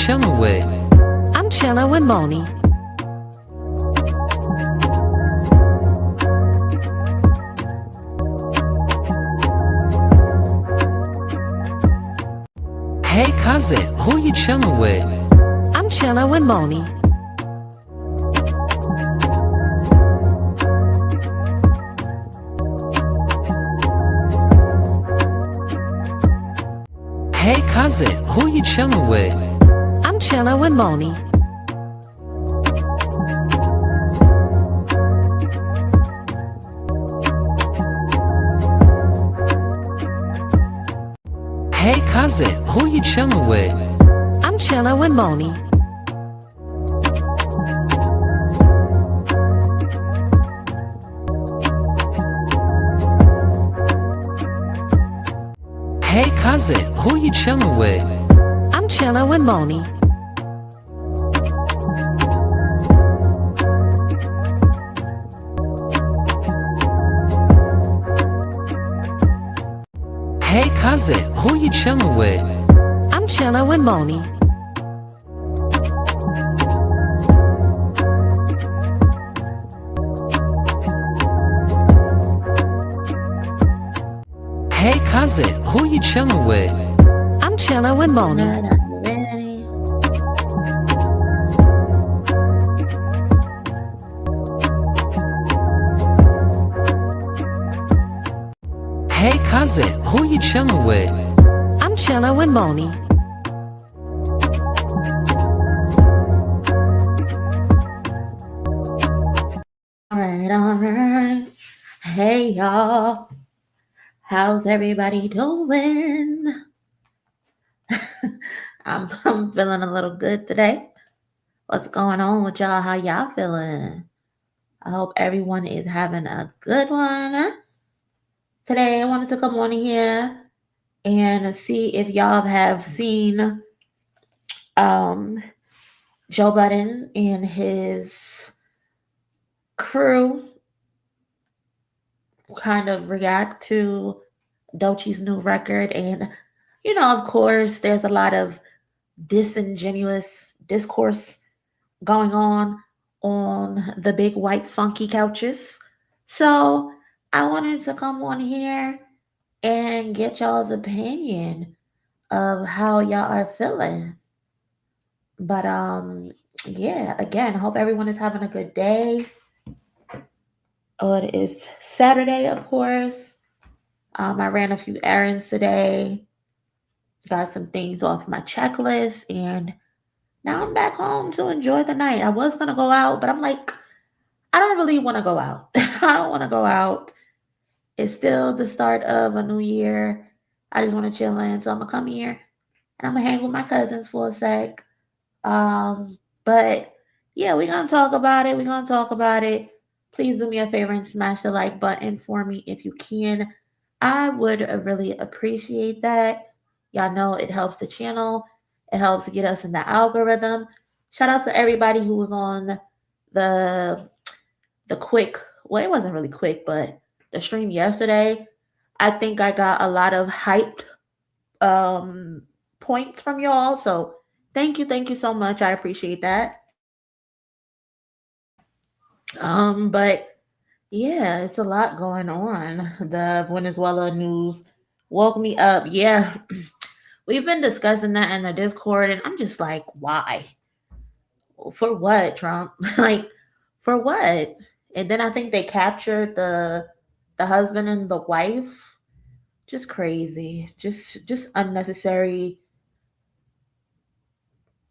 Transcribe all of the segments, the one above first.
chilling with? I'm chilling with MONIE. Hey cousin, who you chilling with? I'm chilling with MONIE. Hey cousin, who you chilling with? I'm chilling with MONIE. Hey cousin, who you chilling with? I'm chilling with MONIE. Hey cousin, who you chilling with? I'm chilling with MONIE. Hey cousin, who you chilling with? I'm chilling with MONIE. Hey cousin, who you chilling with? I'm chilling with MONIE. Hey cousin, who you chilling with? I'm chilling with MONIE. Alright. Hey y'all. How's everybody doing? I'm feeling a little good today. What's going on with y'all? How y'all feeling? I hope everyone is having a good one. Today I wanted to come on here and see if y'all have seen Joe Budden and his crew kind of react to Doechii's new record. And, you know, of course, there's a lot of disingenuous discourse going on the big white funky couches. So I wanted to come on here and get y'all's opinion of how y'all are feeling. But yeah, again, I hope everyone is having a good day. Oh, it is Saturday, of course. I ran a few errands today, got some things off my checklist, and now I'm back home to enjoy the night. I was going to go out, but I'm like, I don't really want to go out. I don't want to go out. It's still the start of a new year. I just want to chill in. So I'm going to come here and I'm going to hang with my cousins for a sec. But yeah, we're going to talk about it. Please do me a favor and smash the like button for me if you can. I would really appreciate that. Y'all know it helps the channel. It helps get us in the algorithm. Shout out to everybody who was on the quick, well, it wasn't really quick, but the stream yesterday. I think I got a lot of hyped points from y'all. So thank you so much. I appreciate that. But yeah, it's a lot going on. The Venezuela news woke me up. Yeah, we've been discussing that in the Discord, and I'm just like, why? For what, Trump? Like, for what? And then I think they captured the husband and the wife. Just crazy. Just unnecessary.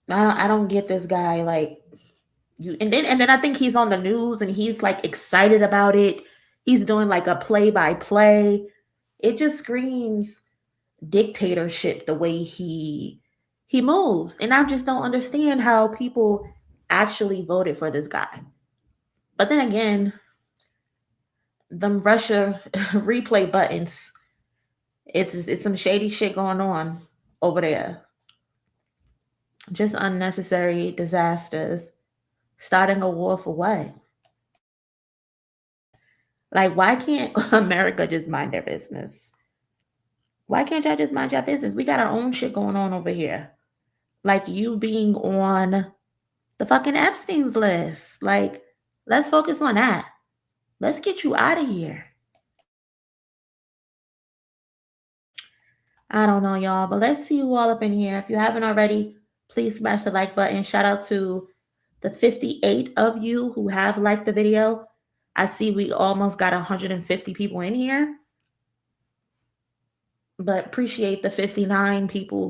I don't get this guy. Like, and then I think he's on the news and he's like excited about it. He's doing like a play-by-play. It just screams dictatorship the way he moves. And I just don't understand how people actually voted for this guy. But then again, them Russia replay buttons, it's some shady shit going on over there. Just unnecessary disasters. Starting a war for what? Like, why can't America just mind their business? Why can't y'all just mind your business? We got our own shit going on over here. like you being on the fucking Epstein's list. Like, let's focus on that. Let's get you out of here. I don't know, y'all, but let's see who all up in here. If you haven't already, please smash the like button. Shout out to the 58 of you who have liked the video. I see we almost got 150 people in here, but appreciate the 59 people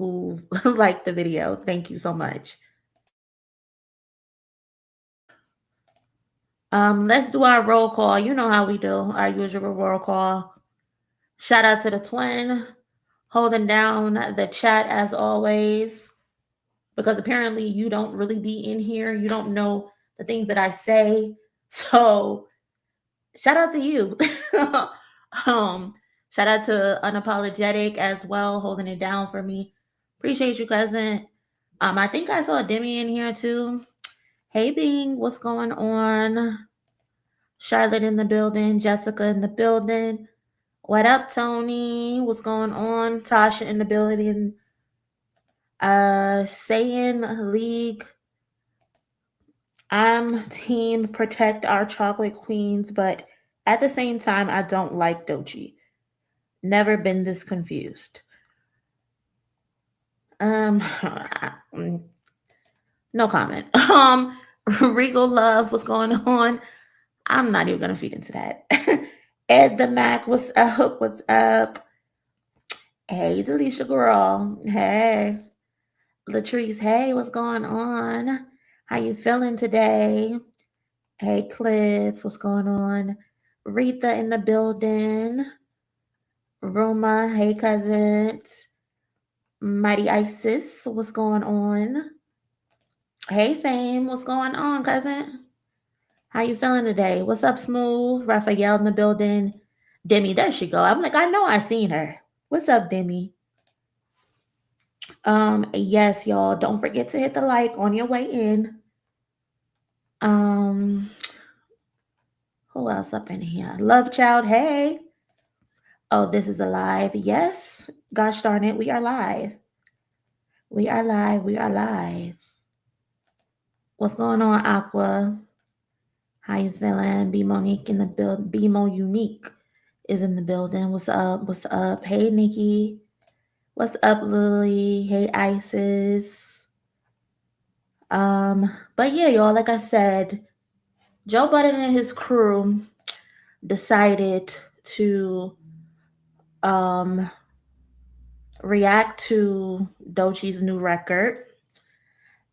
who liked the video. Thank you so much. Let's do our roll call. You know how we do our usual roll call. Shout out to the twin holding down the chat as always, because apparently you don't really be in here. You don't know the things that I say. So shout out to you. Shout out to Unapologetic as well, holding it down for me. Appreciate you, cousin. I think I saw Demi in here too. Hey Bing, what's going on? Charlotte in the building, Jessica in the building. What up, Tony? What's going on? Tasha in the building. Saying League. I'm team protect our chocolate queens, but at the same time, I don't like Doechii. Never been this confused. No comment. Regal Love, what's going on? I'm not even gonna feed into that. Ed the Mac, what's up? What's up? Hey, Delisha girl. Hey. Latrice, hey, what's going on? How you feeling today? Hey, Cliff, what's going on? Retha in the building. Roma, hey, cousins. Mighty Isis, what's going on? Hey, Fame, what's going on, cousin? How you feeling today? What's up, Smooth? Raphael in the building. Demi, there she go. I'm like, I know I seen her. What's up, Demi? Yes, y'all. Don't forget to hit the like on your way in. Who else up in here? Love Child, hey. Oh, this is a live. Yes. Gosh darn it, we are live. We are live. We are live. What's going on, Aqua? How you feeling? B Monique in the build. B Mo Unique is in the building. What's up? What's up? Hey, Nikki. What's up, Lily? Hey, Isis. But yeah, y'all, like I said, Joe Budden and his crew decided to react to Doechii's new record.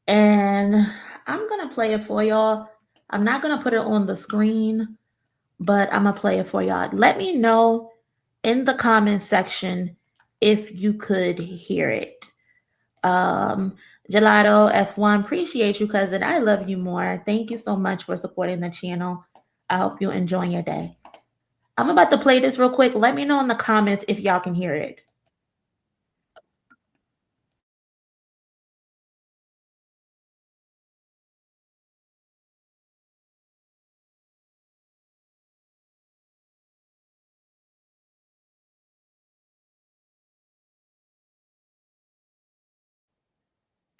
And I'm gonna play it for y'all. I'm not gonna put it on the screen, but I'm gonna play it for y'all. Let me know in the comment section if you could hear it. Gelato F1, appreciate you, cousin. I love you more. Thank you so much for supporting the channel. I hope you're enjoying your day. I'm about to play this real quick. Let me know in the comments if y'all can hear it.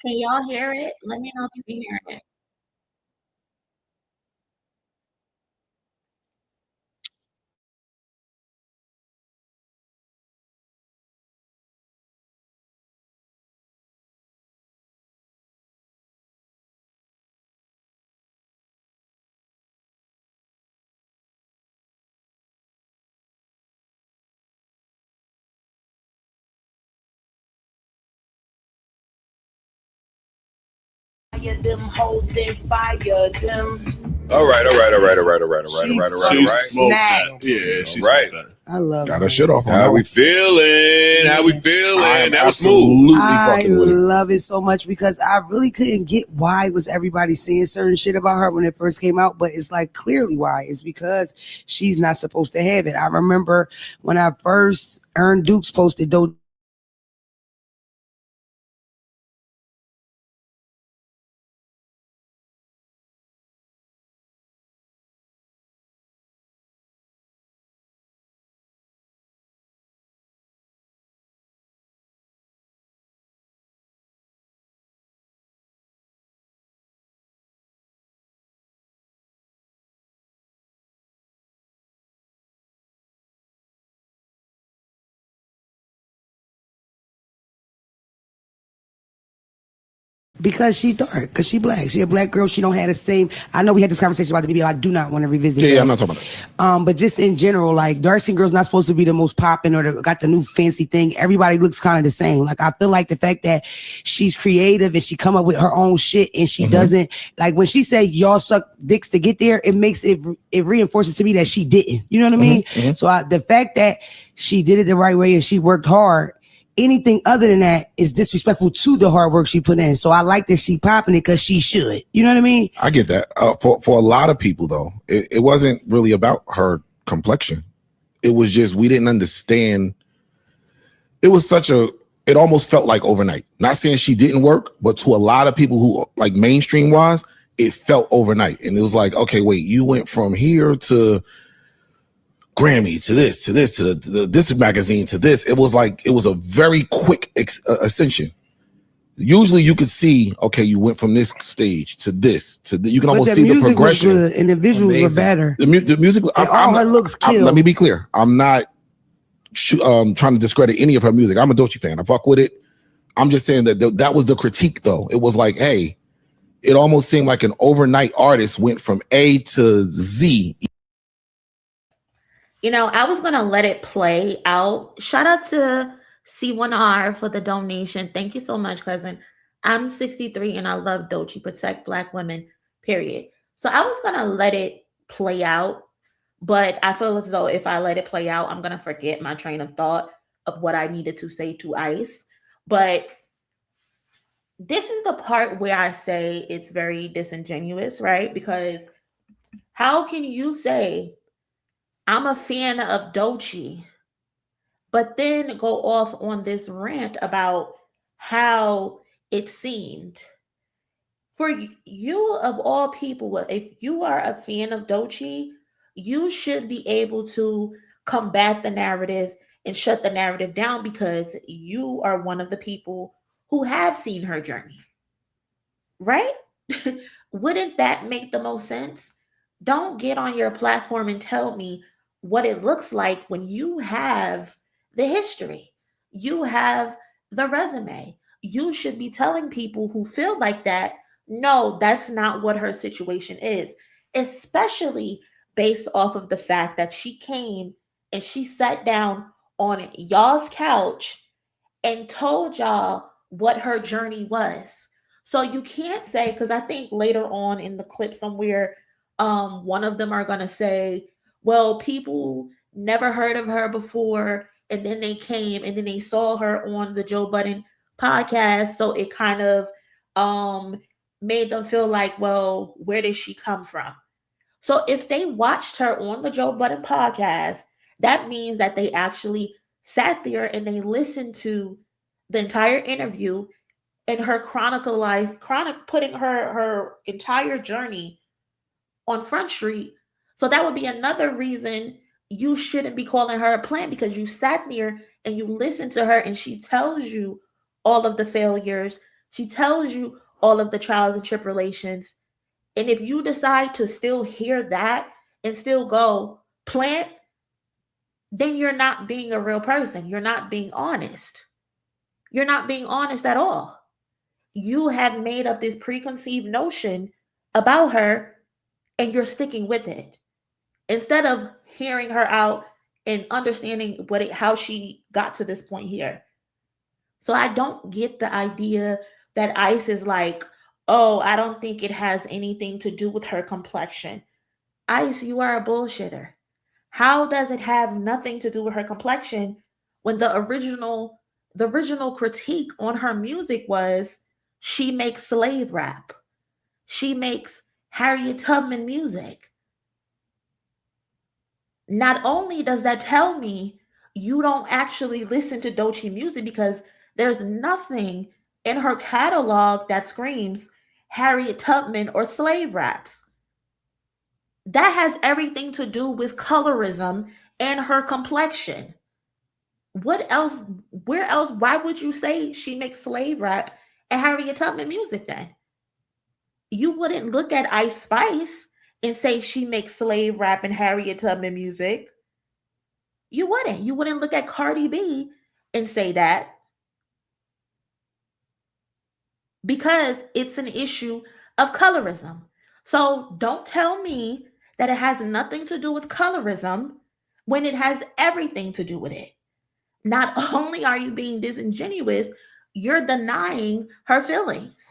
Can y'all hear it? Let me know if you can hear it. Them hoes, then fire them. All right. She smoked that. Yeah, she smoked that. I love Got it. her shit off on How that we one. feeling? How we feeling? That was Absolutely smooth. I fucking with it. love it so much because I really couldn't get why was everybody saying certain shit about her when it first came out, but it's like clearly why. It's because she's not supposed to have it. I remember when I first Earn Dukes posted though. Because she black. She a black girl. She don't have the same. I know we had this conversation about the BBL. I do not want to revisit. Yeah, I'm not talking about that. But just in general, like dark skin girls not supposed to be the most popping or got the new fancy thing. Everybody looks kind of the same. Like I feel like the fact that she's creative and she come up with her own shit and she doesn't like when she say y'all suck dicks to get there. It makes it reinforces to me that she didn't. You know what I mean? So the fact that she did it the right way and she worked hard. Anything other than that is disrespectful to the hard work she put in. So I like that she popping it because she should. You know what I mean? I get that. For a lot of people, though, it wasn't really about her complexion. It was just we didn't understand. It was it almost felt like overnight. Not saying she didn't work, but to a lot of people who like mainstream wise, it felt overnight. And it was like, okay, wait, you went from here to Grammy to this, to the District magazine, to this. It was a very quick ascension. Usually you could see, okay, you went from this stage to this, you can almost see the progression. Was good and the visuals were better. The music, her looks killed. Let me be clear. I'm not trying to discredit any of her music. I'm a Doechii fan. I fuck with it. I'm just saying that was the critique though. It was like, hey, it almost seemed like an overnight artist went from A to Z. You know, I was going to let it play out. Shout out to C1R for the donation. Thank you so much, cousin. I'm 63 and I love Doechii. Protect Black women, period. So I was going to let it play out, but I feel as though if I let it play out, I'm going to forget my train of thought of what I needed to say to Ice. But this is the part where I say it's very disingenuous, right? Because how can you say I'm a fan of Doechii, but then go off on this rant about how it seemed for you of all people? If you are a fan of Doechii, you should be able to combat the narrative and shut the narrative down because you are one of the people who have seen her journey, right? Wouldn't that make the most sense? Don't get on your platform and tell me what it looks like when you have the history, you have the resume. You should be telling people who feel like that, no, that's not what her situation is, especially based off of the fact that she came and she sat down on y'all's couch and told y'all what her journey was. So you can't say, because I think later on in the clip somewhere, one of them are going to say, well, people never heard of her before, and then they came and then they saw her on the Joe Budden podcast. So it kind of made them feel like, well, where did she come from? So if they watched her on the Joe Budden podcast, that means that they actually sat there and they listened to the entire interview and her putting her entire journey on Front Street. So that would be another reason you shouldn't be calling her a plant, because you sat there and you listened to her and she tells you all of the failures. She tells you all of the trials and tribulations. And if you decide to still hear that and still go plant, then you're not being a real person. You're not being honest. You're not being honest at all. You have made up this preconceived notion about her and you're sticking with it, instead of hearing her out and understanding how she got to this point here. So I don't get the idea that Ice is like, oh, I don't think it has anything to do with her complexion. Ice, you are a bullshitter. How does it have nothing to do with her complexion when the original critique on her music was she makes slave rap? She makes Harriet Tubman music. Not only does that tell me you don't actually listen to Doechii music, because there's nothing in her catalog that screams Harriet Tubman or slave raps. That has everything to do with colorism and her complexion. What else? Where else? Why would you say she makes slave rap and Harriet Tubman music then? You wouldn't look at Ice Spice and say she makes slave rap and Harriet Tubman music. You wouldn't. You wouldn't look at Cardi B and say that. because it's an issue of colorism. So don't tell me that it has nothing to do with colorism when it has everything to do with it. Not only are you being disingenuous, you're denying her feelings.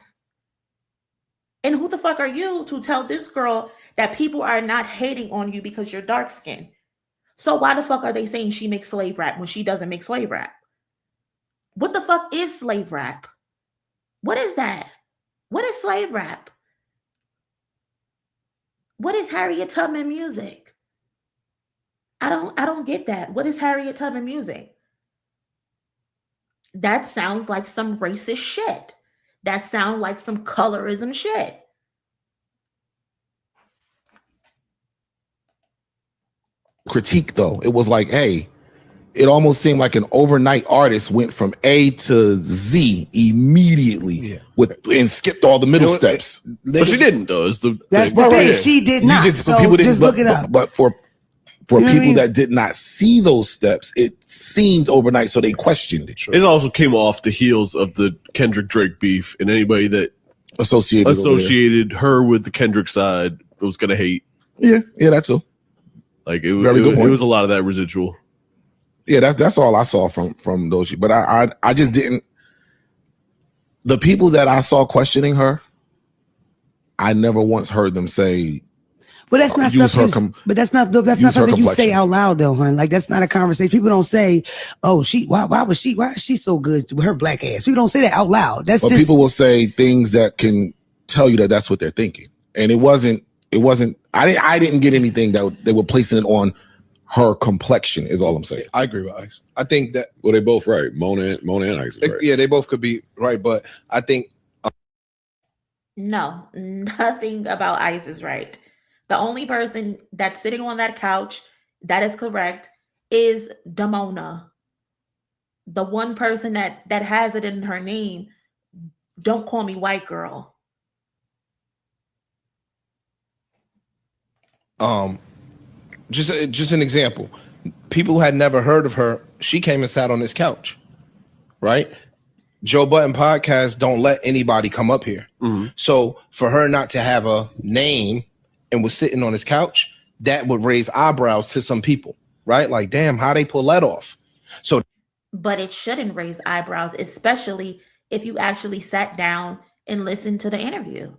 And who the fuck are you to tell this girl that people are not hating on you because you're dark skinned? So why the fuck are they saying she makes slave rap when she doesn't make slave rap? What the fuck is slave rap? What is that? What is slave rap? What is Harriet Tubman music? I don't get that. What is Harriet Tubman music? That sounds like some racist shit. That sounds like some colorism shit. Critique though, it was like, hey, it almost seemed like an overnight artist went from A to Z immediately and skipped all the middle steps. But she didn't though. That's the thing. She did not. So just look it up. But for people that did not see those steps, it seemed overnight, so they questioned it. It also came off the heels of the Kendrick Drake beef, and anybody that associated her with the Kendrick side was gonna hate. Yeah, that too. Like it was a lot of that residual. Yeah, that's all I saw from Doechii. But I just didn't. The people that I saw questioning her, I never once heard them say. But that's not stuff. But that's not something you say out loud, though, hon. Like that's not a conversation. People don't say, "Oh, why is she so good with her black ass?" People don't say that out loud. But people will say things that can tell you that that's what they're thinking, and it wasn't. I didn't get anything that they were placing it on her complexion. Is all I'm saying. I agree with Ice. I think that they both right. Mona and Ice is right. Yeah, they both could be right, but I think no, nothing about Ice is right. The only person that's sitting on that couch that is correct is Damona. The one person that has it in her name. Don't call me white girl. Just an example. People had never heard of her. She came and sat on this couch, right? Joe Budden podcast don't let anybody come up here. Mm-hmm. So for her not to have a name and was sitting on his couch, that would raise eyebrows to some people, right? Like, damn, how they pull that off? But it shouldn't raise eyebrows, especially if you actually sat down and listened to the interview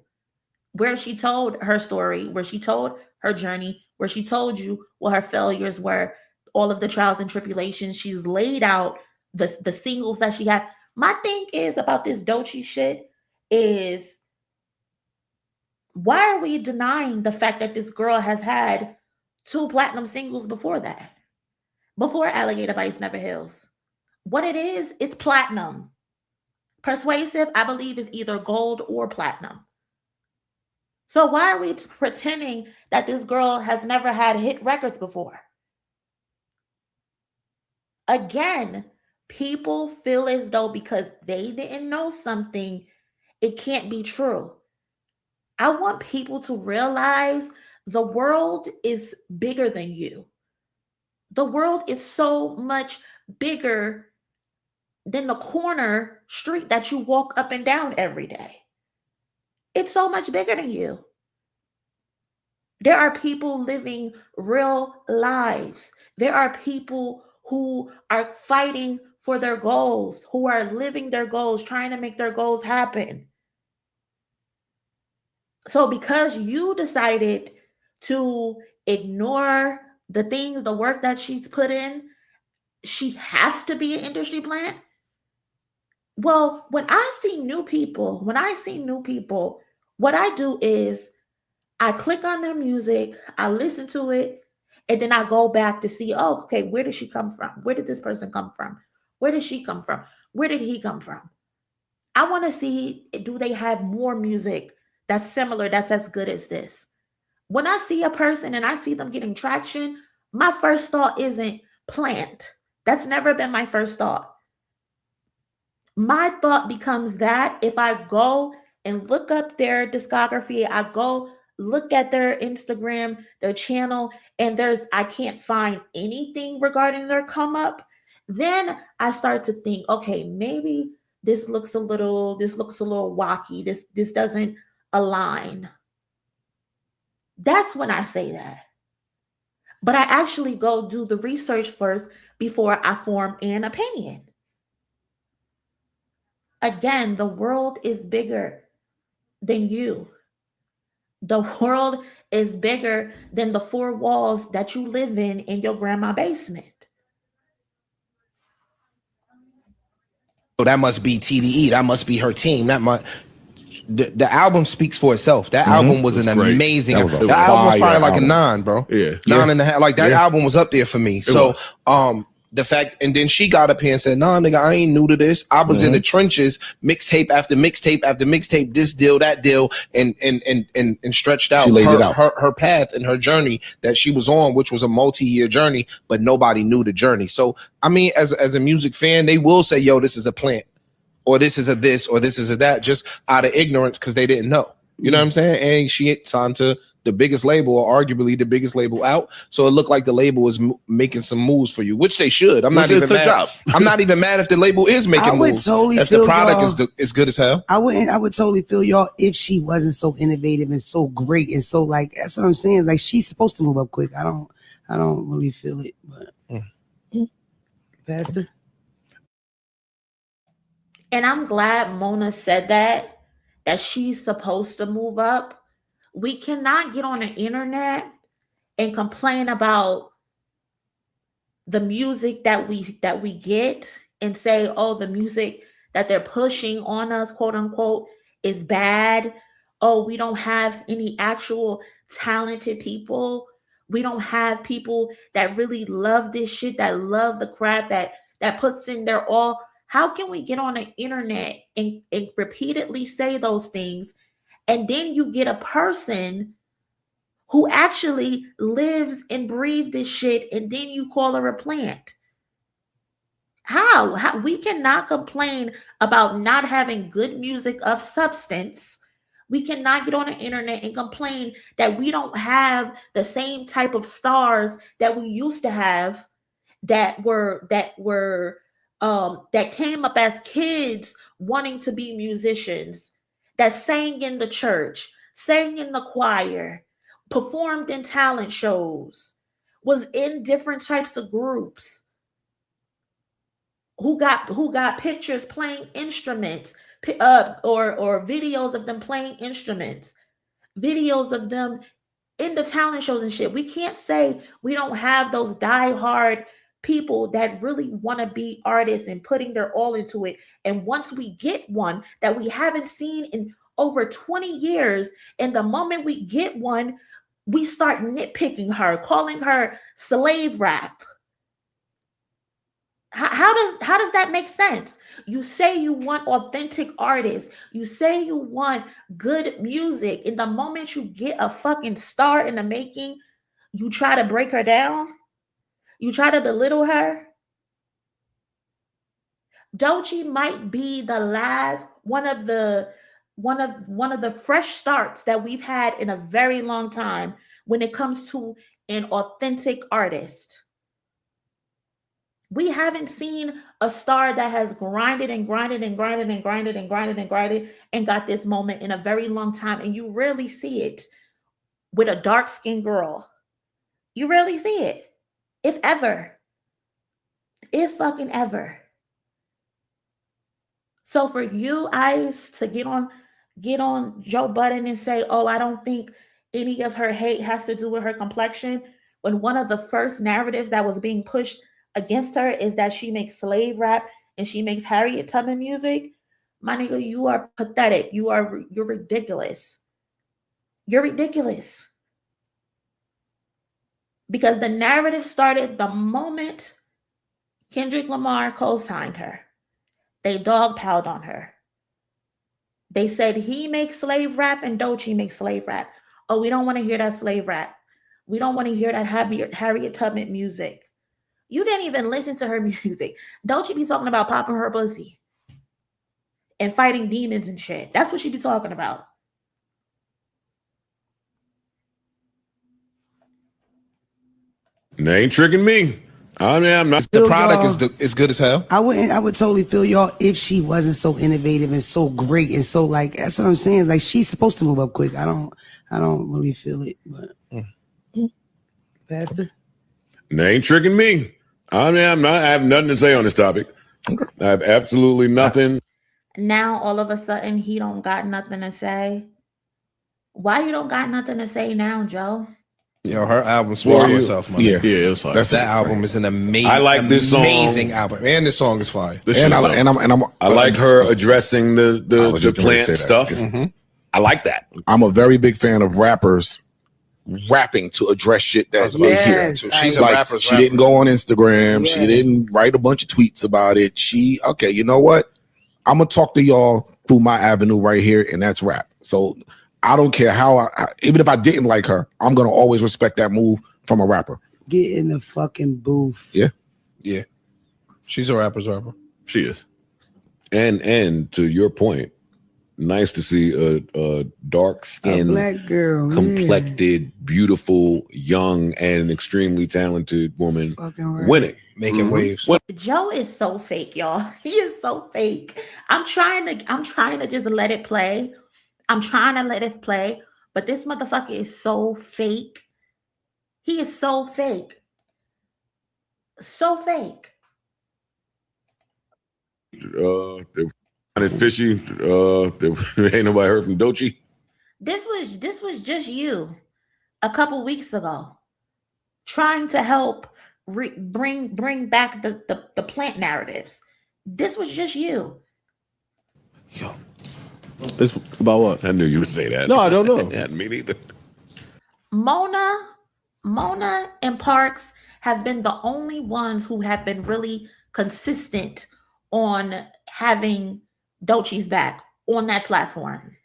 where she told her story, where she told her journey, where she told you what her failures were, all of the trials and tribulations. She's laid out the singles that she had. My thing is about this Doechii shit is, why are we denying the fact that this girl has had 2 platinum singles before that? Before Alligator Bites Never Heals. What it is, it's platinum. Persuasive, I believe, is either gold or platinum. So why are we pretending that this girl has never had hit records before? Again, people feel as though because they didn't know something, it can't be true. I want people to realize the world is bigger than you. The world is so much bigger than the corner street that you walk up and down every day. It's so much bigger than you. There are people living real lives. There are people who are fighting for their goals, who are living their goals, trying to make their goals happen. So because you decided to ignore the things, the work that she's put in, she has to be an industry plant. Well, when I see new people, what I do is I click on their music, I listen to it, and then I go back to see, oh, okay, where did she come from? Where did this person come from? Where did she come from? Where did he come from? I want to see, do they have more music that's similar, that's as good as this? When I see a person and I see them getting traction, my first thought isn't plant. That's never been my first thought. My thought becomes that if I go and look up their discography, I go look at their Instagram, their channel, and I can't find anything regarding their come up, then I start to think, okay, maybe this looks a little wacky. This doesn't align. That's when I say that. But I actually go do the research first before I form an opinion. Again, the world is bigger than you. The world is bigger than the four walls that you live in your grandma's basement. So that must be TDE. That must be her team. That must. The album speaks for itself. That album was an amazing. That album was probably like a 9, bro. Yeah, 9.5. Like that album was up there for me. So the fact, and then she got up here and said, "No, nigga, I ain't new to this. I was in the trenches, mixtape after mixtape after mixtape, this deal, that deal, and stretched out her path and her journey that she was on, which was a multi-year journey, but nobody knew the journey. So I mean, as a music fan, they will say, "Yo, this is a plant." Or this is a this, or this is a that, just out of ignorance because they didn't know. You know what I'm saying? And she signed to the biggest label, or arguably the biggest label out. So it looked like the label was making some moves for you, which they should. I'm not even mad. I'm not even mad if the label is making moves. Totally if the product is good as hell. I would totally feel y'all if she wasn't so innovative and so great and so like, that's what I'm saying. Like, she's supposed to move up quick. I don't really feel it, but Pastor. And I'm glad Mona said that she's supposed to move up. We cannot get on the internet and complain about the music that we get and say, oh, the music that they're pushing on us, quote unquote, is bad. Oh, we don't have any actual talented people. We don't have people that really love this shit, that love the craft, that puts in their all. How can we get on the internet and repeatedly say those things, and then you get a person who actually lives and breathes this shit, and then you call her a plant? How? We cannot complain about not having good music of substance. We cannot get on the internet and complain that we don't have the same type of stars that we used to have, that came up as kids wanting to be musicians, that sang in the church, sang in the choir, performed in talent shows, was in different types of groups, who got pictures playing instruments, or videos of them playing instruments, videos of them in the talent shows and shit. We can't say we don't have those diehard people that really want to be artists and putting their all into it. And once we get one that we haven't seen in over 20 years, and the moment we get one, we start nitpicking her, calling her slave rap. How does that make sense? You say you want authentic artists. You say you want good music. And the moment you get a fucking star in the making, you try to break her down. You try to belittle her. Doechii might be the last one of the fresh starts that we've had in a very long time when it comes to an authentic artist. We haven't seen a star that has grinded and grinded and grinded and grinded and grinded and grinded and got this moment in a very long time. And you rarely see it with a dark-skinned girl. You rarely see it. If ever. If fucking ever. So for you, Ice, to get on Joe Budden and say, oh, I don't think any of her hate has to do with her complexion, when one of the first narratives that was being pushed against her is that she makes slave rap and she makes Harriet Tubman music, my nigga, you are pathetic. You're ridiculous. You're ridiculous. Because the narrative started the moment Kendrick Lamar co-signed her. They dogpiled on her. They said he makes slave rap and Doechii makes slave rap. Oh, we don't want to hear that slave rap. We don't want to hear that Harriet Tubman music. You didn't even listen to her music. Doechii be talking about popping her pussy and fighting demons and shit. That's what she be talking about. And they ain't tricking me. I mean, I'm not. The Feel product y'all. is good as hell. I would totally feel y'all if she wasn't so innovative and so great and so like that's what I'm saying. Like she's supposed to move up quick. I don't really feel it, but Pastor. They ain't tricking me. I mean, I'm not. I have nothing to say on this topic. I have absolutely nothing. Now all of a sudden he don't got nothing to say. Why you don't got nothing to say now, Joe? Yo, her album speaks for itself, man. Yeah, Yeah, it was fine. That album is an amazing. I like this song. Amazing album, and this song is fire. I like her addressing I was the just gonna plant say that. stuff. I like that. I'm a very big fan of rappers rapping to address shit that they hear. Yes, She's a Like, rapper's she rapper. didn't go on Instagram. She Yes. didn't write a bunch of tweets about it. Okay, you know what? I'm gonna talk to y'all through my avenue right here, and that's rap. So I don't care how, even if I didn't like her, I'm gonna always respect that move from a rapper. Get in the fucking booth. Yeah. Yeah, she's a rapper's rapper. She is. And to your point, nice to see a dark A skinned, black girl, complected, beautiful, young, and extremely talented woman Fucking right. winning. Making waves. Joe is so fake, y'all. He is so fake. I'm trying to just let it play. I'm trying to let it play, but this motherfucker is so fake. He is so fake. So fake. They were fishy. Ain't nobody heard from Doechii. This was just you a couple weeks ago trying to help bring back the plant narratives. This was just you. Yo, It's about what? I knew you would say that. No, I don't know. Yeah, me neither. Mona and Parks have been the only ones who have been really consistent on having Doechii's back on that platform.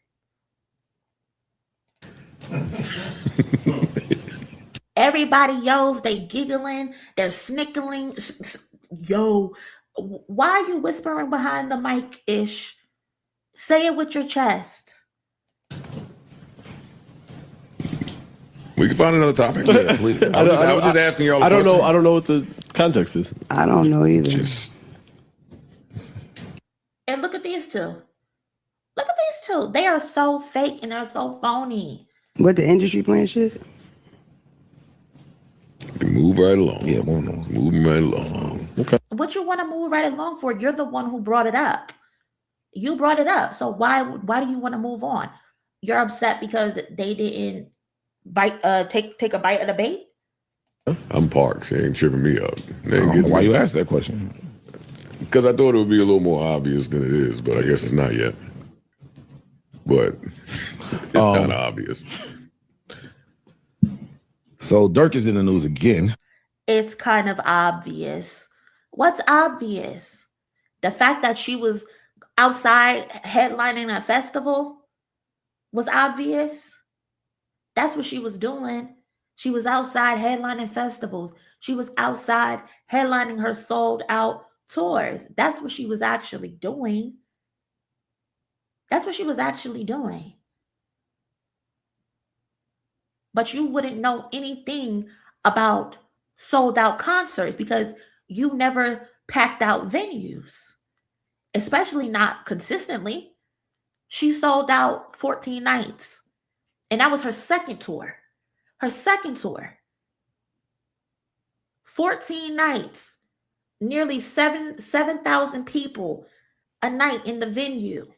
Everybody yells, they giggling, they're snickling. Yo, why are you whispering behind the mic ish? Say it with your chest. We can find another topic. Yeah, please. I was just asking y'all. I don't know. I don't know what the context is. I don't know either. And look at these two. Look at these two. They are so fake and they're so phony. What the industry plan shit? Move right along. Yeah, moving right along. Okay. What you want to move right along for? You're the one who brought it up. You brought it up. So why do you want to move on? You're upset because they didn't take a bite of the bait? I'm Parks. They ain't tripping me up. Why you asked that question? Because I thought it would be a little more obvious than it is, but I guess it's not yet. But it's kind of obvious. So Dirk is in the news again. It's kind of obvious. What's obvious? The fact that she was outside headlining a festival was obvious. That's what she was doing. She was outside headlining festivals. She was outside headlining her sold out tours. That's what she was actually doing. That's what she was actually doing. But you wouldn't know anything about sold out concerts because you never packed out venues, especially not consistently. She sold out 14 nights, and that was her second tour. Her second tour. 14 nights, nearly 7,000 people a night in the venue.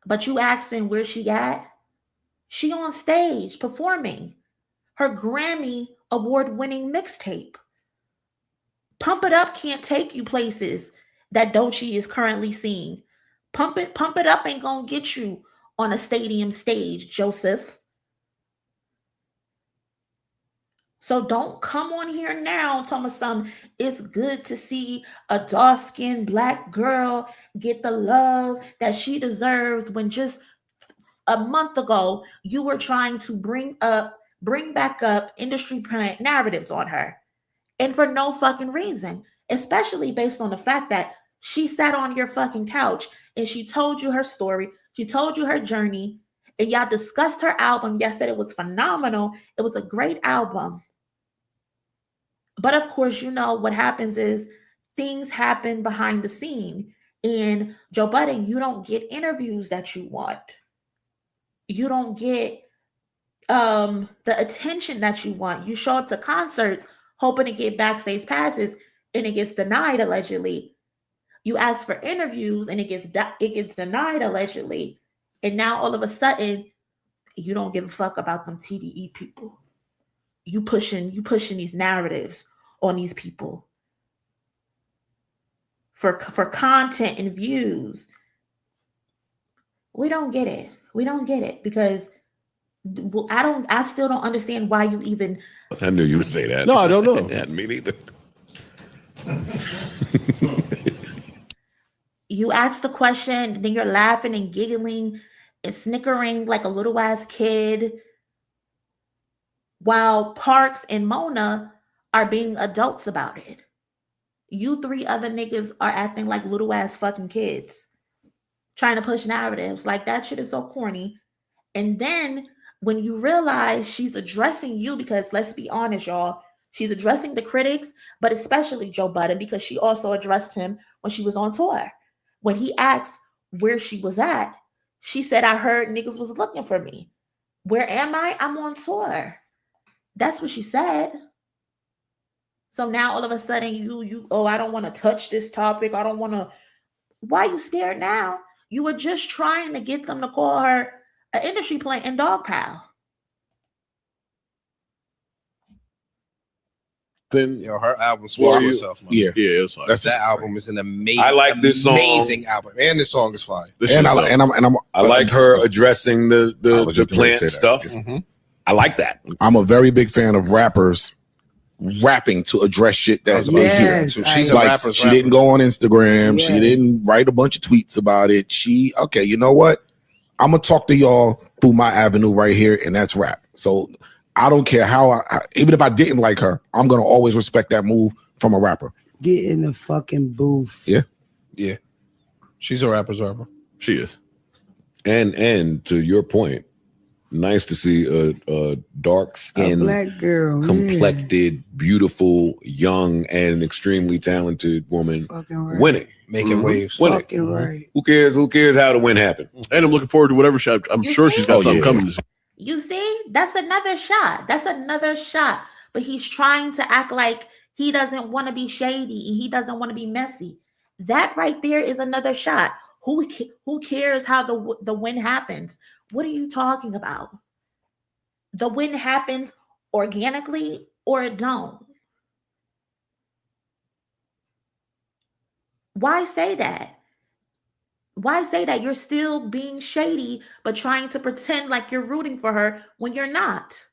But you asking where she at? She on stage performing her Grammy award-winning mixtape. Pump It Up can't take you places that Doechii is currently seeing. Pump It Up ain't gonna get you on a stadium stage, Joseph. So don't come on here now telling me something. It's good to see a dark-skinned black girl get the love that she deserves when just a month ago you were trying to bring back up industry narratives on her. And for no fucking reason, especially based on the fact that she sat on your fucking couch and she told you her story. She told you her journey and y'all discussed her album. Y'all said it was phenomenal. It was a great album. But of course, you know what happens is things happen behind the scene. And Joe Budden, you don't get interviews that you want. You don't get the attention that you want. You show up to concerts hoping to get backstage passes, and it gets denied allegedly. You ask for interviews, and it gets denied allegedly. And now all of a sudden, you don't give a fuck about them TDE people. You pushing these narratives on these people for content and views. We don't get it. We don't get it because I still don't understand why you even. I knew you would say that. No, I don't know. Me neither. You ask the question, then you're laughing and giggling and snickering like a little ass kid, while Parks and Mona are being adults about it. You three other niggas are acting like little ass fucking kids, trying to push narratives. Like, that shit is so corny. And then when you realize she's addressing you, because let's be honest, y'all, she's addressing the critics, but especially Joe Budden, because she also addressed him when she was on tour. When he asked where she was at, she said, I heard niggas was looking for me. Where am I? I'm on tour. That's what she said. So now all of a sudden you I don't want to touch this topic. I don't want to. Why are you scared now? You were just trying to get them to call her an industry plant and dog pile. Then Her album spoiled herself. Man. Yeah, Yeah, it's fine. That album is an amazing. I like this song. Amazing album, and this song is fire. I like her addressing the was just gonna plant say that. stuff. Mm-hmm. I like that. I'm a very big fan of rappers rapping to address shit that you hear. Yes, So she's a Like, rapper's she rapper. didn't go on Instagram. Yes. She didn't write a bunch of tweets about it. Okay, you know what? I'm gonna talk to y'all through my avenue right here, and that's rap. So I don't care how even if I didn't like her, I'm gonna always respect that move from a rapper. Get in the fucking booth. Yeah. Yeah, she's a rapper's rapper. She is. And to your point, nice to see a dark A skinned, black girl. complected, beautiful, young, and extremely talented woman Fucking right. winning. Making waves. Winning. Fucking right. Who cares? Who cares how the win happened? And I'm looking forward to whatever shot. I'm You sure think? she's got Oh, something yeah. coming this You see, that's another shot. That's another shot. But he's trying to act like he doesn't want to be shady. He doesn't want to be messy. That right there is another shot. Who cares how the win happens? What are you talking about? The win happens organically or it don't. Why say that? Why say that? You're still being shady, but trying to pretend like you're rooting for her when you're not.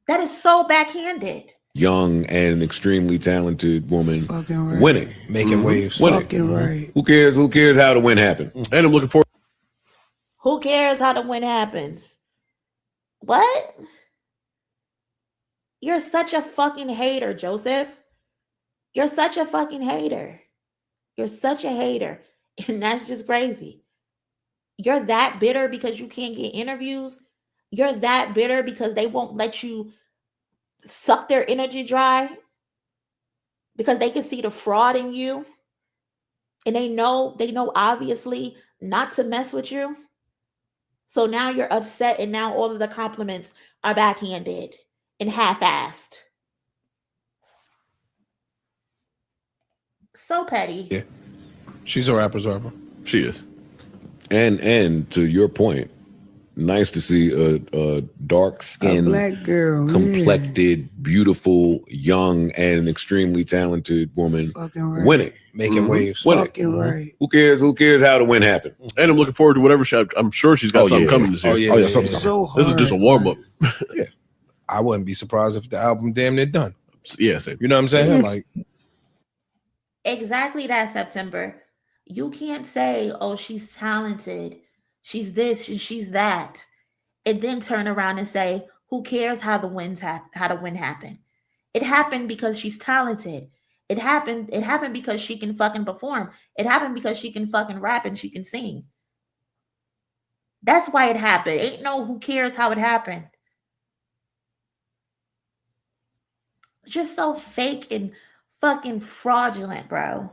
That is so backhanded. Young and extremely talented woman Fucking right. winning. Making waves. Winning. Fucking right. Who cares? Who cares how the win happened? And I'm looking forward. Who cares how the win happens? What? You're such a fucking hater, Joseph. You're such a fucking hater. You're such a hater. And that's just crazy. You're that bitter because you can't get interviews. You're that bitter because they won't let you suck their energy dry because they can see the fraud in you. And they know obviously not to mess with you. So now you're upset and now all of the compliments are backhanded and half-assed. So petty. Yeah, she's a rapper's rapper. She is. And to your point, nice to see a dark A skinned, black girl. complected, beautiful, young, and extremely talented woman Fucking right. winning. Making waves. Winning. Fucking right. Who cares? Who cares how the win happened? And I'm looking forward to whatever shot. I'm sure she's got Oh, something yeah. coming this year. Oh, yeah. Oh yeah, something's coming. So This is just a hard. warm up. I wouldn't be surprised if the album damn near done. Yeah, same. You know what I'm saying? Like, Exactly that, September. You can't say, oh, she's talented, she's this and she's that, and then turn around and say, who cares how the win happened? It happened because she's talented. It happened because she can fucking perform. It happened because she can fucking rap and she can sing. That's why it happened. Ain't no who cares how it happened. Just so fake and fucking fraudulent, bro.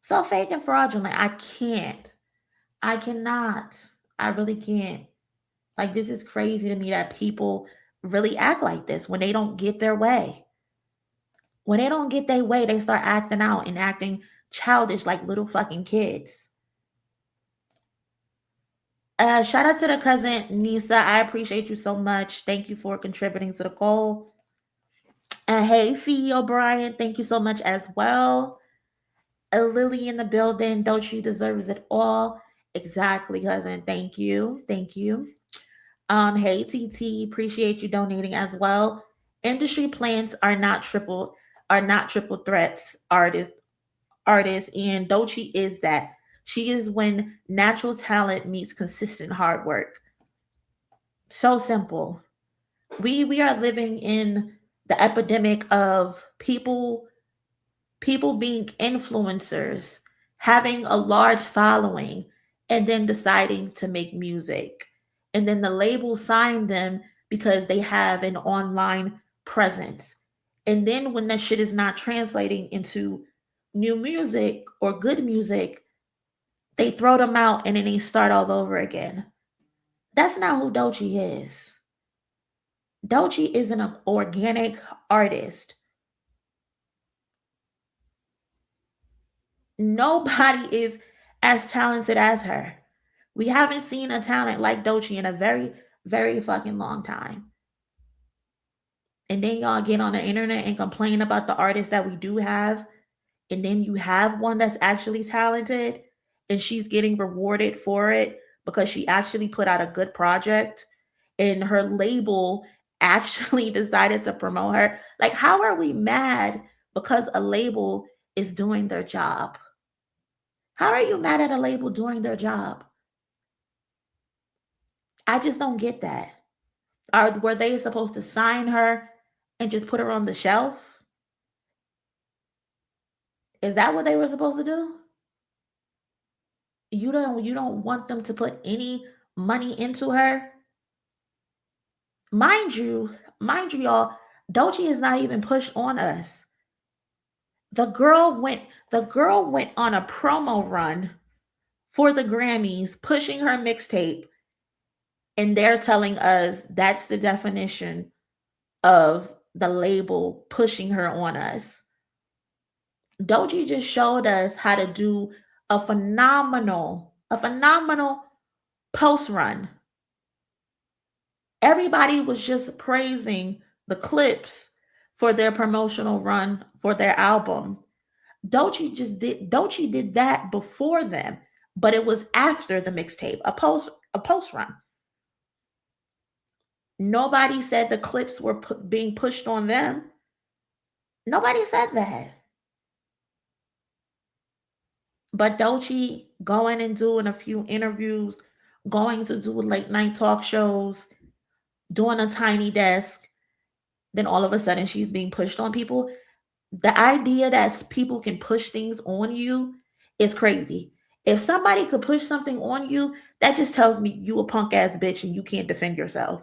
So fake and fraudulent. I can't. I cannot. I really can't. Like, this is crazy to me that people really act like this when they don't get their way. When they don't get their way, they start acting out and acting childish like little fucking kids. Shout out to the cousin Nisa. I appreciate you so much. Thank you for contributing to the goal. And hey, Fee O'Brien, thank you so much as well. Lily in the building. Doechii deserves it all. Exactly, cousin. Thank you. Thank you. Hey, TT. Appreciate you donating as well. Industry plants are not triple threats artists, and Doechii is that. She is when natural talent meets consistent hard work. So simple. We are living in the epidemic of people being influencers, having a large following, and then deciding to make music. And then the label signed them because they have an online presence. And then when that shit is not translating into new music or good music, they throw them out and then they start all over again. That's not who Doechii is. Doechii is an organic artist. Nobody is as talented as her. We haven't seen a talent like Doechii in a very, very fucking long time. And then y'all get on the internet and complain about the artists that we do have. And then you have one that's actually talented and she's getting rewarded for it because she actually put out a good project and her label actually decided to promote her. Like, how are we mad because a label is doing their job? How are you mad at a label doing their job? I just don't get that. Were they supposed to sign her and just put her on the shelf? Is that what they were supposed to do? You don't want them to put any money into her? Mind you, y'all, Doechii is not even pushed on us. The girl went on a promo run for the Grammys, pushing her mixtape, and they're telling us that's the definition of the label pushing her on us. Doechii just showed us how to do a phenomenal post run. Everybody was just praising the clips for their promotional run for their album. Doechii did that before them, but it was after the mixtape, a post run. Nobody said the clips were being pushed on them. Nobody said that. But Doechii going and doing a few interviews, going to do late night talk shows, doing a tiny desk, then all of a sudden she's being pushed on people. The idea that people can push things on you is crazy. If somebody could push something on you, that just tells me you a punk ass bitch and you can't defend yourself.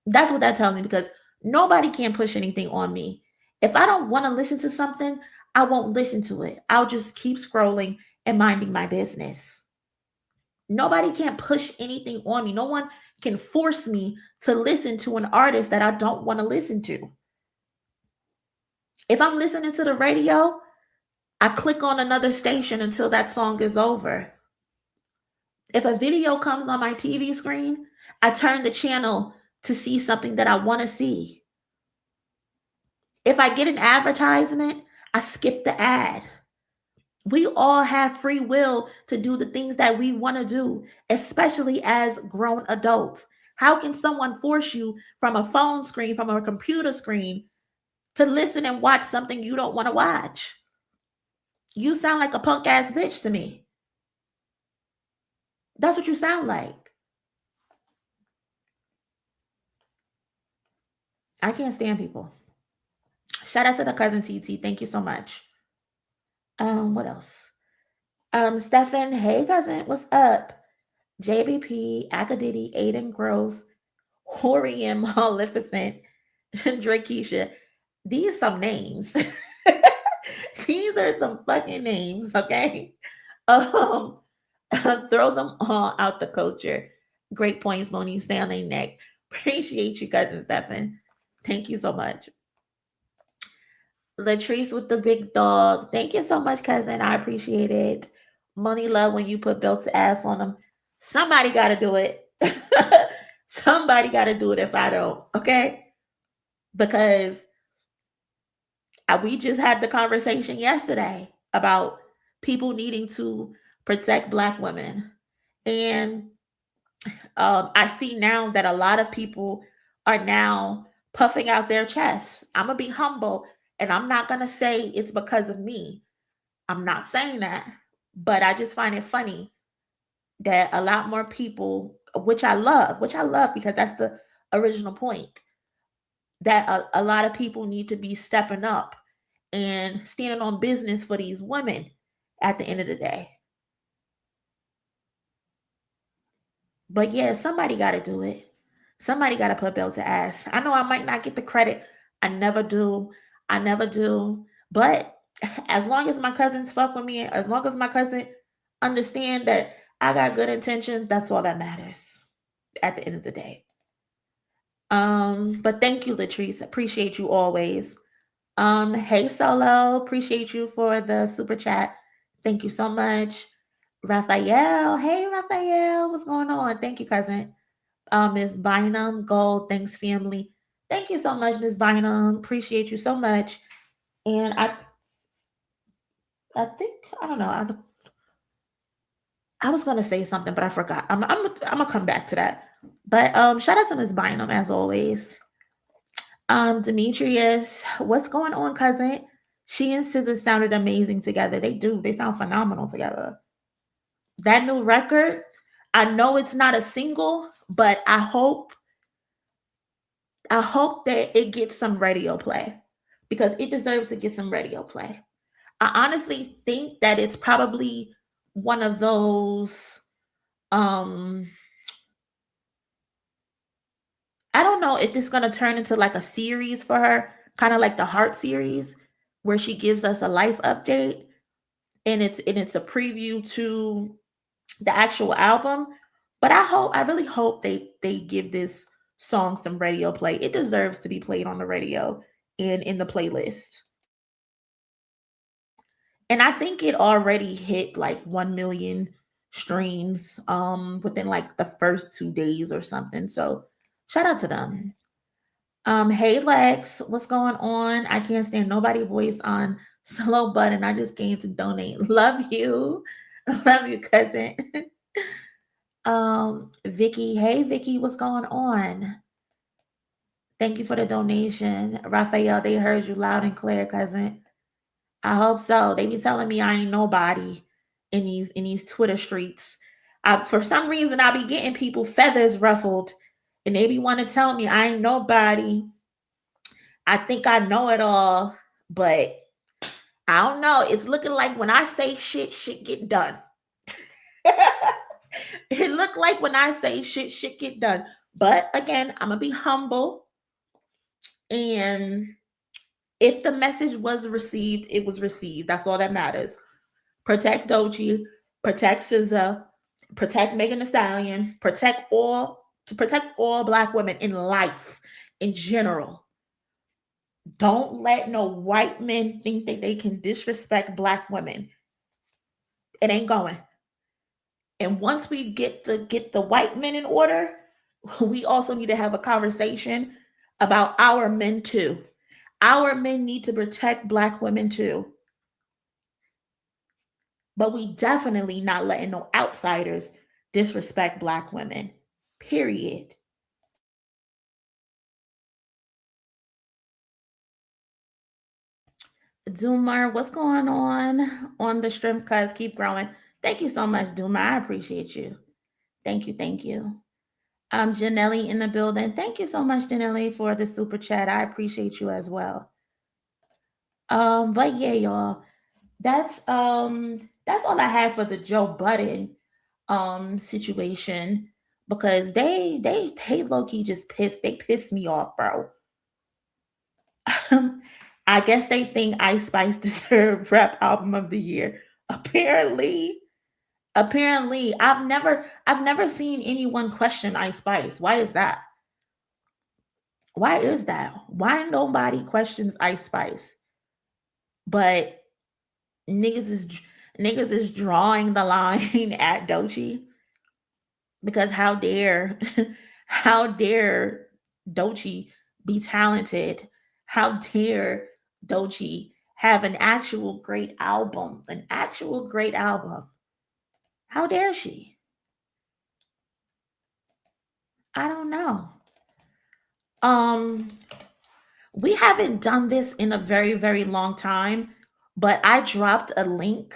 That's what that tells me, because nobody can push anything on me. If I don't want to listen to something, I won't listen to it. I'll just keep scrolling and minding my business. Nobody can push anything on me. No one can force me to listen to an artist that I don't want to listen to. If I'm listening to the radio, I click on another station until that song is over. If a video comes on my TV screen, I turn the channel to see something that I want to see. If I get an advertisement, I skip the ad. We all have free will to do the things that we want to do, especially as grown adults. How can someone force you from a phone screen, from a computer screen, to listen and watch something you don't want to watch? You sound like a punk ass bitch to me. That's what you sound like. I can't stand people. Shout out to the cousin TT. Thank you so much. What else? Stefan, hey cousin, what's up? JBP, Akadidi, Adin Gross, Horium, Maleficent, Drake Keisha. these some names. These are some fucking names, okay? Um, throw them all out the culture. Great points, Moni. Stay on their neck. Appreciate you, cousin Stefan. Thank you so much. Latrice with the big dog. Thank you so much, cousin. I appreciate it. Money love when you put belts ass on them. Somebody got to do it. Somebody got to do it if I don't, okay? Because we just had the conversation yesterday about people needing to protect Black women. And I see now that a lot of people are now puffing out their chests. I'm going to be humble and I'm not going to say it's because of me. I'm not saying that. But I just find it funny that a lot more people, which I love because that's the original point, that a lot of people need to be stepping up and standing on business for these women at the end of the day. But yeah, somebody got to do it. Somebody got to put belt to ass. I know I might not get the credit. I never do. But as long as my cousins fuck with me, as long as my cousin understand that I got good intentions, that's all that matters at the end of the day. But thank you, Latrice. Appreciate you always. Hey Solo, appreciate you for the super chat. Thank you so much. Raphael, hey Raphael, what's going on? Thank you, cousin. Ms. Bynum, Gold, thanks family. Thank you so much, Ms. Bynum. Appreciate you so much. And I think, I don't know. I was gonna say something, but I forgot. I'm gonna come back to that. But shout out to Ms. Bynum as always. Demetrius, what's going on, cousin? She and SZA sounded amazing together. They do. They sound phenomenal together. That new record, I know it's not a single, but I hope that it gets some radio play because it deserves to get some radio play. I honestly think that it's probably one of those I don't know if this is going to turn into like a series for her, kind of like the Heart series where she gives us a life update and it's a preview to the actual album. But I really hope they give this song some radio play. It deserves to be played on the radio and in the playlist. And I think it already hit like 1 million streams within like the first 2 days or something. So shout out to them. Hey Lex, what's going on? I can't stand nobody voice on Slow Budden. I just came to donate. Love you. Love you, cousin. Vicky, hey Vicky, what's going on? Thank you for the donation. Raphael, they heard you loud and clear, cousin. I hope so. They be telling me I ain't nobody in these Twitter streets. For some reason, I be getting people feathers ruffled, and they be want to tell me I ain't nobody. I think I know it all, but I don't know. It's looking like when I say shit get done. It looked like when I say shit get done. But again, I'm gonna be humble, and if the message was received, it was received. That's all that matters. Protect Doechii, protect SZA, protect Megan Thee Stallion, protect all Black women in life in general. Don't let no white men think that they can disrespect Black women. It ain't going. And once we get the white men in order, we also need to have a conversation about our men too. Our men need to protect Black women too. But we definitely not letting no outsiders disrespect Black women. Period. Dumar, what's going on the stream? Cuz keep growing. Thank you so much, Dumar. I appreciate you. Thank you. Janelli in the building. Thank you so much, Janelli, for the super chat. I appreciate you as well. But yeah, y'all, that's all I have for the Joe Budden situation, because they low-key just pissed me off, bro. I guess they think Ice Spice deserved rap album of the year. Apparently, I've never seen anyone question Ice Spice. Why is that? Why is that? Why nobody questions Ice Spice? But niggas is niggas is drawing the line at Doechii because how dare Doechii be talented? How dare Doechii have an actual great album? An actual great album. How dare she? I don't know. We haven't done this in a very, very long time, but I dropped a link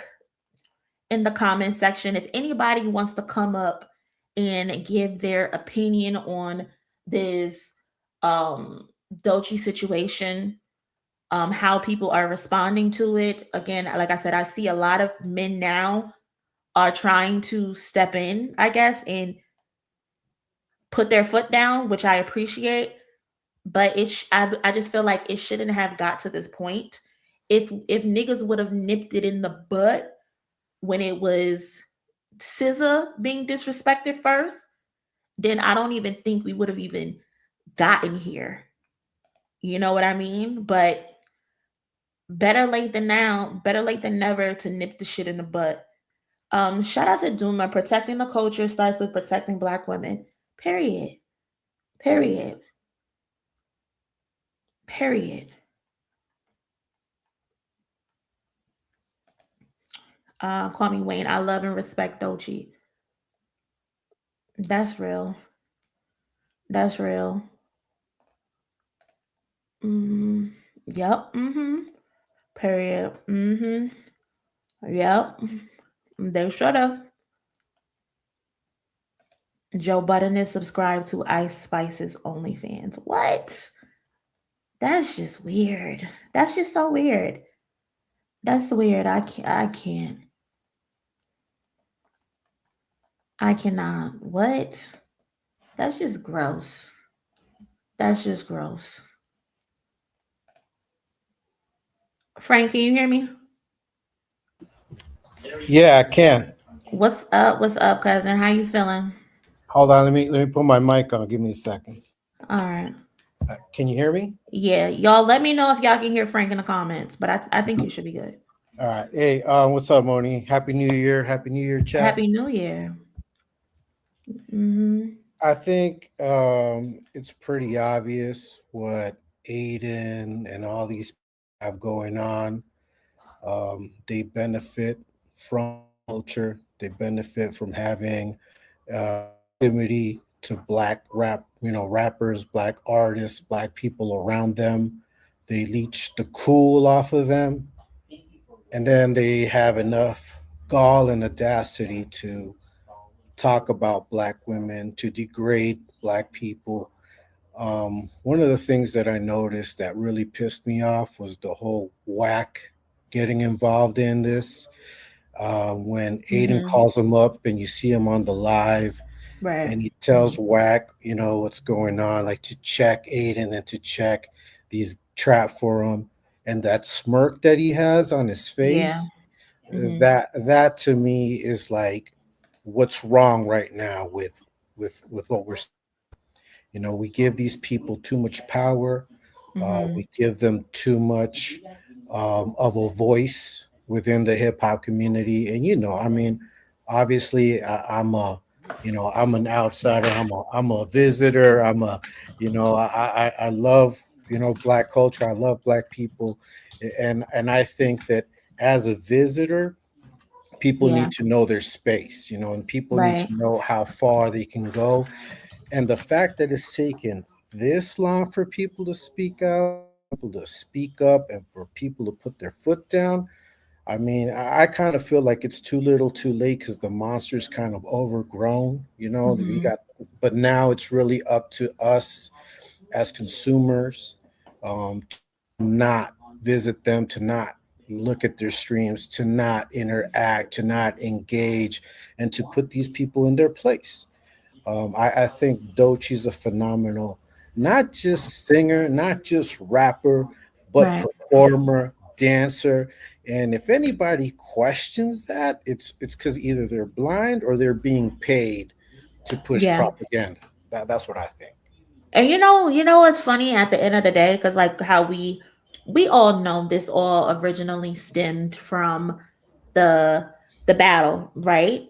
in the comment section. If anybody wants to come up and give their opinion on this Doechii situation, how people are responding to it. Again, like I said, I see a lot of men now are trying to step in, I guess, and put their foot down, which I appreciate. But I just feel like it shouldn't have got to this point. If niggas would have nipped it in the butt when it was SZA being disrespected first, then I don't even think we would have even gotten here. You know what I mean? But better late than never to nip the shit in the butt. Shout out to Duma. Protecting the culture starts with protecting Black women. Period. Period. Period. Call me Wayne. I love and respect Doechii. That's real. That's real. Yep. Period. Yep. They should have. Joe Budden is subscribed to Ice Spice's OnlyFans. What? That's just weird. That's just so weird. That's weird. I can't. I cannot. What? That's just gross. That's just gross. Frank, can you hear me? Yeah, I can. What's up? What's up, cousin? How you feeling? Hold on, let me put my mic on. Give me a second. All right. Can you hear me? Yeah, y'all let me know if y'all can hear Frank in the comments, but I think you should be good. All right. Hey, what's up, Moni? Happy New Year. Happy New Year, chat. Happy New Year. I think it's pretty obvious what Adin and all these have going on. They benefit from culture. They benefit from having proximity to Black rappers, Black artists, Black people around them. They leech the cool off of them. And then they have enough gall and audacity to talk about Black women, to degrade Black people. One of the things that I noticed that really pissed me off was the whole whack getting involved in this. When Adin calls him up and you see him on the live, right, and he tells Whack, what's going on, like to check Adin and to check these trap for him, and that smirk that he has on his face, that to me is like what's wrong right now with what we're saying. We give these people too much power. We give them too much of a voice within the hip hop community. And obviously I'm an outsider. I'm a visitor. I love Black culture. I love Black people, and I think that as a visitor, people need to know their space, and people need to know how far they can go. And the fact that it's taken this long for people to speak out, people to speak up, and for people to put their foot down, I kind of feel like it's too little too late, because the monster's kind of overgrown, but now it's really up to us as consumers to not visit them, to not look at their streams, to not interact, to not engage, and to put these people in their place. I think Doechii's a phenomenal, not just singer, not just rapper, but Right. performer, dancer. And if anybody questions that, it's because either they're blind or they're being paid to push Yeah. propaganda. That's what I think. And you know what's funny at the end of the day, because like how we all know this all originally stemmed from the battle, right?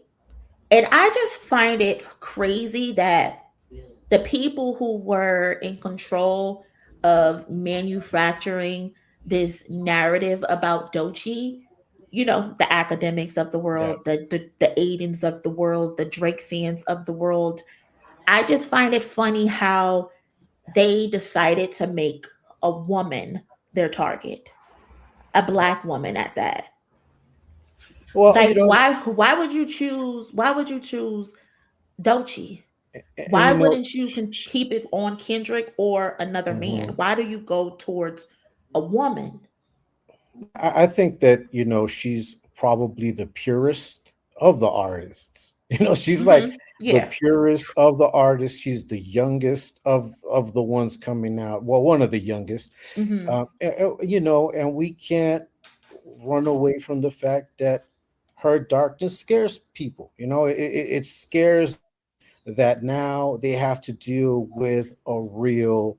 And I just find it crazy that the people who were in control of manufacturing this narrative about Doechii, the academics of the Yeah. world, the Adins of the world, the Drake fans of the world, I just find it funny how they decided to make a woman their target, a black woman at that. Well, Like why would you choose Doechii? and Why you know, wouldn't you keep it on Kendrick or another man? mhm. Why do you go towards a woman? I think that she's probably the purest of the artists. She's like the Yeah. purest of the artists. She's the youngest of the ones coming out. Well, one of the youngest. Hmm. And we can't run away from the fact that her darkness scares people. It scares that now they have to deal with a real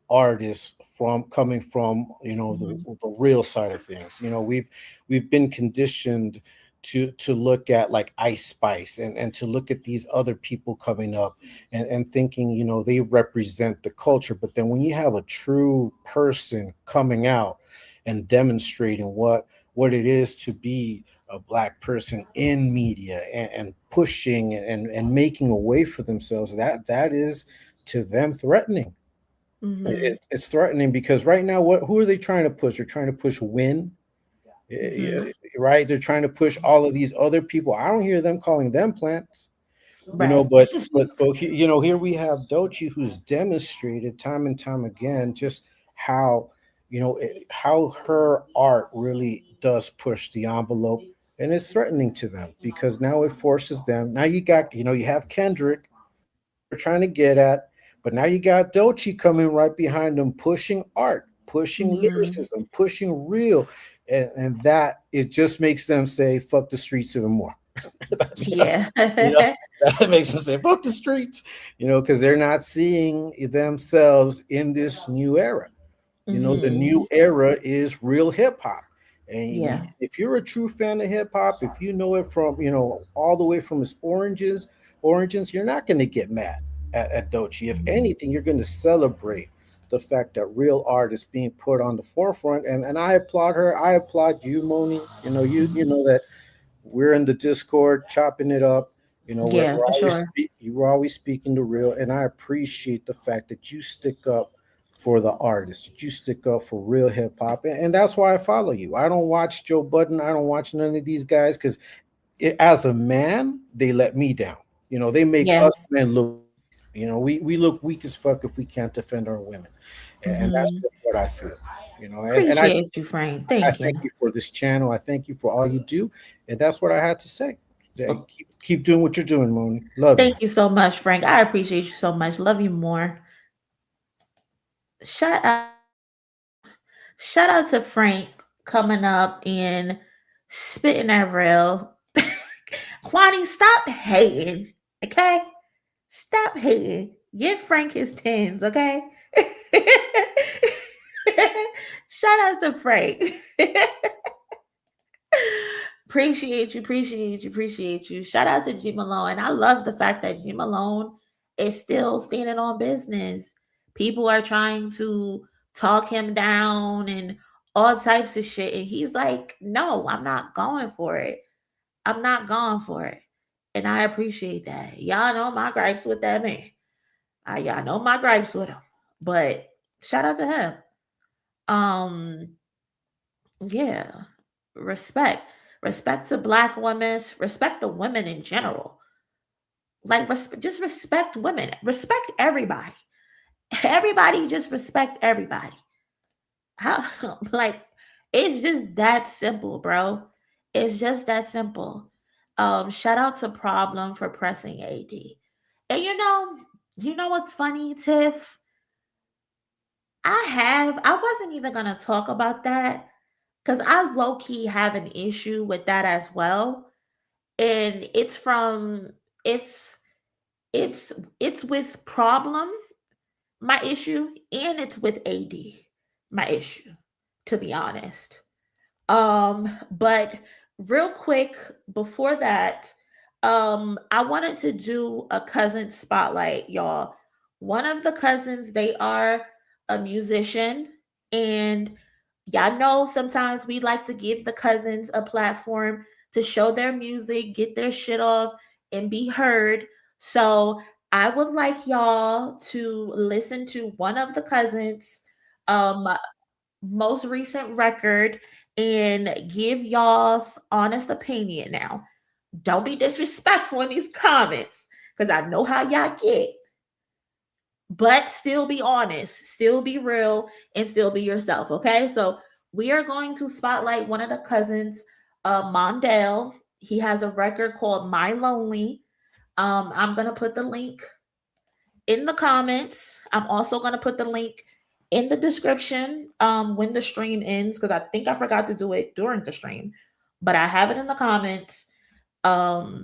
artists from coming from Hmm. the real side of things. We've been conditioned to look at like Ice Spice and to look at these other people coming up and thinking they represent the culture. But then when you have a true person coming out and demonstrating what it is to be a black person in media and pushing and making a way for themselves, that is to them threatening. Hmm. It's threatening because right now, who are they trying to push? They're trying to push Win, Hmm. right? They're trying to push all of these other people. I don't hear them calling them plants, Right. but here we have Doechii, who's demonstrated time and time again just how how her art really does push the envelope, and it's threatening to them because now it forces them. Now you have Kendrick we're trying to get at. But now you got Doechii coming right behind them, pushing art, pushing Hmm. lyricism, pushing real, and that it just makes them say "fuck the streets" even more. Yeah. you know, that makes them say "fuck the streets," because they're not seeing themselves in this new era. The Hmm. new era is real hip hop. And Yeah. if you're a true fan of hip hop, if you know it from, all the way from its origins, you're not going to get mad at Doechii. If anything, you're going to celebrate the fact that real art is being put on the forefront. And I applaud her. I applaud you, Moni. You Hmm. know that we're in the Discord chopping it up. Yeah, for sure. You were always speaking the real, and I appreciate the fact that you stick up for the artists, that you stick up for real hip hop, and that's why I follow you. I don't watch Joe Budden, I don't watch none of these guys because as a man, they let me down. They make Yeah. us men look. We look weak as fuck if we can't defend our women, and that's Hmm. just what I feel. And Appreciate you, Frank. I Thank you. thank you for this channel. I thank you for all you do. And that's what I had to say. Yeah, keep doing what you're doing, Moni. Love you. Thank you so much, Frank. I appreciate you so much. Love you more. Shout out, shout out to Frank coming up and spitting that real. Kwani, stop hating. Okay? Stop hating. Give Frank his tens, okay? Shout out to Frank. Appreciate you. Shout out to G Malone. And I love the fact that G Malone is still standing on business. People are trying to talk him down and all types of shit. And he's like, no, I'm not going for it. I'm not going for it. And I appreciate that. Y'all know my gripes with that man. Y'all know my gripes with him. But shout out to him. Um, yeah. Respect. Respect to black women. Respect the women in general. Like just respect women. Respect everybody. Everybody just respect everybody. How like it's just that simple, bro. It's just that simple. Shout out to Problem for pressing AD. And you know what's funny, Tiff? I wasn't even gonna talk about that because I low-key have an issue with that as well. And it's it's it's with problem, my issue, and it's with AD, my issue, to be honest. But real quick before that, I wanted to do a cousin spotlight, y'all. One of the cousins, they are a musician, and y'all know sometimes we like to give the cousins a platform to show their music, get their shit off, and be heard. So I would like y'all to listen to one of the cousins' um most recent record and give y'all's honest opinion now. Don't be disrespectful in these comments because I know how y'all get. But still be honest, still be real, and still be yourself. Okay. So we are going to spotlight one of the cousins, Mondell. He has a record called My Lonely. I'm going to put the link in the comments. I'm also going to put the link in the description when the stream ends because I think I forgot to do it during the stream, but I have it in the comments. So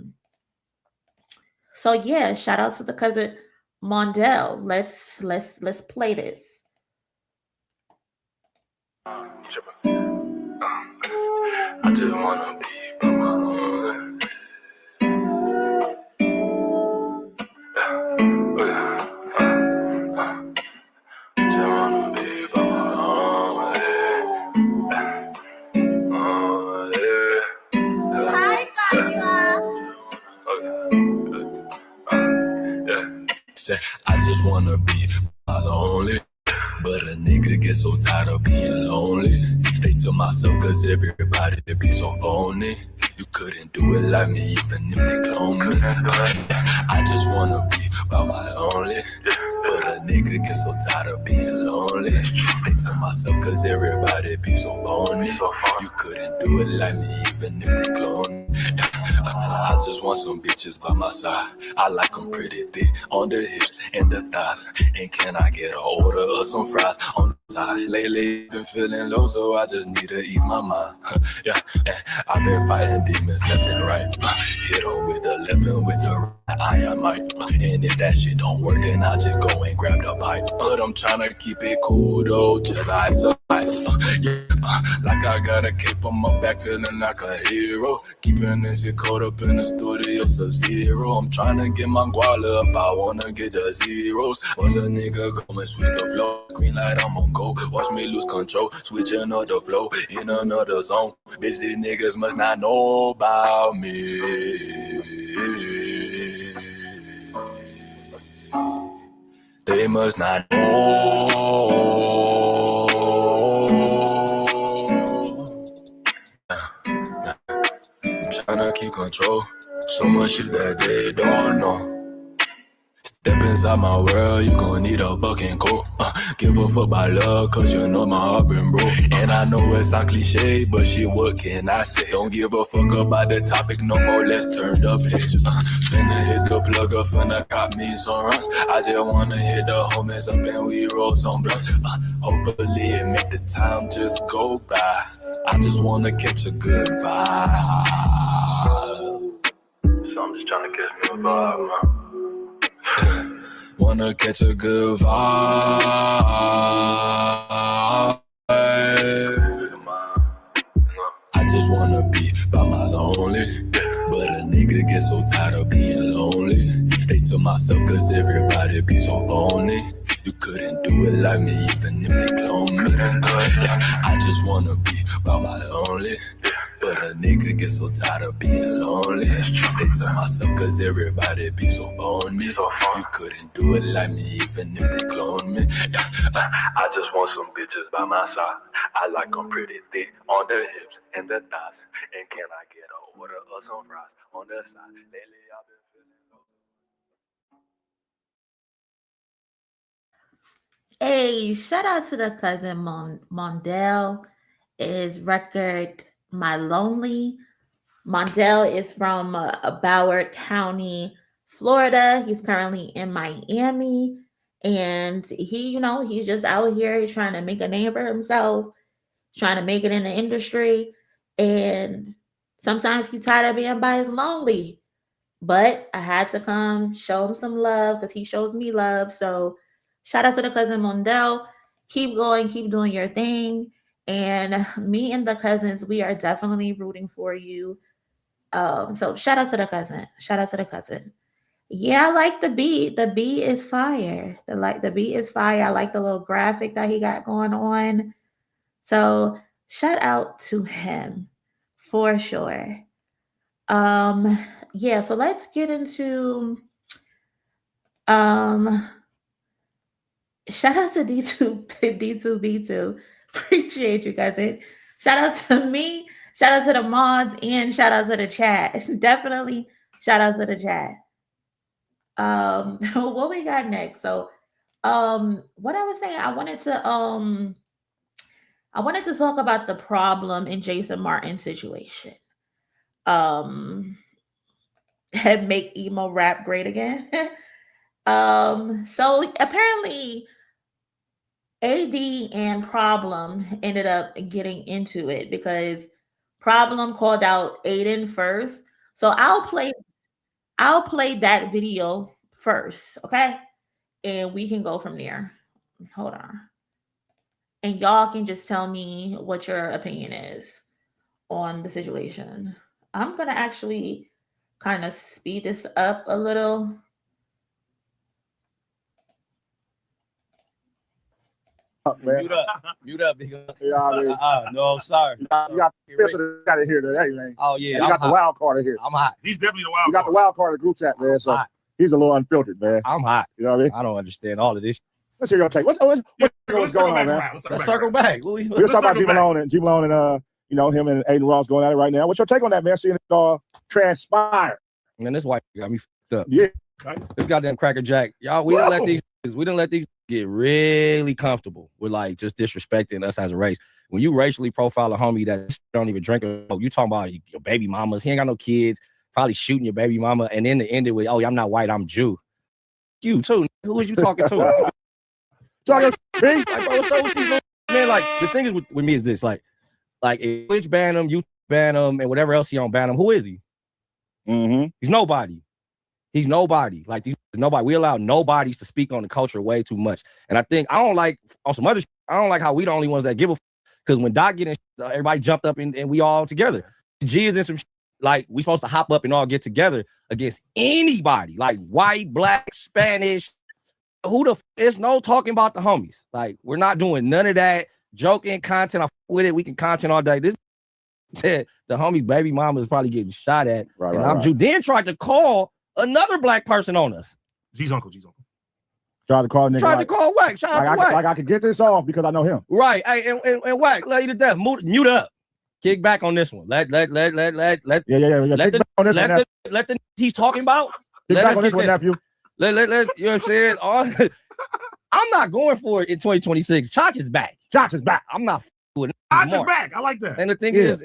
yeah, shout out to the cousin Mondell. Let's play this. I just wanna be by my own. Just wanna be by my own. Say, I just wanna be lonely, but a nigga get so tired of being lonely. Stay to myself cause everybody be so phony. You couldn't do it like me even if they clone me. I just wanna be by my lonely, but a nigga get so tired of being lonely. Stay to myself cause everybody be so phony. You couldn't do it like me even if they clone me. I just want some bitches by my side. I like them pretty thick on the hips and the thighs. And can I get an order of some fries on the side? Lately been feeling low, so I just need to ease my mind. Yeah, and I've been fighting demons left and right. Hit on with the left and with the right. I might. And if that shit don't work, then I just go and grab the pipe. But I'm tryna keep it cool though, till I survive. Like I got a cape on my back, feeling like a hero. Keeping this shit caught up in the studio, sub-zero. I'm tryna get my guala up, I wanna get the zeros. Watch a nigga go and switch the flow. Green light, I'm on go. Watch me lose control, switching up the flow in another zone. Bitch, these niggas must not know about me. They must not know. I'm tryna keep control. So much shit that they don't know. Step inside my world, you gon' need a fucking coat. Give a fuck about love, cause you know my heart been broke. And I know it sound cliche, but shit, what can I say? Don't give a fuck about the topic no more, let's turn the page. Finna hit the plug up, finna cop me some runs. I just wanna hit the homies up and we roll some blunts. Hopefully it make the time just go by. I just wanna catch a good vibe. So I'm just trying to catch me a vibe, man. Wanna catch a good vibe. I just wanna be by my lonely, but a nigga get so tired of being lonely. Stay to myself cause everybody be so phony. You couldn't do it like me even if they clone me. I just wanna be by my lonely, but a nigga get so tired of being lonely. Stay to myself cause everybody be so phony. You couldn't do it like me even if they clone me. I just want some bitches by my side. I like them pretty thick on the hips and the thighs. And can I get an order of some fries on the side? Lately I've been feeling low. Hey, shout out to the cousin Mondell. His record My Lonely. Mondell is from Broward County, Florida. He's currently in Miami. And he, he's just out here trying to make a name for himself, trying to make it in the industry. And sometimes he's tired of being by his lonely. But I had to come show him some love because he shows me love. So shout out to the cousin Mondell. Keep going, keep doing your thing. And me and the cousins, we are definitely rooting for you. So shout out to the cousin. Shout out to the cousin. Yeah, I like the beat. The beat is fire. The beat is fire. I like the little graphic that he got going on. So shout out to him for sure. Yeah, so let's get into shout out to D2B2. Appreciate you guys. Shout out to me, shout out to the mods, and shout out to the chat. Definitely shout out to the chat. What we got next? So what I was saying, I wanted to talk about the problem in Jasmin Martin's situation. Make emo rap great again. So apparently AD and Problem ended up getting into it because Problem called out Adin first. So I'll play that video first, okay? And we can go from there. Hold on. And y'all can just tell me what your opinion is on the situation. I'm going to actually kind of speed this up a little. Mute up, nigga. No, sorry. You got Spencer got it here today, man. Oh yeah, you got the wild card in here. I'm hot. He's definitely the wild card. You got the wild card in the group chat, man. So he's a little unfiltered, man. I'm hot. You know what I mean? I don't understand all of this. Let's hear your take. What's going on, man? Let's circle back. We're talking about G Malone and him and Adin Ross going at it right now. What's your take on that, man? Seeing it all transpire. Man, this white got me fucked up. Yeah. This goddamn Cracker Jack. Y'all, we didn't let these get really comfortable with like just disrespecting us as a race. When you racially profile a homie that don't even drink, you talking about your baby mamas. He ain't got no kids, probably shooting your baby mama, and then to end it with, oh, I'm not white, I'm Jew. You too. Who is you talking to? Talking like, bro, what's up with these man? Like the thing is with me is this, like if Twitch ban him, you ban him, and whatever else he on ban him. Who is he? Mm-hmm. He's nobody. He's nobody. Like nobody. We allow nobodies to speak on the culture way too much. And I think I don't like on some other. I don't like how we the only ones that give a. Because when Doc get in, everybody jumped up and we all together. G is in some like we supposed to hop up and all get together against anybody, like white, black, Spanish. Who the there's no talking about the homies. Like we're not doing none of that joking content. I with it. We can content all day. This said the homies' baby mama is probably getting shot at. Right, and right, I'm right. Jew. Then tried to call another black person on us. G's uncle. Tried to call nigga. Tried to call Wack. Shout out to Wack. Like I could get this off because I know him. Right. Hey, and Wack, lay to death. Mute up. Kick back on this one. Let the he's talking about. Kick back on this one, nephew. Let you know what I'm saying? I'm not going for it in 2026. Chach is back. I'm not with it. Chach is back. I like that. And the thing is,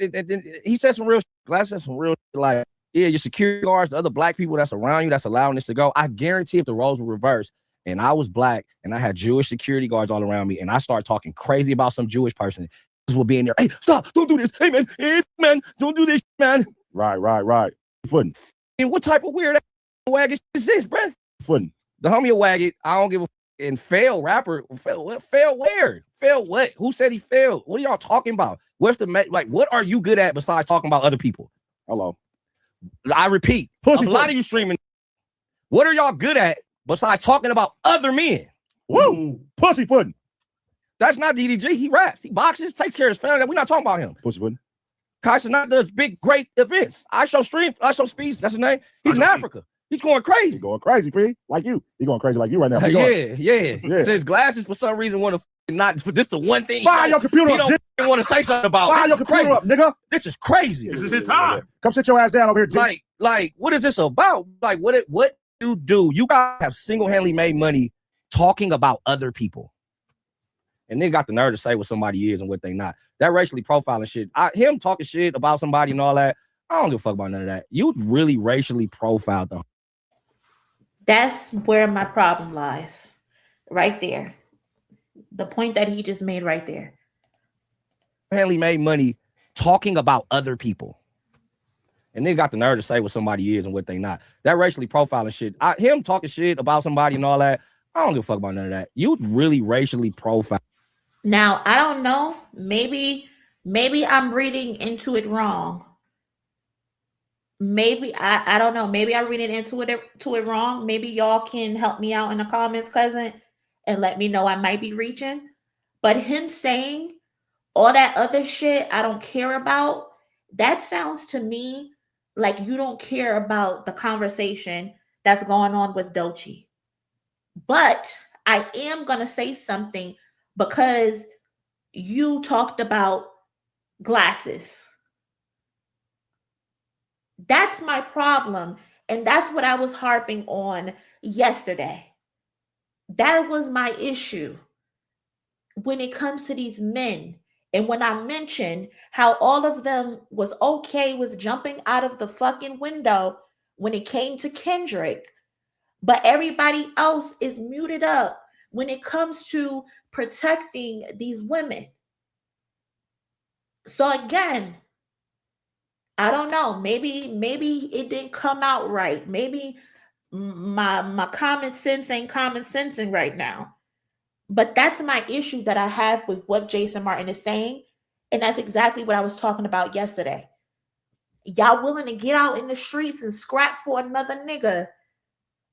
he said some real shit. Glass said some real shit like, yeah, your security guards, the other black people that's around you, that's allowing this to go. I guarantee if the roles were reversed and I was black and I had Jewish security guards all around me and I start talking crazy about some Jewish person, this will be in there. Hey, stop, don't do this. Hey, man, don't do this, man. Right. Footing. And what type of weird wagon is this, bruh? Footing. The homie a wagon, I don't give a and fail rapper. Fail where? Fail what? Who said he failed? What are y'all talking about? What's the like? What are you good at besides talking about other people? Hello. I repeat, a lot of you streaming. What are y'all good at besides talking about other men? Woo! Pussy pudding. That's not DDG. He raps. He boxes. Takes care of his family. We're not talking about him. Pussy pudding. Kaiser not does big, great events. I show speeds. That's his name. He's in Africa. He's going crazy. He's going crazy, P. Like you. He's going crazy like you right now. Yeah. So his glasses for some reason want to not for this the one thing. Fire your computer up. He don't want to say something about. Fire your computer up, nigga. This is crazy. This is his time. Come sit your ass down over here, G. Like, what is this about? Like, what you do? You guys have single-handedly made money talking about other people. And they got the nerve to say what somebody is and what they not. That racially profiling shit. Him talking shit about somebody and all that. I don't give a fuck about none of that. You really racially profiled them. That's where my problem lies. Right there. The point that he just made right there. Apparently made money talking about other people. And they got the nerve to say what somebody is and what they not. That racially profiling shit. Him talking shit about somebody and all that. I don't give a fuck about none of that. You really racially profile. Now, I don't know. Maybe I'm reading into it wrong. Maybe I don't know. Maybe I'm reading into it wrong. Maybe y'all can help me out in the comments, cousin, and let me know I might be reaching. But him saying all that other shit I don't care about, that sounds to me like you don't care about the conversation that's going on with Doechii. But I am going to say something because you talked about glasses. That's my problem. And that's what I was harping on yesterday. That was my issue when it comes to these men. And when I mentioned how all of them was okay with jumping out of the fucking window when it came to Kendrick, but everybody else is muted up when it comes to protecting these women. So again, I don't know. Maybe it didn't come out right. Maybe my common sense ain't common sensing right now. But that's my issue that I have with what Jasmin Martin is saying. And that's exactly what I was talking about yesterday. Y'all willing to get out in the streets and scrap for another nigga.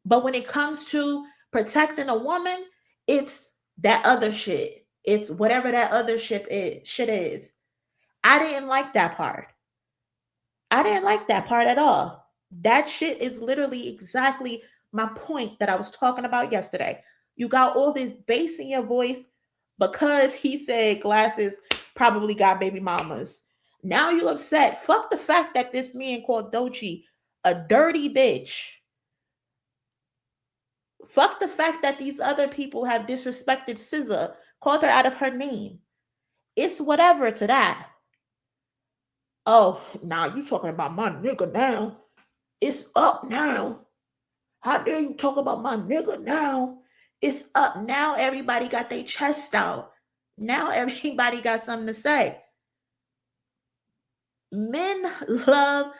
But when it comes to protecting a woman, it's that other shit. It's whatever that other shit is. I didn't like that part. I didn't like that part at all. That shit is literally exactly my point that I was talking about yesterday. You got all this bass in your voice because he said glasses probably got baby mamas. Now you upset. Fuck the fact that this man called Doechii a dirty bitch. Fuck the fact that these other people have disrespected SZA, called her out of her name. It's whatever to that. Oh, now you talking about my nigga now. It's up now. How dare you talk about my nigga now? It's up now. Everybody got their chest out. Now everybody got something to say. Men love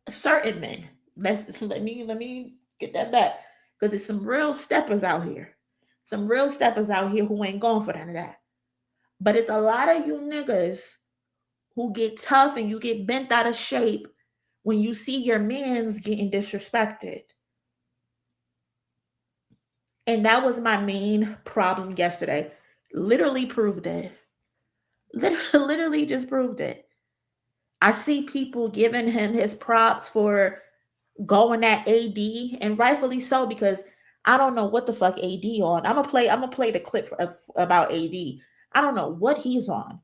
certain men. Let me get that back. Because there's some real steppers out here. Some real steppers out here who ain't going for none of that. But it's a lot of you niggas who get tough and you get bent out of shape when you see your mans getting disrespected. And that was my main problem yesterday. Literally proved it. Literally just proved it. I see people giving him his props for going at AD, and rightfully so, because I don't know what the fuck AD on. I'm gonna play the clip about AD. I don't know what he's on.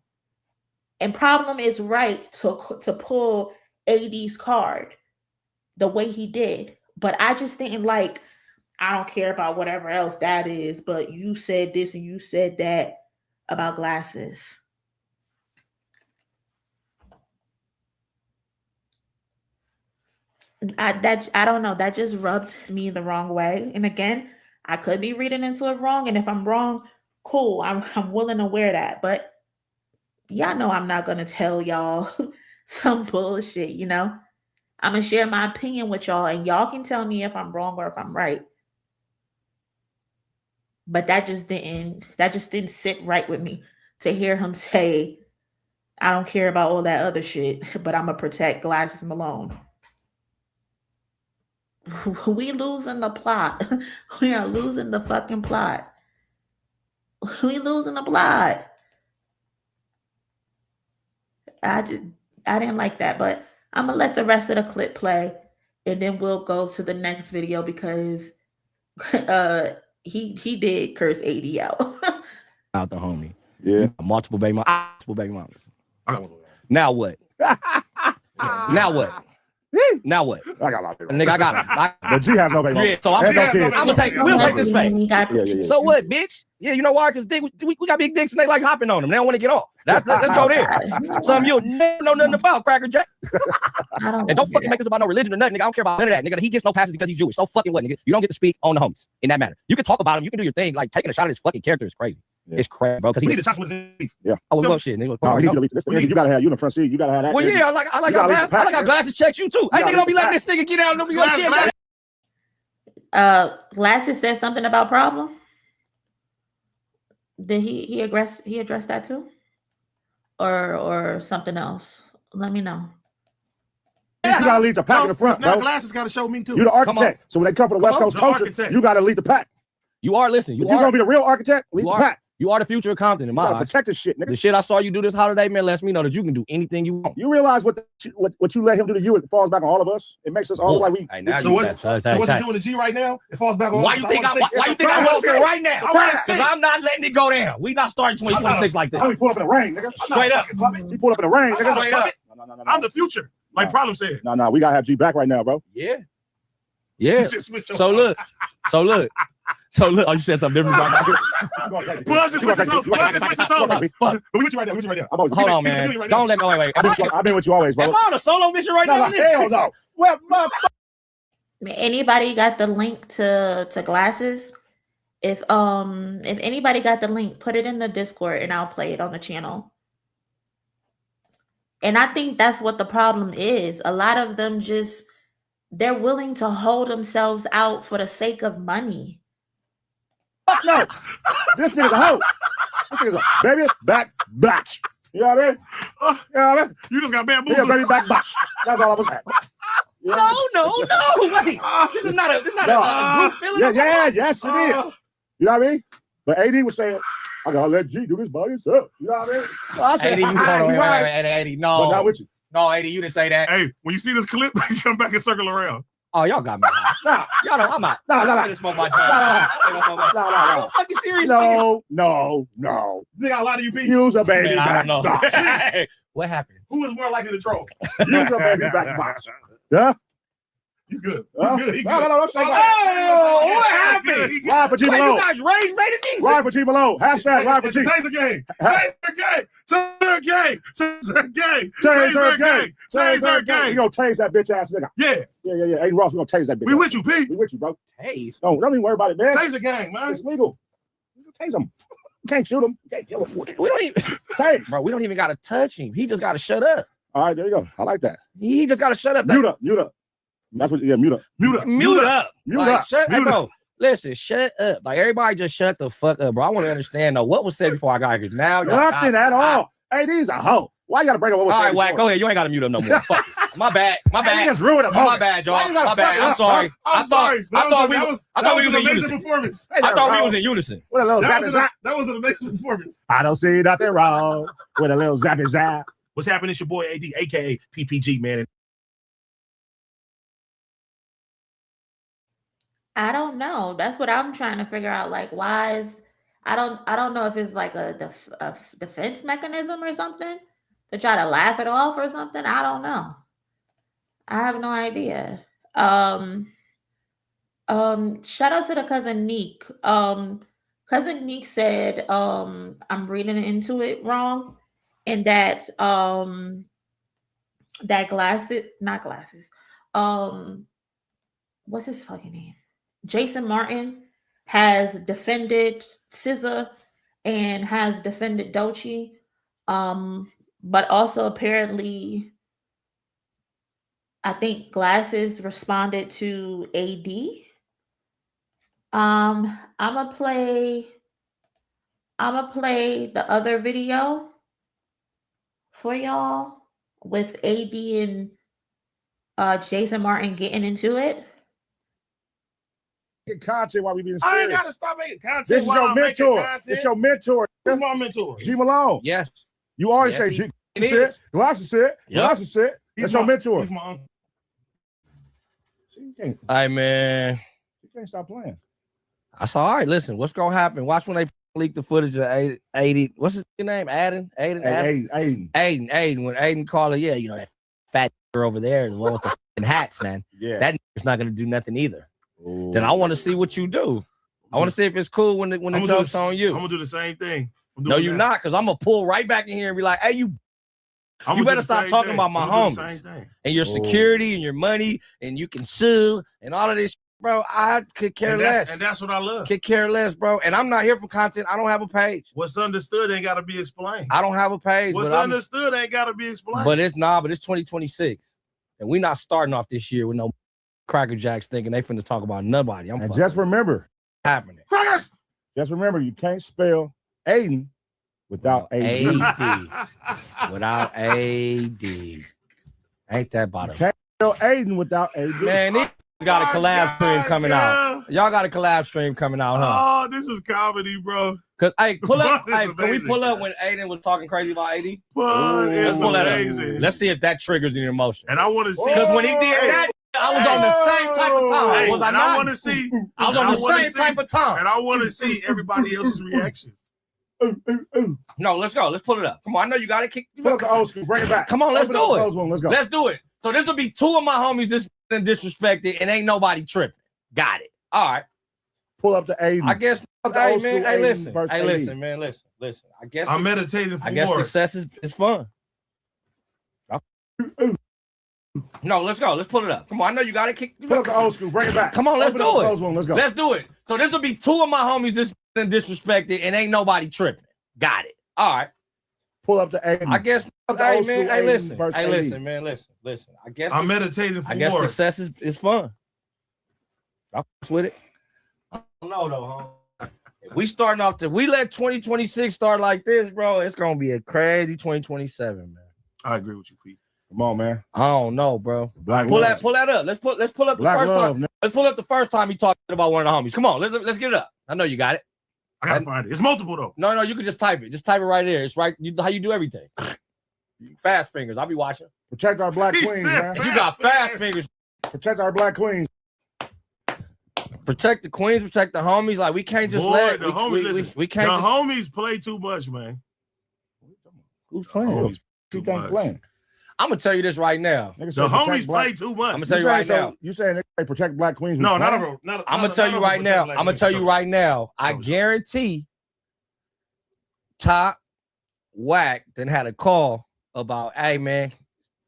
And Problem is right to pull AD's card the way he did. But I just didn't like, I don't care about whatever else that is, but you said this and you said that about glasses. I don't know. That just rubbed me the wrong way. And again, I could be reading into it wrong. And if I'm wrong, cool. I'm willing to wear that. But y'all know I'm not going to tell y'all some bullshit, you know? I'm going to share my opinion with y'all, and y'all can tell me if I'm wrong or if I'm right. But that just didn't sit right with me to hear him say, I don't care about all that other shit, but I'm going to protect Glasses Malone. We losing the plot. We are losing the fucking plot. We losing the plot. I didn't like that, but I'm gonna let the rest of the clip play, and then we'll go to the next video because he did curse AD out. Out the homie. Yeah. Multiple baby mamas. Now what? Now what? Now what? I got a lot of baby. Nigga, I got him. But G has no baby. Yeah, so I'm gonna take. We'll take this fake. So what, bitch? Yeah, you know why? Because we got big dicks and they like hopping on them. They don't want to get off. Let's go there. Something you'll never know nothing about, Cracker Jack. And don't fucking make this about no religion or nothing, nigga. I don't care about none of that, nigga. He gets no passes because he's Jewish. So fucking what, nigga? You don't get to speak on the homies in that matter. You can talk about him. You can do your thing. Like taking a shot at his fucking character is crazy. Yeah. It's crazy, bro. Because he need to touch with his yeah. Oh, well, shit, nigga. No, you gotta have you in the front seat. You gotta have that. Well, yeah, I like how Glasses checks you too. Hey, nigga, don't be letting this nigga get out and your shit. Glasses said something about problem. Did he address that too, or something else? Let me know. You gotta lead the pack in the front, now bro. Glasses gotta show me too. You're the architect. So when they come from the West Coast culture, you gotta lead the pack. You are listening. You're gonna be the real architect. Lead the pack. You are the future of Compton in my eyes. Protect this shit, nigga. The shit I saw you do this holiday, man, lets me know that you can do anything you want. You realize what you let him do to you? It falls back on all of us. It makes us all like we. So what's he doing to G right now? It falls back on. Why you think I want to say right now? Because I'm not letting it go down. We not starting 2026 like this. He pulled up in the rain, nigga. Straight up. He pulled up in the rain, nigga. Straight up. No. I'm the future, like Problem said. No, we gotta have G back right now, bro. Yeah. So look. Oh, you said something different. Well, just switch the tone. But we with you right now. Hold on, man. Don't let go. Wait. I've been with you always, bro. Am I on a solo mission right now? Hell no. Well, anybody got the link to Glasses? If anybody got the link, put it in the Discord and I'll play it on the channel. And I think that's what the problem is. A lot of them they're willing to hold themselves out for the sake of money. Fuck no. This nigga's a hoe. This nigga's a baby back batch. You know what I mean? You just got bamboozled. Yeah, baby back batch. That's all I'm saying. No. Wait. This is not a group feeling. Yes, it is. You know what I mean? But AD was saying, I gotta let G do this by himself. You know what I mean? Well, I said, AD, no. But not with you. No, AD, you didn't say that. Hey, when you see this clip, come back and circle around. Oh, y'all got me. Nah, y'all know I'm out. No. I'm gonna smoke my joint. No. Fucking serious. No. They got a lot of you people. Use a baby back box. Hey, what happened? Who is more likely to troll? Use a baby back box. Yeah? You good. No. Oh, what happened? Ride for G Malone. You guys raised me. Ride for G Malone. Hashtag ride for G. Taser gang. Taser gang. You gonna tase that bitch ass nigga. Yeah. Adin Ross, we gonna tase that bitch. We with you, P. We with you, bro. Tase. Don't even worry about it, man. Taser gang, man. It's legal. You can tase him. You can't shoot him. You can't kill him. We don't even tase. Bro, we don't even gotta touch him. He just gotta shut up. All right, there you go. I like that. He just gotta shut up. Mute up. That's what. Yeah, mute up. Hey, bro. Listen, shut up. Like everybody, just shut the fuck up, bro. I want to understand though what was said before I got here. Now nothing at all. Hey, these a hoe. Why you gotta bring up what was said? All right, Wack, go ahead. You ain't gotta mute up no more. Fuck. My bad. Hey, just ruined it. My bad, y'all. My bad. I'm sorry. I thought we was in unison. Performance. I thought we was in unison. With a little that was an amazing performance. I don't see nothing wrong with a little zappy zap. What's happening? It's your boy AD, aka PPG, man. I don't know. That's what I'm trying to figure out. Like, why is I don't know if it's like a defense mechanism or something to try to laugh it off or something. I don't know. I have no idea. Shout out to the cousin Neek. Cousin Neek said, I'm reading into it wrong, and that not glasses. What's his fucking name? Jasmin Martin has defended SZA and has defended Doechii, but also apparently, I think Glasses responded to AD. I'ma play the other video for y'all with AD and Jasmin Martin getting into it. Content while we being serious. I ain't gotta stop making content. This is your mentor. It's your mentor. Who's my mentor? G Malone. Yes. You always say G. Glasses said. Glasses said. That's your mentor. He's my uncle. Hey, man. You can't stop playing. I saw. All right, listen. What's gonna happen? Watch when they leak the footage of 80. What's his name? Adin. When Adin called her, yeah, you know that fat girl over there, the one with the hats, man. Yeah. That nigga's not gonna do nothing either. Ooh. Then I want to see what you do. I want to see if it's cool when the joke's on you. I'm gonna do the same thing. No, you're not, because I'm gonna pull right back in here and be like, hey, you better stop talking about my homies and your security and your money, and you can sue and all of this, bro. I could care less. And that's what I love. Could care less, bro. And I'm not here for content. I don't have a page. What's understood ain't gotta be explained. I don't have a page. What's understood ain't gotta be explained. But it's 2026. And we not starting off this year with no Cracker Jacks thinking they finna talk about nobody. And just remember, happening. Crackers! Just remember, you can't spell Adin without AD. Without AD. Ain't that about it? Can't spell Adin without AD. Man, these got a collab stream coming out. Y'all got a collab stream coming out, huh? Oh, this is comedy, bro. Cause hey, pull up. Hey, can we pull up when Adin was talking crazy about AD? Let's pull that up. Let's see if that triggers an emotion. And I want to see, because when he did that, I was on the same type of time. Was I not? I want to see. I was on the same type of time. And I want to see everybody else's reactions. No, let's go. Let's pull it up. Come on, I know you got it. Pull up the old school. Bring it back. Come on, let's do it. Let's go. Let's do it. So this will be two of my homies disrespected, and ain't nobody tripping. Got it. All right. Pull up the Adin. I guess. Hey, man. Hey, listen. Hey, listen, man. Listen. I guess I'm meditating for I guess more. Success is fun. No, let's go. Let's pull it up. Come on, I know you got it. Pull up the old school. Bring it back. Come on, let's do it. Let's go. Let's do it. So this will be two of my homies disrespected, and ain't nobody tripping. Got it. All right. Pull up the Adin. I guess. Hey, man. Hey, listen. Hey, listen, man. Listen. I guess I'm meditating for more. I guess success is fun. I'll with it. I don't know though, huh? If we starting off we let 2026 start like this, bro, it's gonna be a crazy 2027, man. I agree with you, Pete. Come on, man. I don't know, bro. Pull that up. Let's pull up the first time. Man. Let's pull up the first time he talked about one of the homies. Come on, let's get it up. I know you got it. I gotta find it. It's multiple though. No, you can just type it. Just type it right there. It's right. How you do everything. Fast fingers. I'll be watching. Protect our black queens, man. You got fast fingers. Protect our black queens. Protect the queens. Protect the homies. Like we can't just let the homies. We can't. The homies play too much, man. Who's playing? Who think playing? I'm gonna tell you this right now. The homies play too much. I'm gonna tell you right now. You saying they protect black queens? No, not I'm gonna tell you right now. I'm gonna tell you right now. I guarantee Top Whack then had a call about, hey man,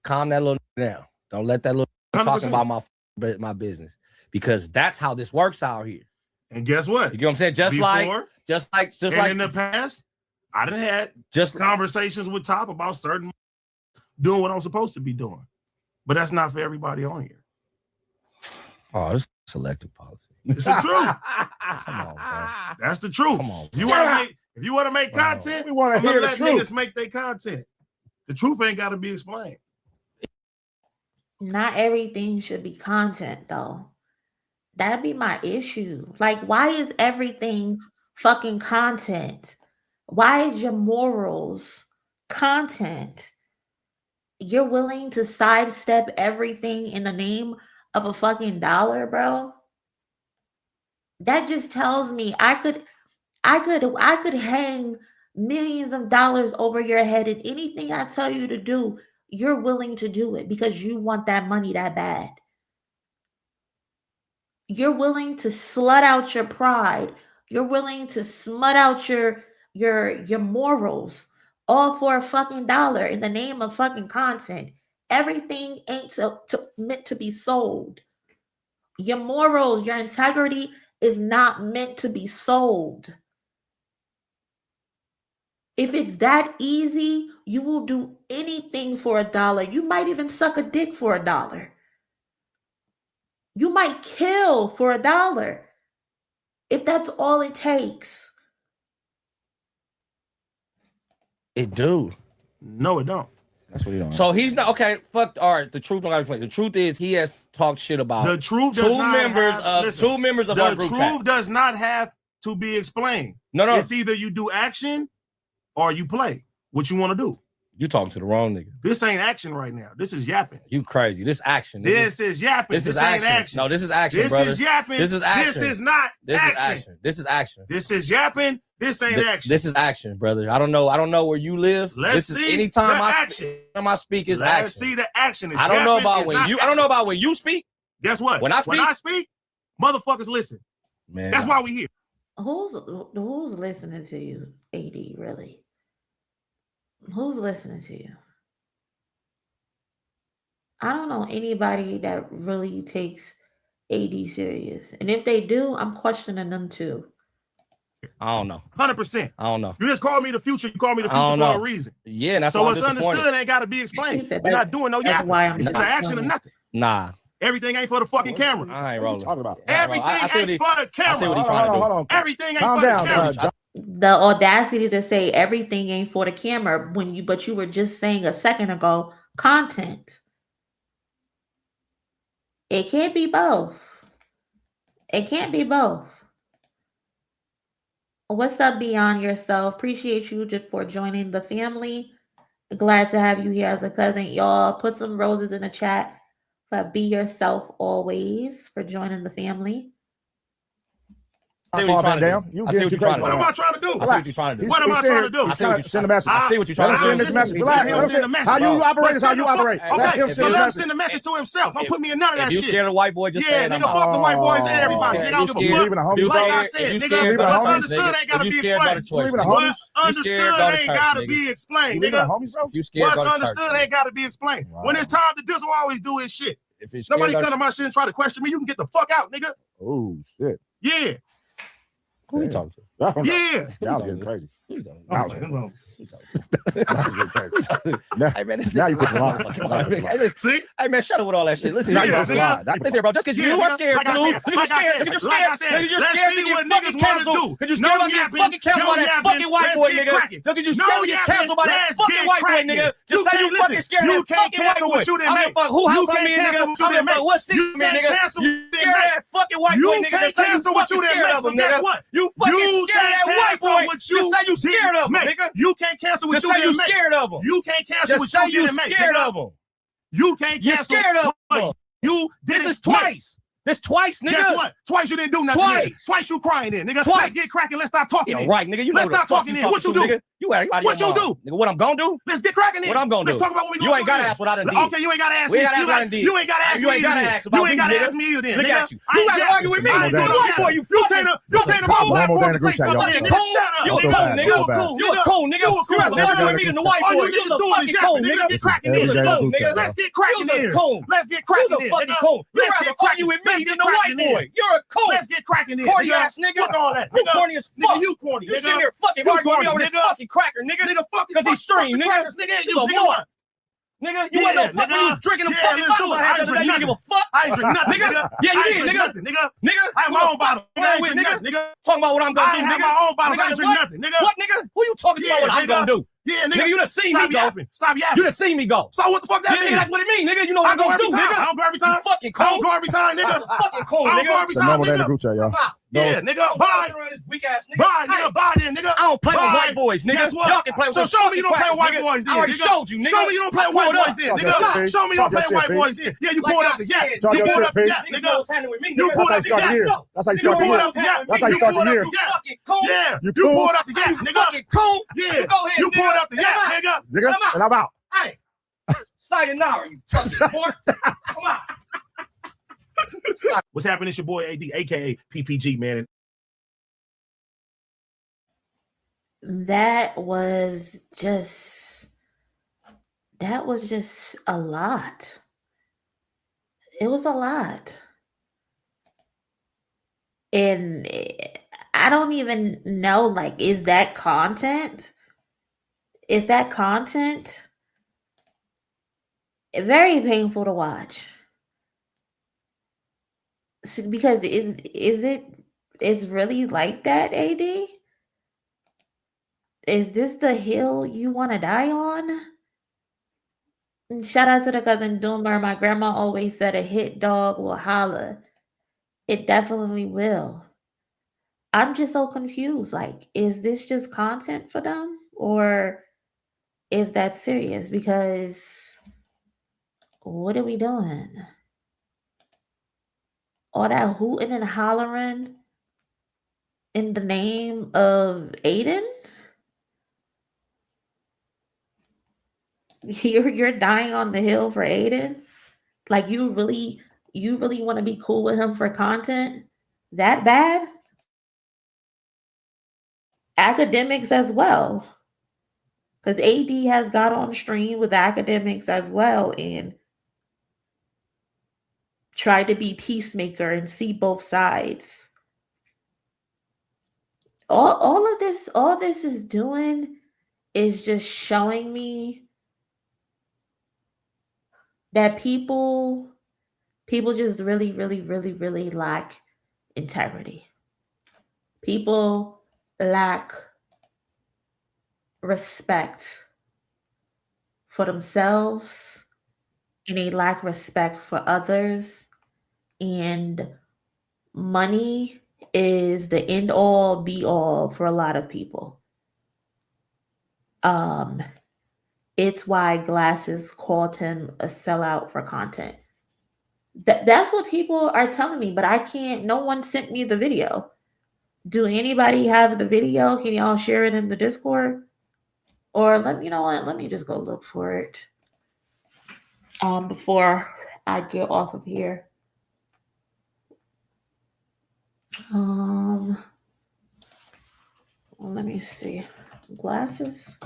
calm that little down. Don't let that little talking about my business, because that's how this works out here. And guess what? You get what I'm saying? Just like in the past, I done had conversations with Top about certain doing what I'm supposed to be doing, but that's not for everybody on here. Oh, this is selective policy. It's the truth. Come on, bro. That's the truth. Come on. If you want to make content, we want to hear the truth. Niggas make their content. The truth ain't got to be explained. Not everything should be content, though. That'd be my issue. Like, why is everything fucking content? Why is your morals content? You're willing to sidestep everything in the name of a fucking dollar, bro? That just tells me I could hang millions of dollars over your head, and anything I tell you to do, you're willing to do it because you want that money that bad. You're willing to slut out your pride. You're willing to smut out your morals, all for a fucking dollar in the name of fucking content. Everything ain't meant to be sold. Your morals, your integrity is not meant to be sold. If it's that easy, you will do anything for $1. You might even suck a dick for $1. You might kill for $1 if that's all it takes. It do. No, it don't. That's what he don't. So he's not okay. Fuck. All right. The truth don't have to play. The truth is he has talked shit about the truth. two members of our group chat. The truth does not have to be explained. No. It's either you do action or you play what you want to do. You talking to the wrong nigga. This ain't action right now. This is yapping. You crazy. This action. Nigga. This is yapping. This is ain't action. action. No, this is action, This brother. is yapping. This is action. This is not This action. is action. This is action. This is yapping. This ain't action. This is action, brother. I don't know where you live. Let's this see is anytime the I action. speak is Let's action. see the action. I don't know about when you. I don't know about when you speak. Guess what? When I speak, motherfuckers listen. Man, that's why we here. Who's listening to you, AD? Really? Who's listening to you? I don't know anybody that really takes AD serious, and if they do, I'm questioning them too. I don't know. 100%. I don't know. You just call me the future. You call me the future for a reason. Yeah, and that's so why what's understood ain't got to be explained. We're not doing no yapping. It's the action or nothing. Nah. Everything ain't for the fucking camera. I ain't rolling. Talking about everything ain't for the camera. I see what he's trying to do. Hold on. Everything ain't Calm for down, the camera. The audacity to say everything ain't for the camera but you were just saying a second ago content. It can't be both. It can't be both. What's up, Beyond Yourself? Appreciate you just for joining the family. Glad to have you here as a cousin. Y'all put some roses in the chat for Be Yourself Always for joining the family. I see what you're trying to do. I see what you're trying to do. What am I trying to do? I see what you're trying to do. What am I trying to do? I see what you're trying to do. Send this message. Relax. How you operate is how you operate. Okay, so let him send the message to himself. Don't put me in none of that shit. If you scared of white boy, just say it. Nigga, fuck the white boys and everybody. Nigga, I don't give a fuck. Like I said, nigga, what's understood ain't gotta be explained. What's understood ain't gotta be explained, nigga. What's understood ain't gotta be explained. When it's time to do, so I always do his shit. Nobody come to my shit and try to question me. You can get the fuck out, nigga. Oh shit. Yeah. Who you talking to? Yeah. Y'all getting crazy. Hey man, now you put the line. See? Hey man, shut up with all that shit. Listen, Yeah, listen, bro. Just because you are scared, like I said, let's see what niggas want to do. Because you're scared about getting fucking canceled by that fucking white boy, nigga. Just because you're scared to get canceled by that fucking white boy, nigga. Just say you fucking scared of that fucking white boy. I don't give a fuck who house I'm in, nigga. I don't give a fuck what city I'm in, nigga. You scared of that fucking white boy, nigga. Just say you fucking scared of him, nigga. You fucking scared of that white boy. Just say you scared of him, nigga. You can't cancel what you didn't make. Just say you scared of him. You can't cancel what you didn't make. You're scared of him. You can't cancel. You're scared of him. You did this twice. This twice, nigga. Guess what? Twice you didn't do nothing. Twice you crying in, nigga. Twice. Let's get cracking. Let's start talking. Yeah, right, nigga. You know let's start talking in. What you do? Nigga. You out of what you do? Nigga, what I'm gonna do? Let's get cracking in. What I'm gonna do? Let's talk about what we gonna do. You ain't gotta ask what I done did. Okay, you ain't gotta ask me. You ain't gotta ask me. You ain't gotta ask about me. You ain't gotta ask me either. Look at you. You gotta argue with me. You white boy. You can't a whole black boy to say something. You a cool nigga. You a cool nigga. You rather argue with me than the white boy. You a fucking cool nigga. Let's get cracking in. Let's get cracking in. Let's get cracking in. You a fucking cool. You rather argue with me than the white boy. You're a cool. Let's get cracking in. Corny ass nigga. Fuck all that. You corny as fuck. You corny. You sitting there fucking arguing with me over this fucking cracker, nigga. Because he's streamed, nigga. You a boy. Nigga, you ain't no fuck when you was drinking them fucking bottles I had the other day. You didn't give a fuck. I ain't drink nothing, nigga. Yeah, you did, nigga. Nigga, I have my own bottle. I ain't drink nothing, nigga. Talking about what I'm gonna do, nigga. I have my own bottle. I ain't drink nothing, nigga. What, nigga? Who you talking about what I'm gonna do? Yeah, nigga, you done seen me go. Stop yapping. You done seen me go. So what the fuck that mean? Yeah, that's what it mean, nigga. You know what I'm gonna do, nigga. I don't go every time. You fucking cold. I don't go every time, nigga. Fucking cold, nigga. I don't go every time, nigga. Yeah, nigga. Bye. Bye, nigga. Bye, then, nigga. I don't play with white boys, nigga. Guess what? Y'all can play with so show me you don't play with white boys, then. I already showed you, nigga. Show me you don't play with white boys, then, nigga. Show me you don't play with white boys, then. Yeah, you pulled up the gap. You pulled up the gap, nigga. You pulled up the gap. That's how you start the year. That's how you start the year. Yeah, you pulled up the gap, nigga. Fucking cool. Yeah, you pulled up the gap, nigga. Nigga, and I'm out. Hey, sayonara, you fucking boy. Come on. What's happening? It's your boy AD, aka PPG, man. That was just a lot. It was a lot. And I don't even know, like, is that content? Is that content? Very painful to watch. Because it's really like that, AD? Is this the hill you want to die on? And shout out to the cousin Doomer. My grandma always said a hit dog will holler. It definitely will. I'm just so confused. Like, is this just content for them? Or is that serious, because what are we doing? All that hooting and hollering in the name of Adin? You're dying on the hill for Adin? Like you really want to be cool with him for content that bad? Academics as well, because AD has got on stream with academics as well and tried to be peacemaker and see both sides. All this is doing is just showing me that people just really lack integrity. People lack respect for themselves, and they lack respect for others. And money is the end all be all for a lot of people. It's why Glasses called him a sellout for content. That's what people are telling me, but I can't. No one sent me the video. Do anybody have the video? Can y'all share it in the Discord? Or you know what? Let me just go look for it before I get off of here. Let me see. Glasses.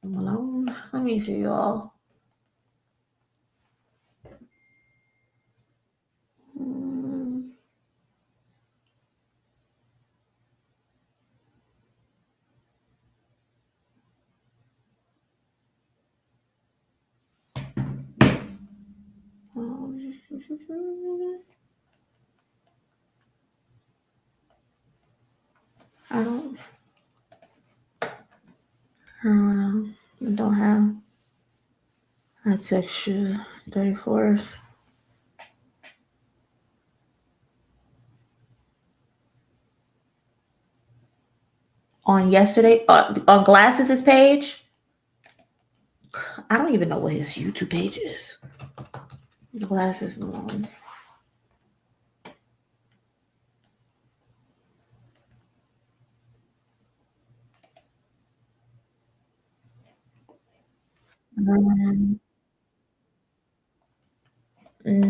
Malone. Let me see, y'all. I don't have. I text you 34th. On yesterday, on Glasses' page. I don't even know what his YouTube page is. Glasses Malone.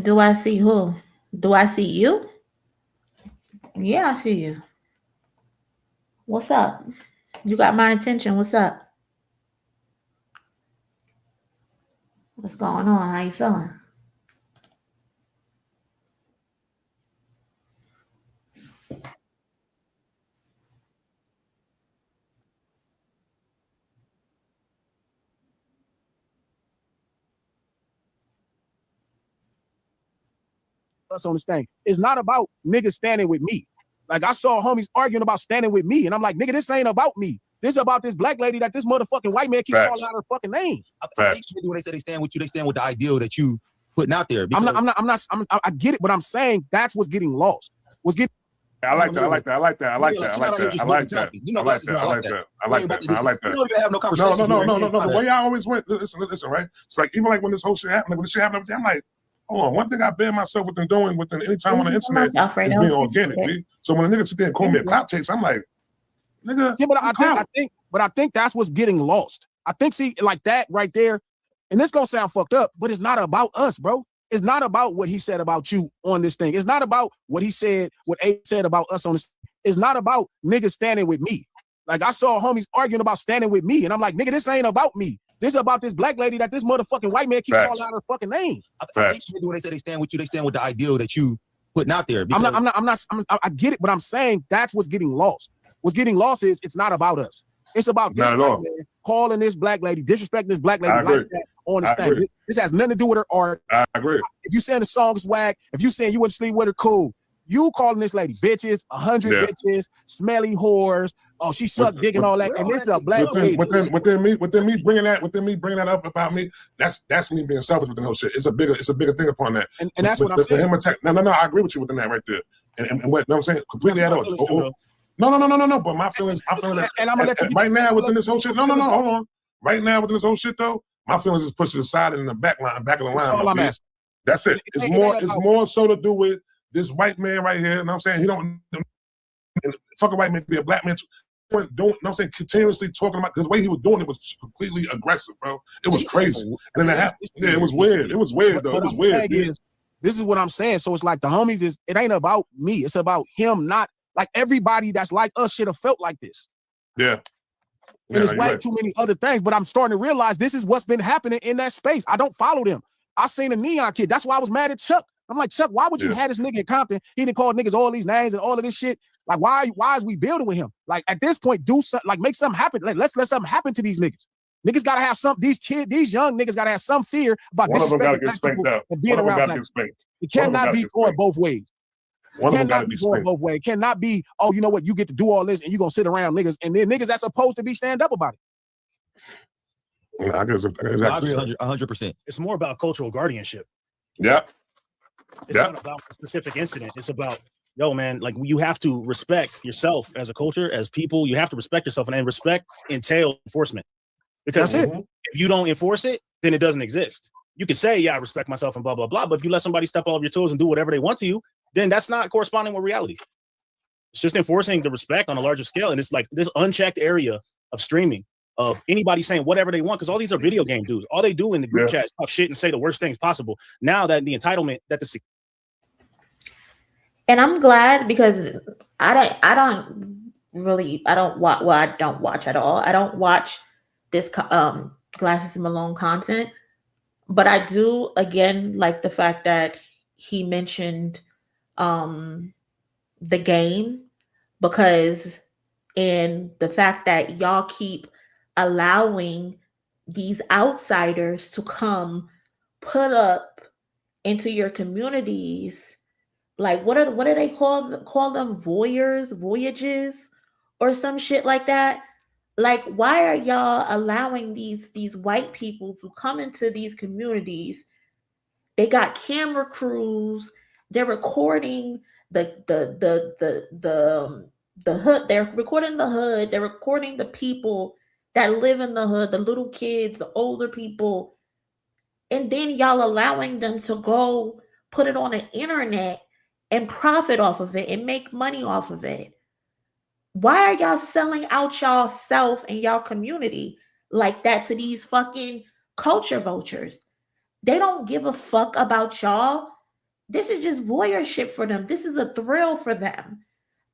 Do I see who? Do I see you? Yeah, I see you. What's up? You got my attention. What's up? What's going on? How you feeling? Us on this thing. It's not about niggas standing with me. Like I saw homies arguing about standing with me, and I'm like, nigga, this ain't about me. This is about this black lady that this motherfucking white man keeps calling out her fucking name. I think when they say they stand with you, they stand with the ideal that you putting out there. I get it, but I'm saying that's what's getting lost. I like that. I like that. I like that. I like that. I like that. I like that. I like that. I like that. I like that. I like that. You don't even have no conversation. No. The way I always went, listen, right? It's like even like when this whole shit happened, when this shit happened, I'm like, hold on. One thing I banned myself within doing within any time on the internet is being organic, B. So when a nigga sit there and call me a clout chase, I'm like, nigga. Yeah, but I think that's what's getting lost. I think, see, like that right there, and this gonna sound fucked up, but it's not about us, bro. It's not about what he said about you on this thing. It's not about what he said, what A said about us on this. It's not about niggas standing with me. Like I saw homies arguing about standing with me, and I'm like, nigga, this ain't about me. This is about this black lady that this motherfucking white man keeps calling out her fucking name. I think when they say they stand with you, they stand with the ideal that you putting out there. I get it, but I'm saying that's what's getting lost. What's getting lost is it's not about us. It's about this black man calling this black lady, disrespecting this black lady like that on this thing. This has nothing to do with her art. I agree. If you saying the song is whack, if you saying you wouldn't sleep with her, cool. You calling this lady bitches, 100 bitches, smelly whores. Oh, she sucked dick and all that. And this is a black lady. Within me bringing that up about me. That's me being selfish with the whole shit. It's a bigger thing upon that. And that's what I'm saying. Him attack. No. I agree with you within that right there. And what I'm saying completely at all. No. But my feelings. I'm feeling that. And I'm gonna let you right now within this whole shit. No. Hold on. Right now with this whole shit though, my feelings is pushed to the side and in the back of the line. That's all I'm asking. That's it. It's more so to do with this white man right here. You know what I'm saying? He don't fuck a white man to be a black man. Doing, you know what I'm saying, continuously talking about, because the way he was doing it was completely aggressive, bro. It was crazy. And then it was weird. It was weird though. It was weird. This is what I'm saying. So it's like the homies it ain't about me. It's about him. Not like everybody that's like us should have felt like this. Yeah. And it's way too many other things. But I'm starting to realize this is what's been happening in that space. I don't follow them. I seen a Neon Kid. That's why I was mad at Chuck. I'm like, Chuck, why would you have this nigga in Compton? He didn't call niggas all these names and all of this shit. Like, why is we building with him? Like, at this point, do something, like, make something happen. Like, let's let something happen to these niggas. Niggas gotta have these young niggas gotta have some fear about one of them gotta get spanked out. And being around black people. It cannot be going both ways. One of them gotta be going both ways. It cannot be, oh, you know what, you get to do all this and you gonna sit around niggas, and then niggas that's supposed to be stand up about it. Yeah, I guess exactly. 100%. It's more about cultural guardianship. Yeah. It's not about a specific incident. It's about, yo, man, like, you have to respect yourself as a culture, as people. You have to respect yourself, and respect entails enforcement. Because if you don't enforce it, then it doesn't exist. You can say, yeah, I respect myself and blah, blah, blah. But if you let somebody step all over your toes and do whatever they want to you, then that's not corresponding with reality. It's just enforcing the respect on a larger scale. And it's like this unchecked area of streaming, of anybody saying whatever they want, because all these are video game dudes. All they do in the group chat is talk shit and say the worst things possible. Now that the entitlement, that the and I'm glad, because I don't watch at all. I don't watch this Glasses and Malone content, but I do again like the fact that he mentioned the game, because and the fact that y'all keep allowing these outsiders to come put up into your communities. Like, what do they call them? Voyages, or some shit like that. Like, why are y'all allowing these white people to come into these communities? They got camera crews. They're recording the hood. They're recording the hood. They're recording the people that live in the hood, the little kids, the older people. And then y'all allowing them to go put it on the internet and profit off of it and make money off of it. Why are y'all selling out y'all self and y'all community like that to these fucking culture vultures? They don't give a fuck about y'all. This is just voyeurship for them. This is a thrill for them.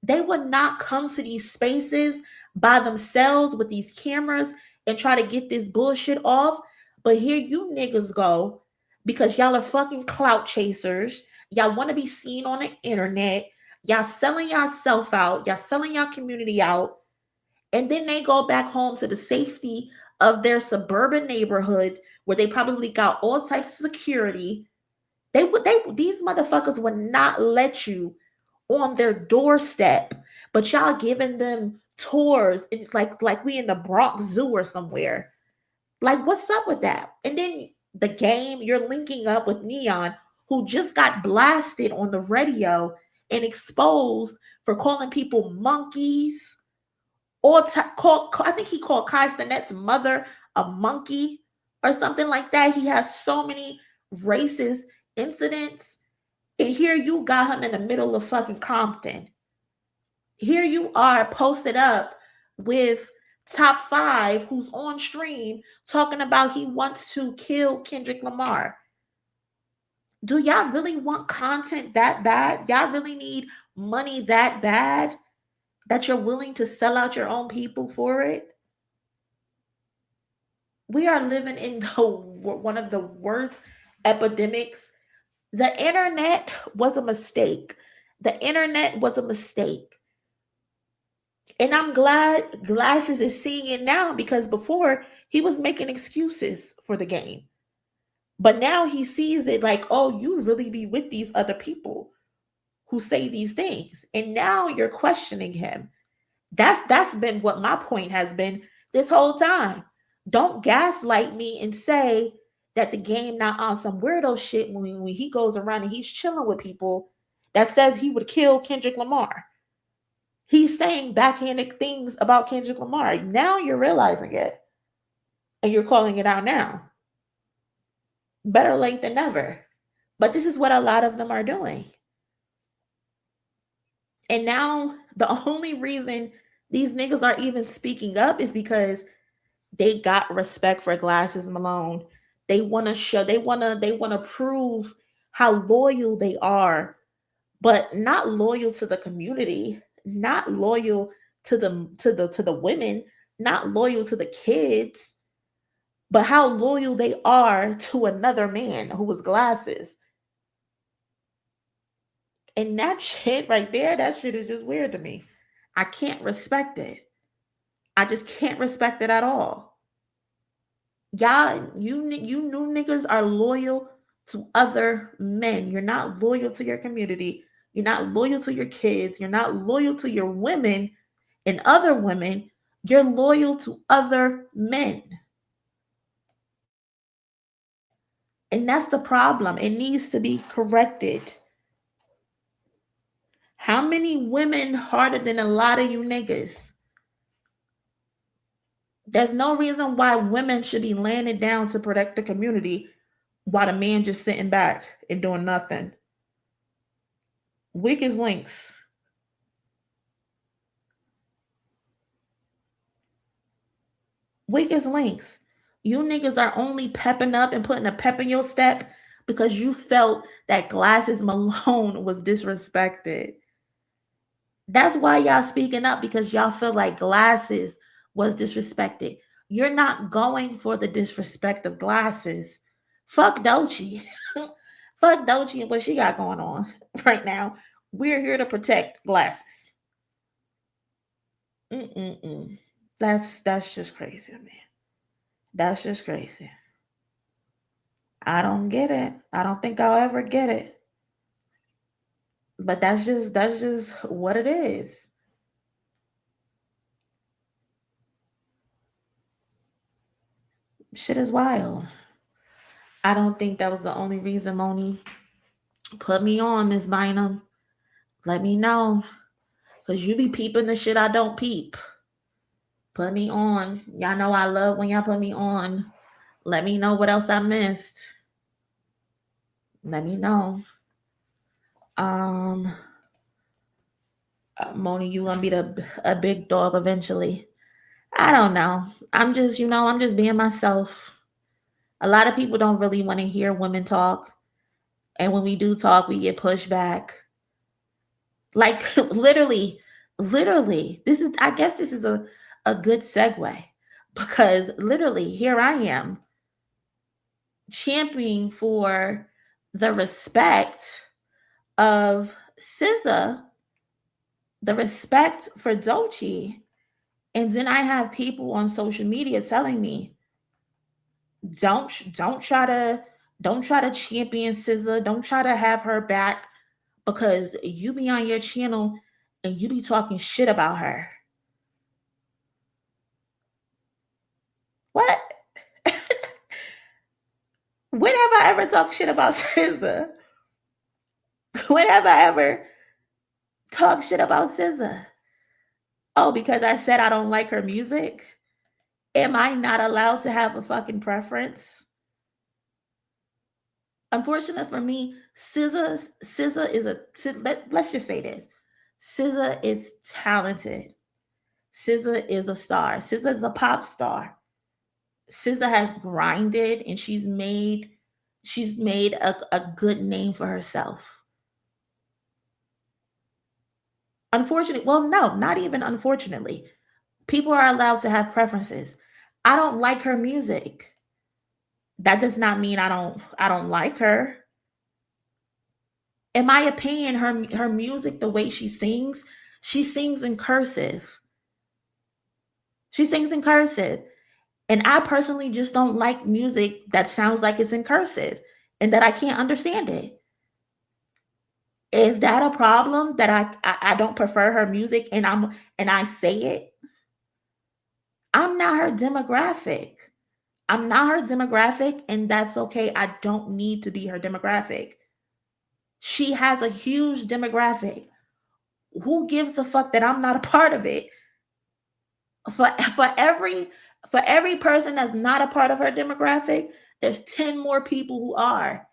They would not come to these spaces by themselves with these cameras and try to get this bullshit off. But here you niggas go, because y'all are fucking clout chasers. Y'all want to be seen on the internet. Y'all selling yourself out. Y'all selling your community out. And then they go back home to the safety of their suburban neighborhood where they probably got all types of security. These motherfuckers would not let you on their doorstep, but y'all giving them tours like we in the Bronx Zoo or somewhere. Like, what's up with that? And then the game, you're linking up with Neon, who just got blasted on the radio and exposed for calling people monkeys, or I think he called Kai Sinet's mother a monkey or something like that. He has so many racist incidents, and here you got him in the middle of fucking Compton. Here you are posted up with Top 5, who's on stream talking about he wants to kill Kendrick Lamar. Do y'all really want content that bad? Y'all really need money that bad that you're willing to sell out your own people for it? We are living in one of the worst epidemics. The internet was a mistake. The internet was a mistake. And I'm glad Glasses is seeing it now, because before he was making excuses for the game. But now he sees it like, oh, you really be with these other people who say these things. And now you're questioning him. That's been what my point has been this whole time. Don't gaslight me and say that the game not on some weirdo shit when he goes around and he's chilling with people that says he would kill Kendrick Lamar. He's saying backhanded things about Kendrick Lamar. Now you're realizing it. And you're calling it out now. Better late than never. But this is what a lot of them are doing. And now the only reason these niggas are even speaking up is because they got respect for Glasses Malone. They want to show, they want to prove how loyal they are, but not loyal to the community, not loyal to the women, not loyal to the kids, but how loyal they are to another man who was Glasses. And that shit right there, that shit is just weird to me. I can't respect it. I just can't respect it at all. Y'all, you new niggas are loyal to other men. You're not loyal to your community. You're not loyal to your kids. You're not loyal to your women and other women. You're loyal to other men. And that's the problem. It needs to be corrected. How many women harder than a lot of you niggas? There's no reason why women should be laying it down to protect the community while the man just sitting back and doing nothing. Weak as links. Weak as links. You niggas are only pepping up and putting a pep in your step because you felt that Glasses Malone was disrespected. That's why y'all speaking up, because y'all feel like Glasses was disrespected. You're not going for the disrespect of Glasses. Fuck Doechii. Fuck Doechii and what she got going on right now. We're here to protect Glasses. That's just crazy, man. That's just crazy. I don't get it. I don't think I'll ever get it. But that's just what it is. Shit is wild. I don't think that was the only reason MONIE put me on, Ms. Bynum. Let me know. Because you be peeping the shit I don't peep. Put me on. Y'all know I love when y'all put me on. Let me know what else I missed. Let me know. MONIE, you gonna be a big dog eventually. I don't know. I'm just being myself. A lot of people don't really want to hear women talk. And when we do talk, we get pushed back. Like literally, I guess this is a good segue, because literally here I am championing for the respect of SZA, the respect for Doechii, and then I have people on social media telling me, don't try to champion SZA, don't try to have her back, because you be on your channel and you be talking shit about her. What? When have I ever talked shit about SZA? When have I ever talked shit about SZA? Oh, because I said I don't like her music? Am I not allowed to have a fucking preference? Unfortunate for me, SZA is let's just say this. SZA is talented. SZA is a star. SZA is a pop star. SZA has grinded and she's made a good name for herself. Unfortunately, well, no, not even unfortunately. People are allowed to have preferences. I don't like her music. That does not mean I don't like her. In my opinion, her music, the way she sings in cursive. She sings in cursive. And I personally just don't like music that sounds like it's in cursive and that I can't understand it. Is that a problem that I don't prefer her music and I say it? I'm not her demographic. I'm not her demographic, and that's okay. I don't need to be her demographic. She has a huge demographic. Who gives a fuck that I'm not a part of it? For For every person that's not a part of her demographic, there's 10 more people who are.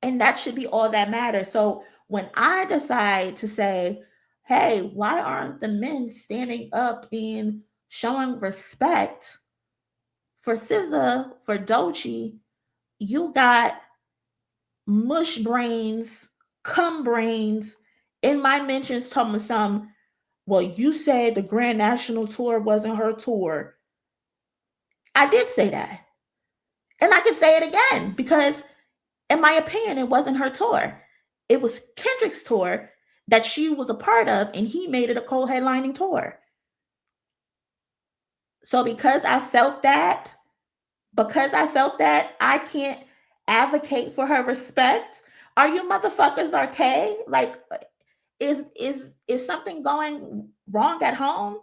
And that should be all that matters. So when I decide to say, hey, why aren't the men standing up and showing respect for SZA, for Doechii, you got mush brains, cum brains in my mentions talking about some, well, you said the Grand National Tour wasn't her tour. I did say that. And I can say it again because in my opinion, it wasn't her tour. It was Kendrick's tour that she was a part of, and he made it a co-headlining tour. So because I felt that, I can't advocate for her respect. Are you motherfuckers okay? Like, is something going wrong at home?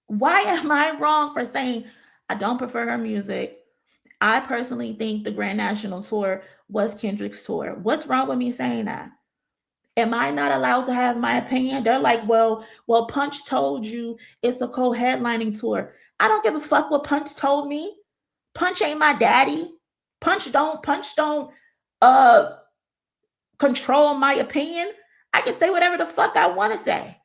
Why am I wrong for saying I don't prefer her music? I personally think the Grand National Tour was Kendrick's tour. What's wrong with me saying that? Am I not allowed to have my opinion? They're like, well, Punch told you it's a co-headlining tour. I don't give a fuck what Punch told me. Punch ain't my daddy. Punch don't control my opinion. I can say whatever the fuck I want to say.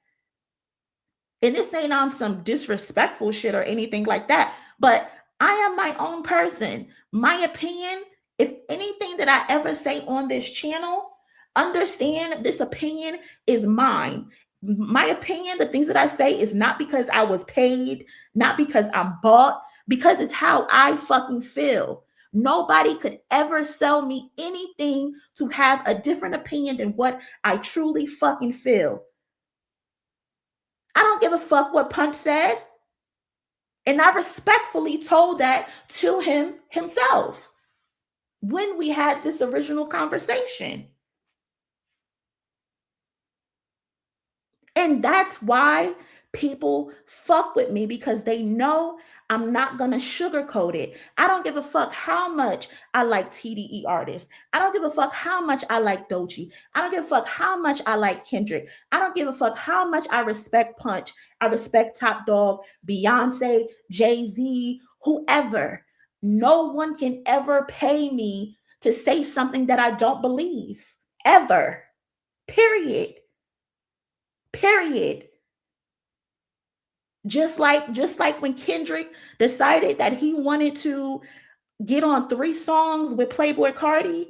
And this ain't on some disrespectful shit or anything like that. But I am my own person. My opinion, if anything that I ever say on this channel, understand this opinion is mine. My opinion, the things that I say is not because I was paid, not because I'm bought, because it's how I fucking feel. Nobody could ever sell me anything to have a different opinion than what I truly fucking feel. I don't give a fuck what Punch said. And I respectfully told that to him himself when we had this original conversation. And that's why people fuck with me, because they know I'm not going to sugarcoat it. I don't give a fuck how much I like TDE artists. I don't give a fuck how much I like Doechii. I don't give a fuck how much I like Kendrick. I don't give a fuck how much I respect Punch. I respect Top Dog, Beyonce, Jay-Z, whoever. No one can ever pay me to say something that I don't believe. Ever. Period. Period. Just like when Kendrick decided that he wanted to get on 3 songs with Playboi Carti,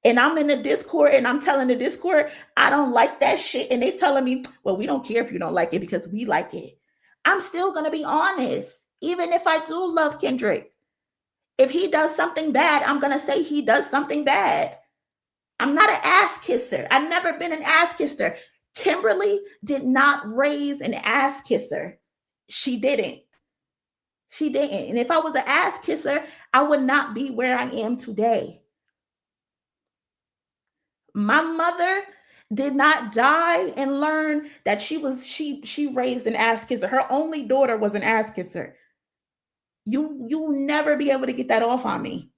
and I'm in the Discord and I'm telling the Discord, I don't like that shit. And they telling me, well, we don't care if you don't like it because we like it. I'm still going to be honest. Even if I do love Kendrick, if he does something bad, I'm going to say he does something bad. I'm not an ass kisser. I've never been an ass kisser. Kimberly did not raise an ass kisser. She didn't. She didn't. And if I was an ass kisser, I would not be where I am today. My mother did not die and learn that she raised an ass kisser. Her only daughter was an ass kisser. You'll never be able to get that off on me.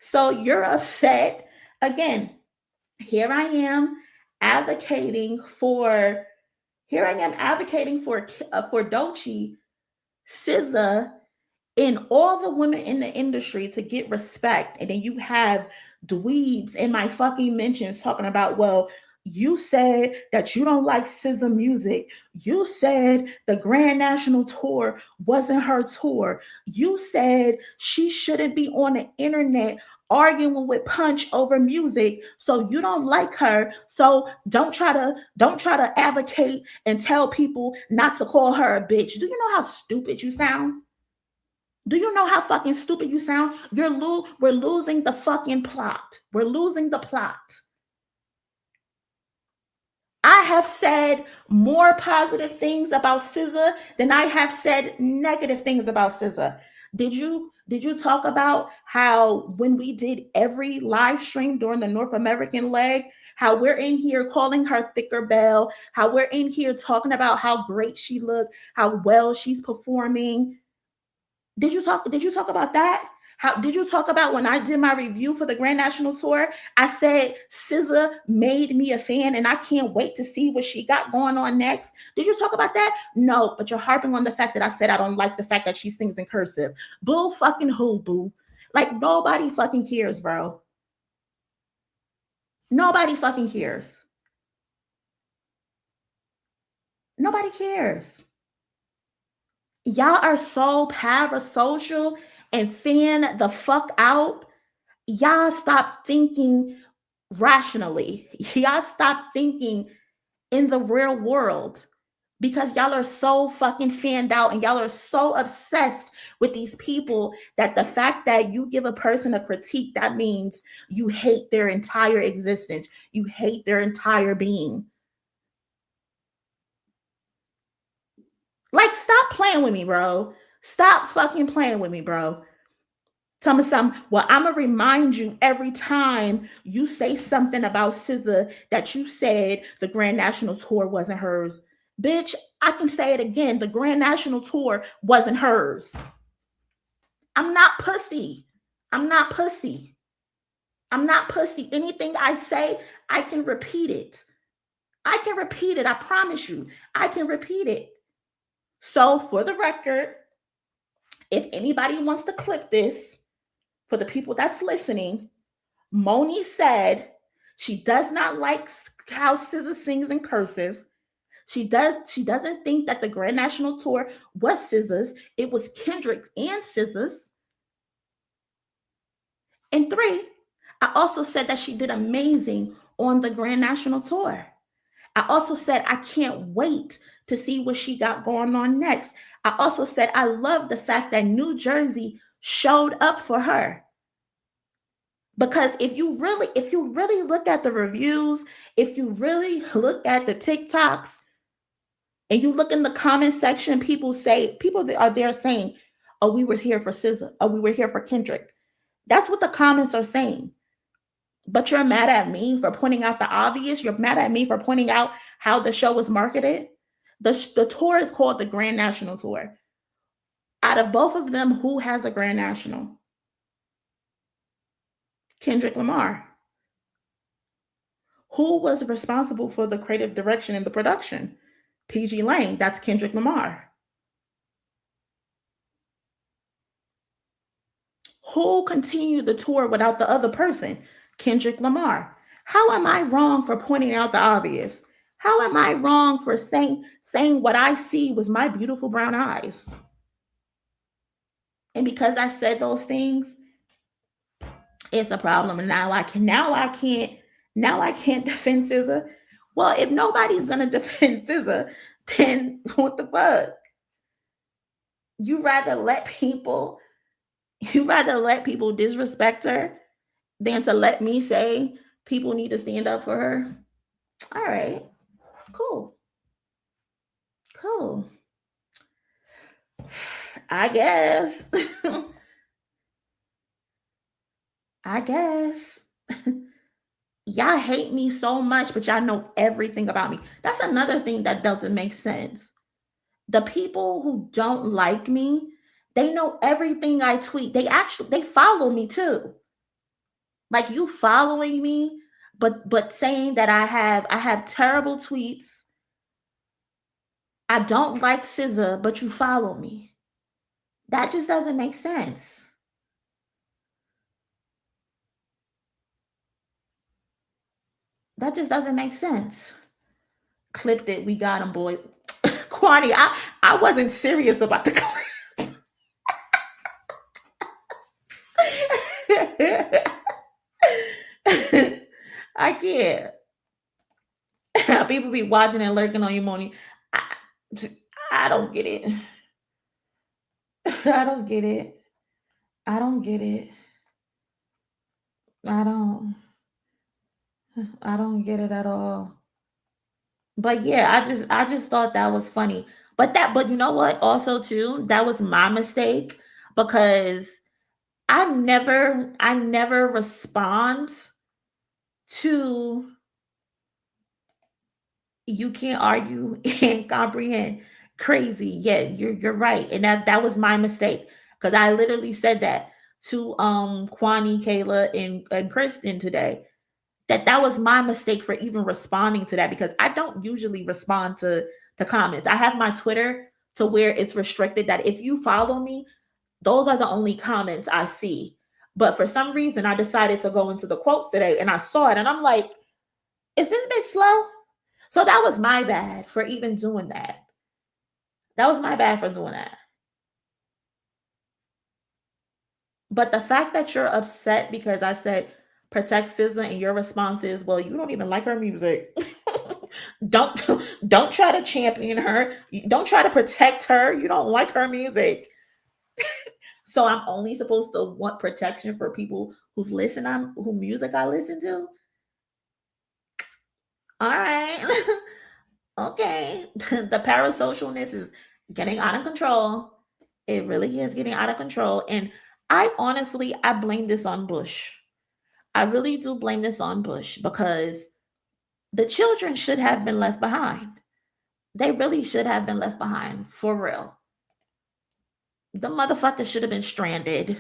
So you're upset. Again, here I am advocating for Doechii, SZA, and all the women in the industry to get respect. And then you have dweebs in my fucking mentions talking about, well, you said that you don't like SZA music. You said the Grand National Tour wasn't her tour. You said she shouldn't be on the internet arguing with Punch over music, so you don't like her. So don't try to advocate and tell people not to call her a bitch. Do you know how stupid you sound? Do you know how fucking stupid you sound? We're losing the fucking plot. We're losing the plot. I have said more positive things about SZA than I have said negative things about SZA. Did you talk about how when we did every live stream during the North American leg, how we're in here calling her Thicker Bell, how we're in here talking about how great she looked, how well she's performing? Did you talk about that? How did you talk about when I did my review for the Grand National Tour? I said SZA made me a fan and I can't wait to see what she got going on next. Did you talk about that? No, but you're harping on the fact that I said I don't like the fact that she sings in cursive. Boo fucking who, boo? Like nobody fucking cares, bro. Nobody fucking cares. Nobody cares. Y'all are so parasocial and fan the fuck out. Y'all stop thinking rationally. Y'all stop thinking in the real world because y'all are so fucking fanned out and y'all are so obsessed with these people that the fact that you give a person a critique, that means you hate their entire existence. You hate their entire being. Like, stop playing with me, bro. Stop fucking playing with me, bro. Tell me something. Well, I'm going to remind you every time you say something about SZA that you said the Grand National Tour wasn't hers. Bitch, I can say it again. The Grand National Tour wasn't hers. I'm not pussy. I'm not pussy. I'm not pussy. Anything I say, I can repeat it. I can repeat it. I promise you. I can repeat it. So for the record, if anybody wants to clip this, for the people that's listening, MONIE said she does not like how SZA sings in cursive. She doesn't think that the Grand National Tour was SZA's. It was Kendrick and SZA's. And 3, I also said that she did amazing on the Grand National Tour. I also said I can't wait to see what she got going on next. I also said I love the fact that New Jersey showed up for her. Because if you really look at the reviews, if you really look at the TikToks, and you look in the comment section, people that are there saying, oh, we were here for SZA, oh, we were here for Kendrick. That's what the comments are saying. But you're mad at me for pointing out the obvious. You're mad at me for pointing out how the show was marketed. The tour is called the Grand National Tour. Out of both of them, who has a Grand National? Kendrick Lamar. Who was responsible for the creative direction and the production? PG Lane. That's Kendrick Lamar. Who continued the tour without the other person? Kendrick Lamar. How am I wrong for pointing out the obvious? How am I wrong for saying what I see with my beautiful brown eyes? And because I said those things, it's a problem. And now I can't defend SZA. Well, if nobody's gonna defend SZA, then what the fuck? You rather let people disrespect her than to let me say people need to stand up for her. All right, cool. I guess. Y'all hate me so much, but y'all know everything about me. That's another thing that doesn't make sense. The people who don't like me, they know everything I tweet. They follow me too. Like, you following me, but saying that I have terrible tweets. I don't like SZA, but you follow me. That just doesn't make sense. That just doesn't make sense. Clipped it. We got him, boy. Kwani, I wasn't serious about the clip. I can't. People be watching and lurking on you, MONIE. I don't get it. I don't get it. I don't get it. I don't get it at all. But yeah, I just thought that was funny. But you know what? Also too, that was my mistake, because I never respond to you can't argue and comprehend. Crazy. Yeah, you're right. And that was my mistake, because I literally said that. to Kwani, Kayla, and Kristen today. That was my mistake for even responding to that, because I don't usually respond to comments. I have my Twitter to where it's restricted that if you follow me, those are the only comments I see. But for some reason, I decided to go into the quotes today and I saw it and I'm like, is this bitch slow? So that was my bad for even doing that. That was my bad for doing that. But the fact that you're upset because I said protect SZA and your response is, well, you don't even like her music. Don't try to champion her. Don't try to protect her. You don't like her music. So I'm only supposed to want protection for people whose music I listen to. All right. Okay. The parasocialness is getting out of control. It really is getting out of control. And I blame this on Bush. I really do blame this on Bush because the children should have been left behind. They really should have been left behind, for real. The motherfuckers should have been stranded.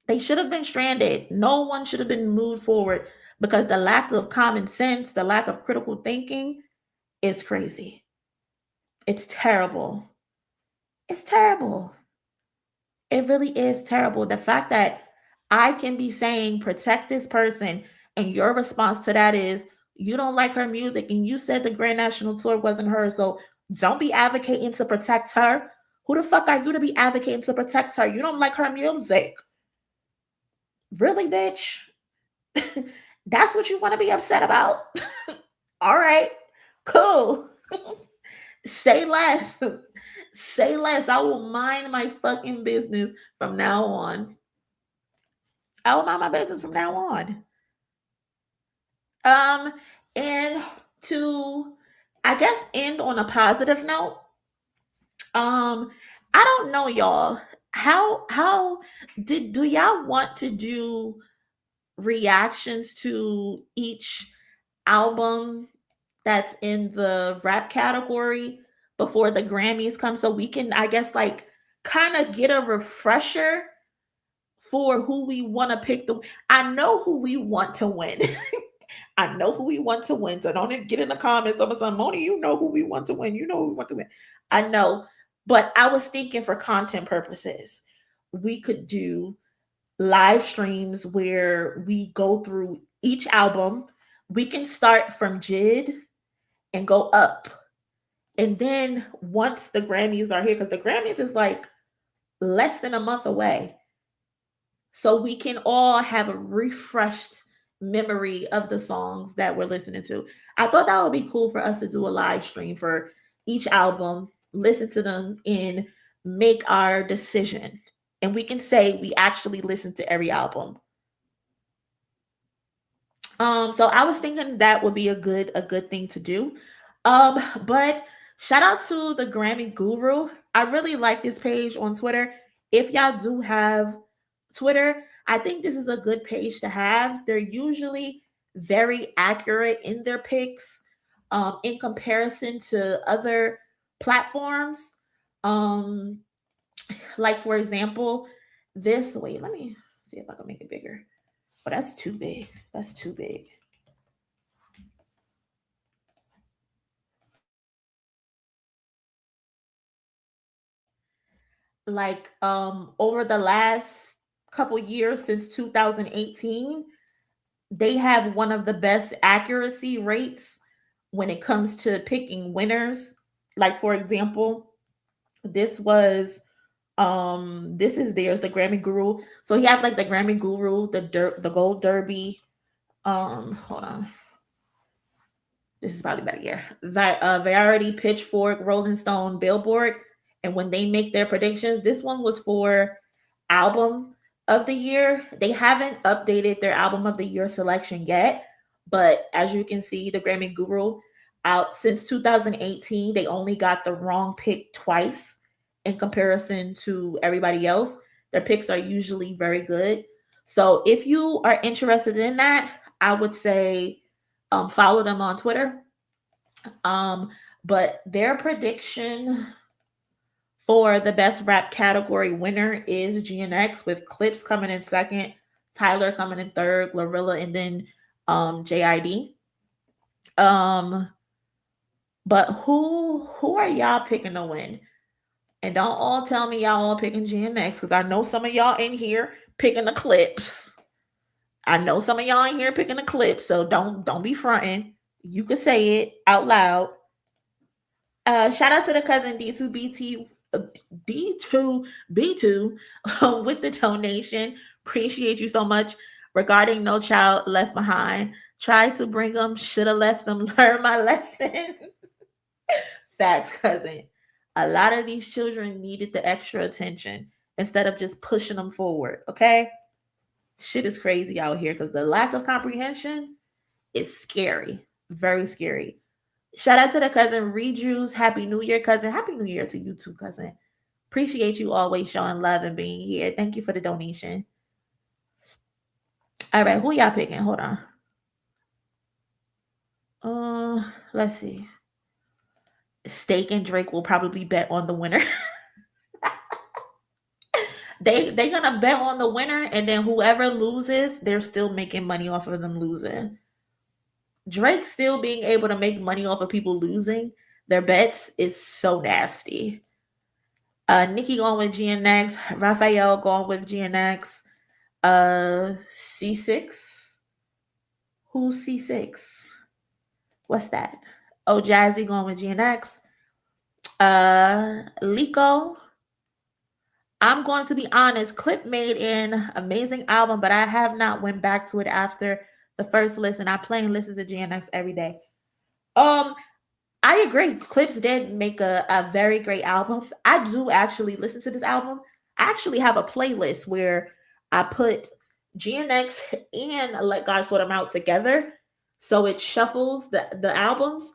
They should have been stranded. No one should have been moved forward because the lack of common sense, the lack of critical thinking is crazy. It's terrible. It's terrible. It really is terrible. The fact that I can be saying protect this person and your response to that is you don't like her music and you said the Grand National Tour wasn't hers, so don't be advocating to protect her. Who the fuck are you to be advocating to protect her? You don't like her music. Really, bitch? That's what you want to be upset about? All right, cool. Say less. Say less. I will mind my fucking business from now on. I will mind my business from now on. And to, I guess, end on a positive note. I don't know, y'all. How do y'all want to do reactions to each album that's in the rap category before the Grammys come, so we can, I guess, like kind of get a refresher for who we want to pick? I know who we want to win. I know who we want to win. So don't get in the comments of some Moni, you know who we want to win. You know who we want to win. I know. But I was thinking for content purposes, we could do live streams where we go through each album. We can start from JID and go up. And then once the Grammys are here, because the Grammys is like less than a month away. So we can all have a refreshed memory of the songs that we're listening to. I thought that would be cool for us to do a live stream for each album, listen to them, and make our decision. And we can say we actually listened to every album. So I was thinking that would be a good thing to do. But shout out to the Grammy Guru. I really like this page on Twitter. If y'all do have Twitter, I think this is a good page to have. They're usually very accurate in their picks in comparison to other platforms. Like, for example, this, wait, let me see if I can make it bigger. Oh, that's too big. That's too big. Like, over the last couple years since 2018, they have one of the best accuracy rates when it comes to picking winners. Like, for example, this was this is theirs, the Grammy Guru. So he has like the Grammy Guru, the Gold Derby. Hold on. This is probably better here. Variety, Pitchfork, Rolling Stone, Billboard. And when they make their predictions, this one was for album of the year. They haven't updated their album of the year selection yet. But as you can see, the Grammy Guru out since 2018, they only got the wrong pick twice in comparison to everybody else. Their picks are usually very good. So if you are interested in that, I would say follow them on Twitter. But their prediction For the best rap category, winner is GNX, with Clips coming in second, Tyler coming in third, Glorilla, and then JID. But who are y'all picking to win? And don't all tell me y'all all picking GNX, because I know some of y'all in here picking the Clips. I know some of y'all in here picking the Clips, so don't be fronting. You can say it out loud. Shout out to the cousin D2B2 with the donation. Appreciate you so much. Regarding No Child Left Behind, tried to bring them, should have left them, learn my lesson. Facts, cousin. A lot of these children needed the extra attention instead of just pushing them forward, okay? Shit is crazy out here because the lack of comprehension is scary. Very scary. Shout out to the cousin Rejuice. Happy New Year, cousin. Happy New Year to you too, cousin. Appreciate you always showing love and being here. Thank you for the donation. All right, who y'all picking? Hold on. Let's see. Steak and Drake will probably bet on the winner. They're gonna bet on the winner, and then whoever loses, they're still making money off of them losing. Drake still being able to make money off of people losing their bets is so nasty. Nikki going with GNX, Raphael going with GNX, C6. Who's C6? What's that? Oh, Jazzy going with GNX. Lico. I'm going to be honest, Clip made an amazing album, but I have not went back to it after the first listen. I plain listen to GNX every day. I agree. Clips did make a very great album. I do actually listen to this album. I actually have a playlist where I put GNX and Let God Sort Them Out together, so it shuffles the albums.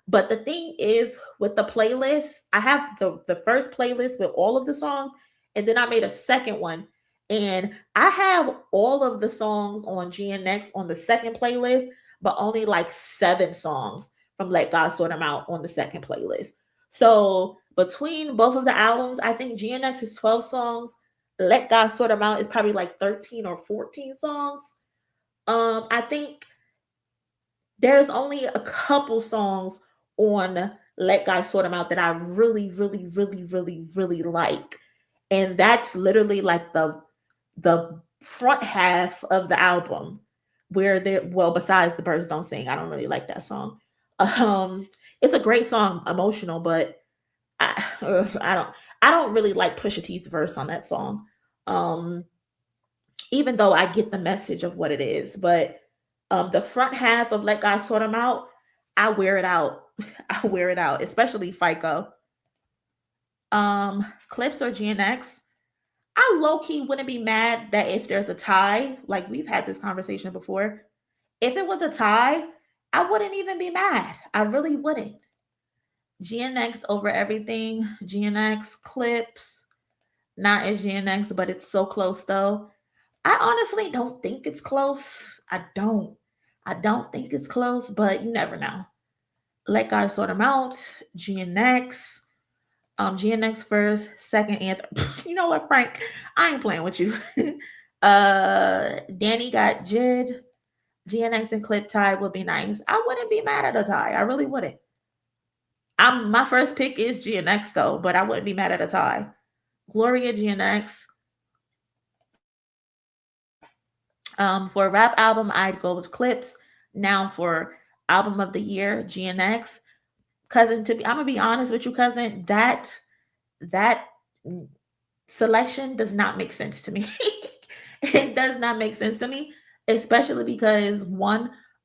But the thing is, with the playlist, I have the first playlist with all of the songs, and then I made a second one. And I have all of the songs on GNX on the second playlist, but only like 7 songs from Let God Sort Them Out on the second playlist. So between both of the albums, I think GNX is 12 songs. Let God Sort Them Out is probably like 13 or 14 songs. I think there's only a couple songs on Let God Sort Them Out that I really, really, really, really, really like. And that's literally like the front half of the album, where besides The Birds Don't Sing, I don't really like that song. It's a great song, emotional, but I don't really like Pusha T's verse on that song. Even though I get the message of what it is, but the front half of Let God Sort Them Out, I wear it out. I wear it out, especially FICO. Clips or GNX? I low-key wouldn't be mad that if there's a tie, like we've had this conversation before. If it was a tie, I wouldn't even be mad. I really wouldn't. GNX over everything. GNX, Clips, not as GNX, but it's so close though. I honestly don't think it's close. I don't think it's close, but you never know. Let God Sort Them Out. GNX. GNX first, second anthem. You know what, Frank? I ain't playing with you. Danny got Jid. GNX and Clip tie would be nice. I wouldn't be mad at a tie. I really wouldn't. My first pick is GNX though, but I wouldn't be mad at a tie. Gloria, GNX. For a rap album, I'd go with Clips. Now for album of the year, GNX. Cousin, I'm gonna be honest with you, cousin. That selection does not make sense to me. It does not make sense to me, especially because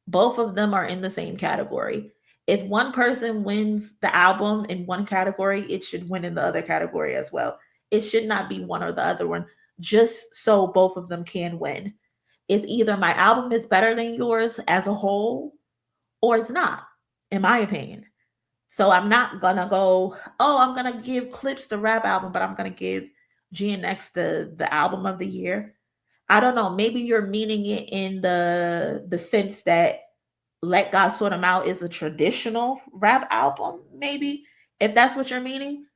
both of them are in the same category. If one person wins the album in one category, it should win in the other category as well. It should not be one or the other one, just so both of them can win. It's either my album is better than yours as a whole, or it's not, in my opinion. So I'm not gonna go, I'm gonna give Clips the rap album, but I'm gonna give GNX the album of the year. I don't know. Maybe you're meaning it in the sense that Let God Sort Them Out is a traditional rap album. Maybe if that's what you're meaning.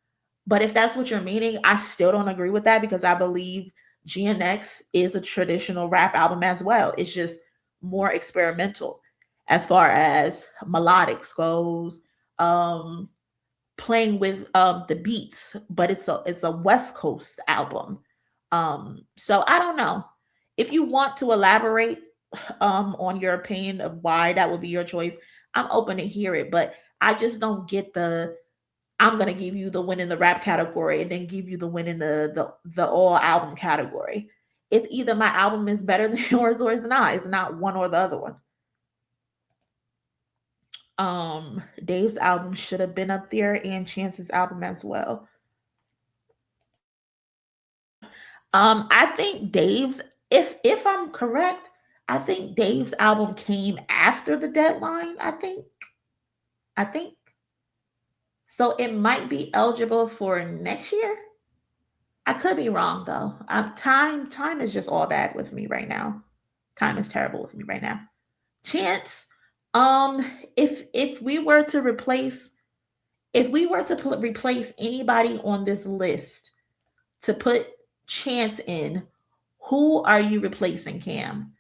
But if that's what you're meaning, I still don't agree with that because I believe GNX is a traditional rap album as well. It's just more experimental as far as melodics goes, playing with the beats, but it's a West Coast album. So I don't know. If you want to elaborate on your opinion of why that would be your choice, I'm open to hear it, but I just don't get the I'm gonna give you the win in the rap category and then give you the win in the all album category. It's either my album is better than yours or it's not. It's not one or the other one. Dave's album should have been up there and Chance's album as well. I think Dave's, if I'm correct, I think Dave's album came after the deadline, I think. So it might be eligible for next year. I could be wrong though. Time is just all bad with me right now. Time is terrible with me right now. Chance, if we were to replace anybody on this list to put Chance in, who are you replacing, Cam?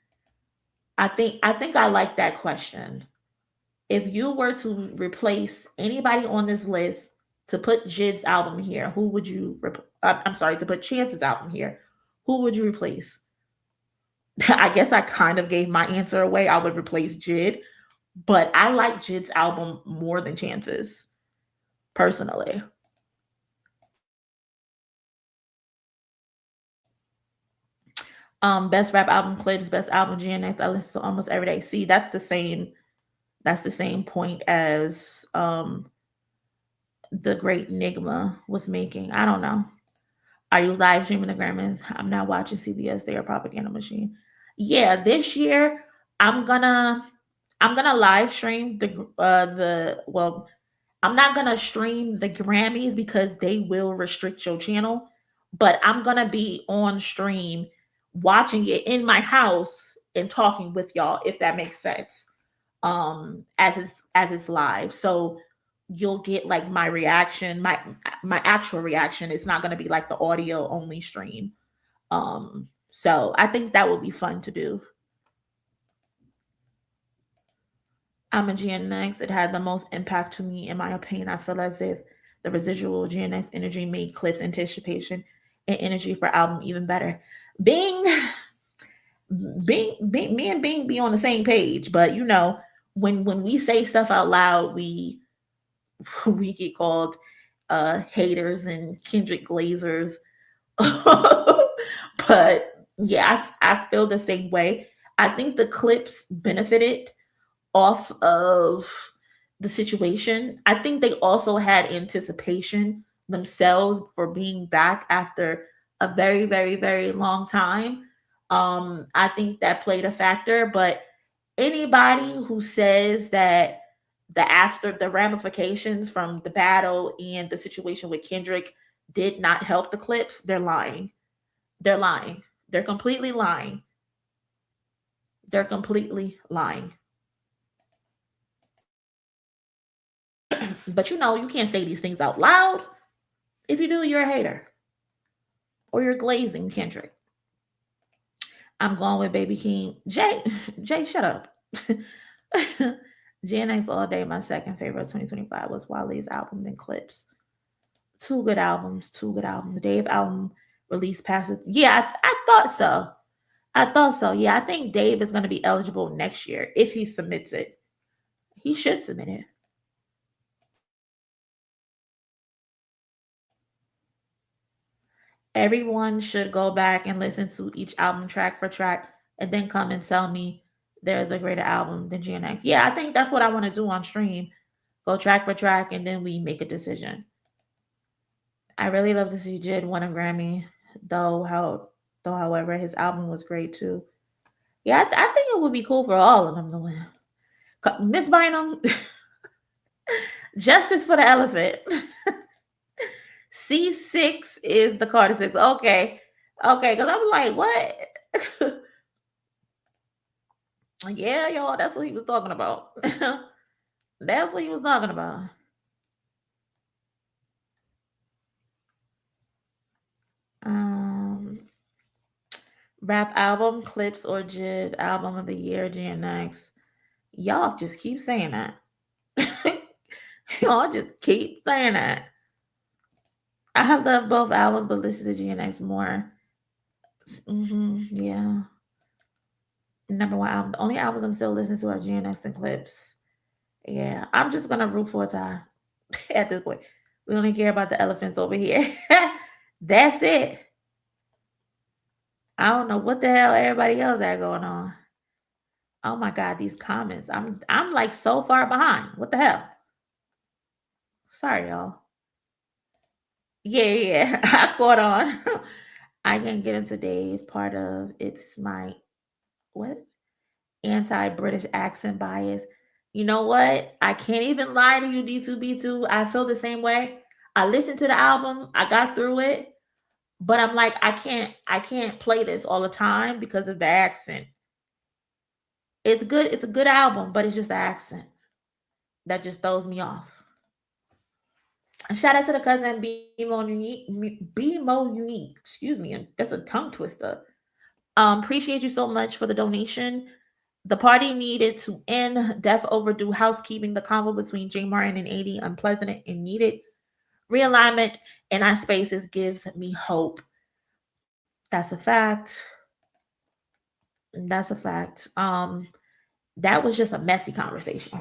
I think I like that question. If you were to replace anybody on this list to put Jid's album here, who would you to put Chance's album here, who would you replace? I guess I kind of gave my answer away. I would replace Jid, but I like Jid's album more than Chance's, personally. Best rap album Clips, best album GNX. I listen to almost every day. See, that's the same point as the great Enigma was making. I don't know. Are you live streaming the Grammys? I'm not watching CBS. They are propaganda machine. Yeah, this year I'm gonna live stream I'm not gonna stream the Grammys because they will restrict your channel, but I'm gonna be on stream watching it in my house and talking with y'all, if that makes sense. As it's live. So you'll get like my reaction, my actual reaction. It's not going to be like the audio only stream. So I think that would be fun to do. I'm a GNX. It had the most impact to me, in my opinion. I feel as if the residual GNX energy made Clips anticipation and energy for album even better. Bing, me and Bing be on the same page, but you know, when we say stuff out loud, we get called haters and Kendrick Glazers. But yeah, I feel the same way. I think the Clips benefited off of the situation. I think they also had anticipation themselves for being back after a very, very, very long time. I think that played a factor, but anybody who says that the ramifications from the battle and the situation with Kendrick did not help the Clips, they're lying. They're lying. They're completely lying. They're completely lying. But you know, you can't say these things out loud. If you do, you're a hater. Or you're glazing Kendrick. I'm going with Baby King. Jay, shut up. GNX All Day, my second favorite of 2025 was Wale's album, then Clips. Two good albums. The Dave album released passes. Yeah, I thought so. Yeah, I think Dave is going to be eligible next year if he submits it. He should submit it. Everyone should go back and listen to each album track for track and then come and tell me there's a greater album than GNX. Yeah, I think that's what I want to do on stream. Go track for track and then we make a decision. I really love to see Jid win a Grammy, however, his album was great too. Yeah, I think it would be cool for all of them to win. Miss Bynum, justice for the elephant. C6 is the Carter 6. Okay, because I'm like, what? Yeah, y'all, that's what he was talking about. That's what he was talking about. Rap album, clips, or JID album of the year, GNX. Y'all just keep saying that. Y'all just keep saying that. I have loved both albums, but listen to GNX more. Yeah. Number one album. The only albums I'm still listening to are GNX and clips. Yeah. I'm just gonna root for a tie at this point. We only care about the elephants over here. That's it. I don't know what the hell everybody else got going on. Oh my God, these comments. I'm like so far behind. What the hell? Sorry, y'all. Yeah. I caught on. I can't get into Dave. Part of it's my anti-British accent bias. You know what? I can't even lie to you, D2B2. I feel the same way. I listened to the album. I got through it. But I'm like, I can't play this all the time because of the accent. It's good. It's a good album, but it's just the accent that just throws me off. Shout out to the cousin BMO Unique. Excuse me. That's a tongue twister. Appreciate you so much for the donation. The party needed to end death overdue housekeeping. The combo between J. Martin and Adin unpleasant and needed realignment in our spaces gives me hope. That's a fact. That's a fact. That was just a messy conversation.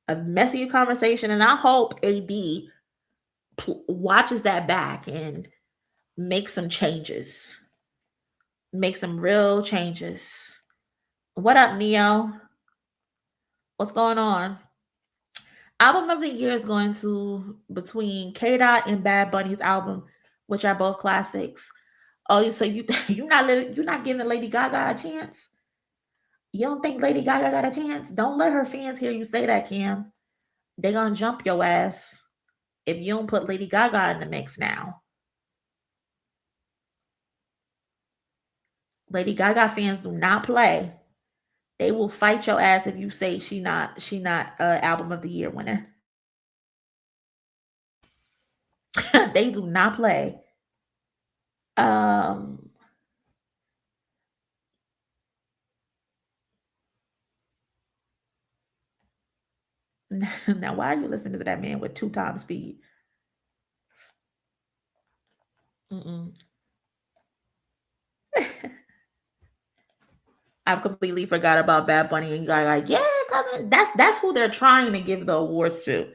A messy conversation, and I hope AD watches that back and makes some changes. Make some real changes. What up, Neo? What's going on? Album of the year is going to between K-Dot and Bad Bunny's album, which are both classics. Oh, so you're not giving Lady Gaga a chance? You don't think Lady Gaga got a chance? Don't let her fans hear you say that, Cam. They're gonna jump your ass if you don't put Lady Gaga in the mix now. Lady Gaga fans do not play. They will fight your ass if you say she not album of the year winner. They do not play. Now, why are you listening to that man with 2 times speed? I've completely forgot about Bad Bunny and Gaga. Yeah, cousin, that's who they're trying to give the awards to.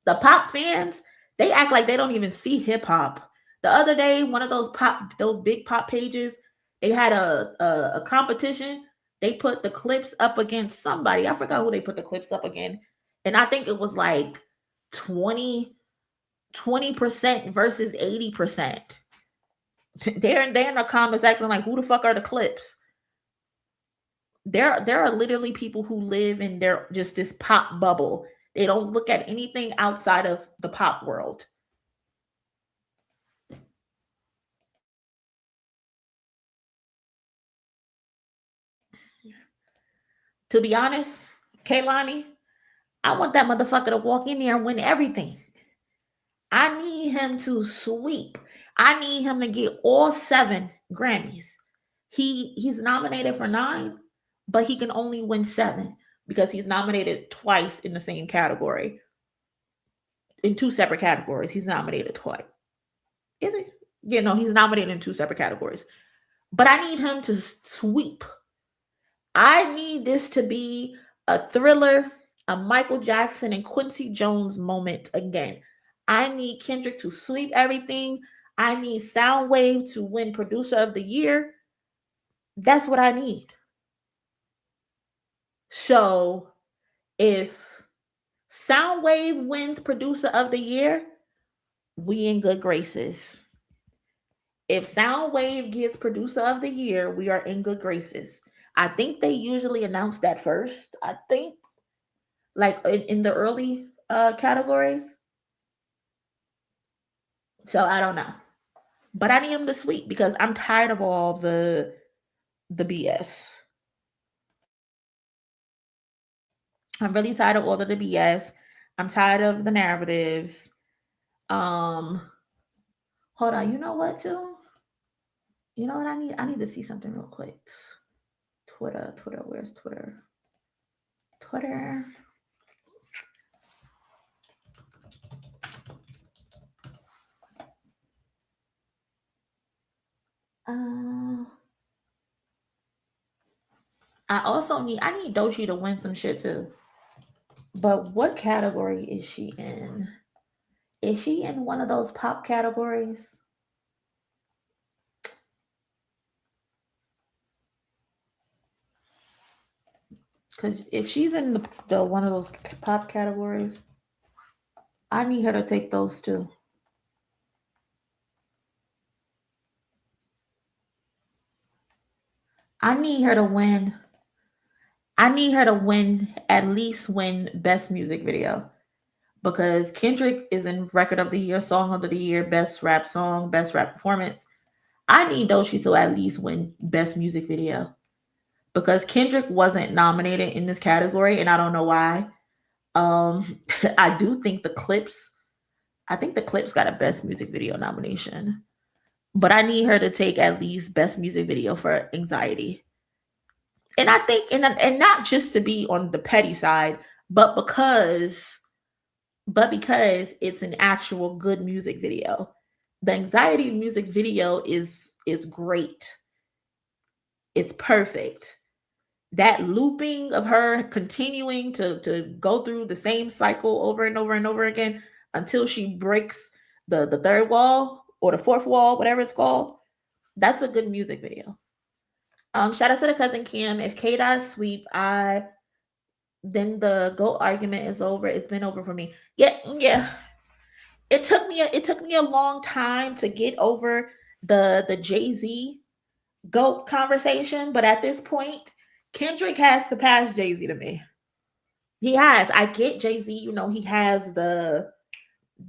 The pop fans, they act like they don't even see hip hop. The other day, one of those big pop pages, they had a competition. They put the clips up against somebody. I forgot who they put the clips up again. And I think it was like 20% versus 80%. They're in the comments acting like, who the fuck are the clips? There are literally people who live in just this pop bubble. They don't look at anything outside of the pop world. To be honest, Kaylani, I want that motherfucker to walk in there and win everything. I need him to sweep. I need him to get all 7 Grammys. He's nominated for 9, but he can only win 7 because he's nominated twice in the same category. In 2 separate categories, he's nominated twice. Is he? Yeah, no, he's nominated in 2 separate categories. But I need him to sweep. I need this to be a Thriller, a Michael Jackson and Quincy Jones moment again. I need Kendrick to sweep everything. I need Soundwave to win Producer of the Year. That's what I need. So if Soundwave wins Producer of the Year, we in good graces. If Soundwave gets Producer of the Year, we are in good graces. I think they usually announce that first. I think, like in the early categories. So I don't know, but I need them to sweep because I'm tired of all the BS. I'm really tired of all of the BS. I'm tired of the narratives. Hold on. You know what, too? You know what I need? I need to see something real quick. Twitter. Where's Twitter? Twitter. I need Doechii to win some shit too. But what category is she in? Is she in one of those pop categories? Because if she's in the one of those pop categories, I need her to take those too. I need her to win. I need her to at least win Best Music Video. Because Kendrick is in Record of the Year, Song of the Year, Best Rap Song, Best Rap Performance. I need Doechii to at least win Best Music Video. Because Kendrick wasn't nominated in this category, and I don't know why. I do think the Clips got a Best Music Video nomination. But I need her to take at least Best Music Video for Anxiety. And I think, and not just to be on the petty side, but because it's an actual good music video. The Anxiety music video is great. It's perfect. That looping of her continuing to go through the same cycle over and over and over again until she breaks the third wall or the fourth wall, whatever it's called. That's a good music video. Shout out to the cousin Kim. If K-Dot sweep, then the GOAT argument is over. It's been over for me. Yeah. It took me a long time to get over the Jay-Z GOAT conversation, but at this point, Kendrick has to pass Jay-Z to me. He has. I get Jay-Z, he has the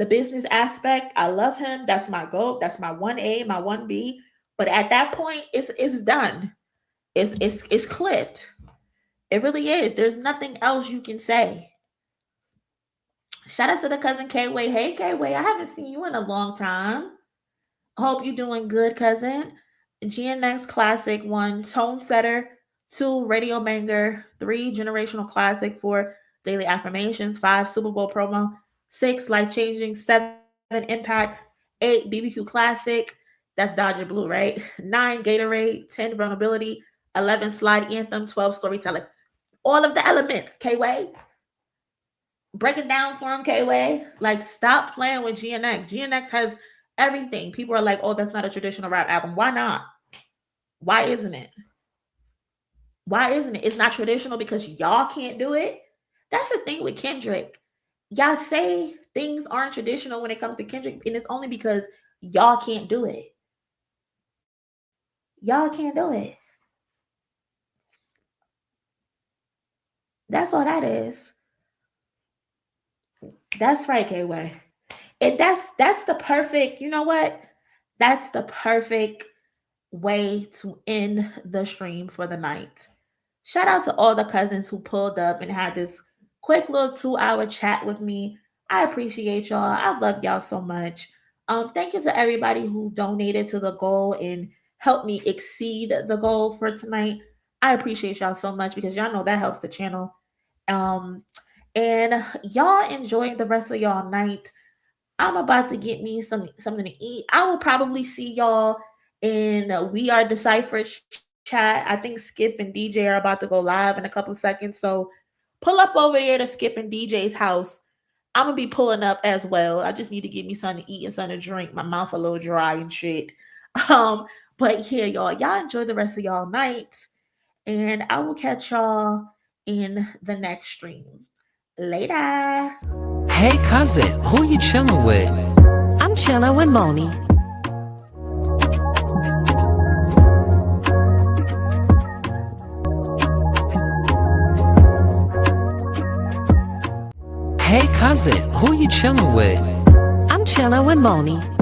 business aspect. I love him. That's my GOAT. That's my 1A, my 1B. But at that point, it's done. It's clipped. It really is. There's nothing else you can say. Shout out to the cousin K-Way. Hey, K-Way, I haven't seen you in a long time. Hope you're doing good, cousin. GNX Classic 1, Tone Setter. 2, Radio Banger. 3, Generational Classic. 4, Daily Affirmations. 5, Super Bowl Promo. 6, Life Changing. 7, Impact. 8, BBQ Classic. That's Dodger Blue, right? 9, Gatorade. 10, Vulnerability. 11, Slide Anthem. 12, Storytelling. All of the elements, K-Way. Break it down for him, K-Way. Like, stop playing with GNX. GNX has everything. People are like, oh, that's not a traditional rap album. Why not? Why isn't it? Why isn't it? It's not traditional because y'all can't do it. That's the thing with Kendrick. Y'all say things aren't traditional when it comes to Kendrick, and it's only because y'all can't do it. Y'all can't do it. That's all that is. That's right, K-Way. And that's the perfect, you know what? That's the perfect way to end the stream for the night. Shout out to all the cousins who pulled up and had this quick little 2-hour chat with me. I appreciate y'all. I love y'all so much. Thank you to everybody who donated to the goal and helped me exceed the goal for tonight. I appreciate y'all so much because y'all know that helps the channel. And y'all enjoy the rest of y'all night. I'm about to get me something to eat. I will probably see y'all in We Are Deciphered chat. I think Skip and DJ are about to go live in a couple seconds. So pull up over there to Skip and DJ's house. I'm going to be pulling up as well. I just need to get me something to eat and something to drink. My mouth a little dry and shit. But yeah, y'all enjoy the rest of y'all night. And I will catch y'all in the next stream. Later. Hey cousin, who you chilling with? I'm chilling with MONIE. Hey cousin, who you chilling with? I'm chilling with MONIE.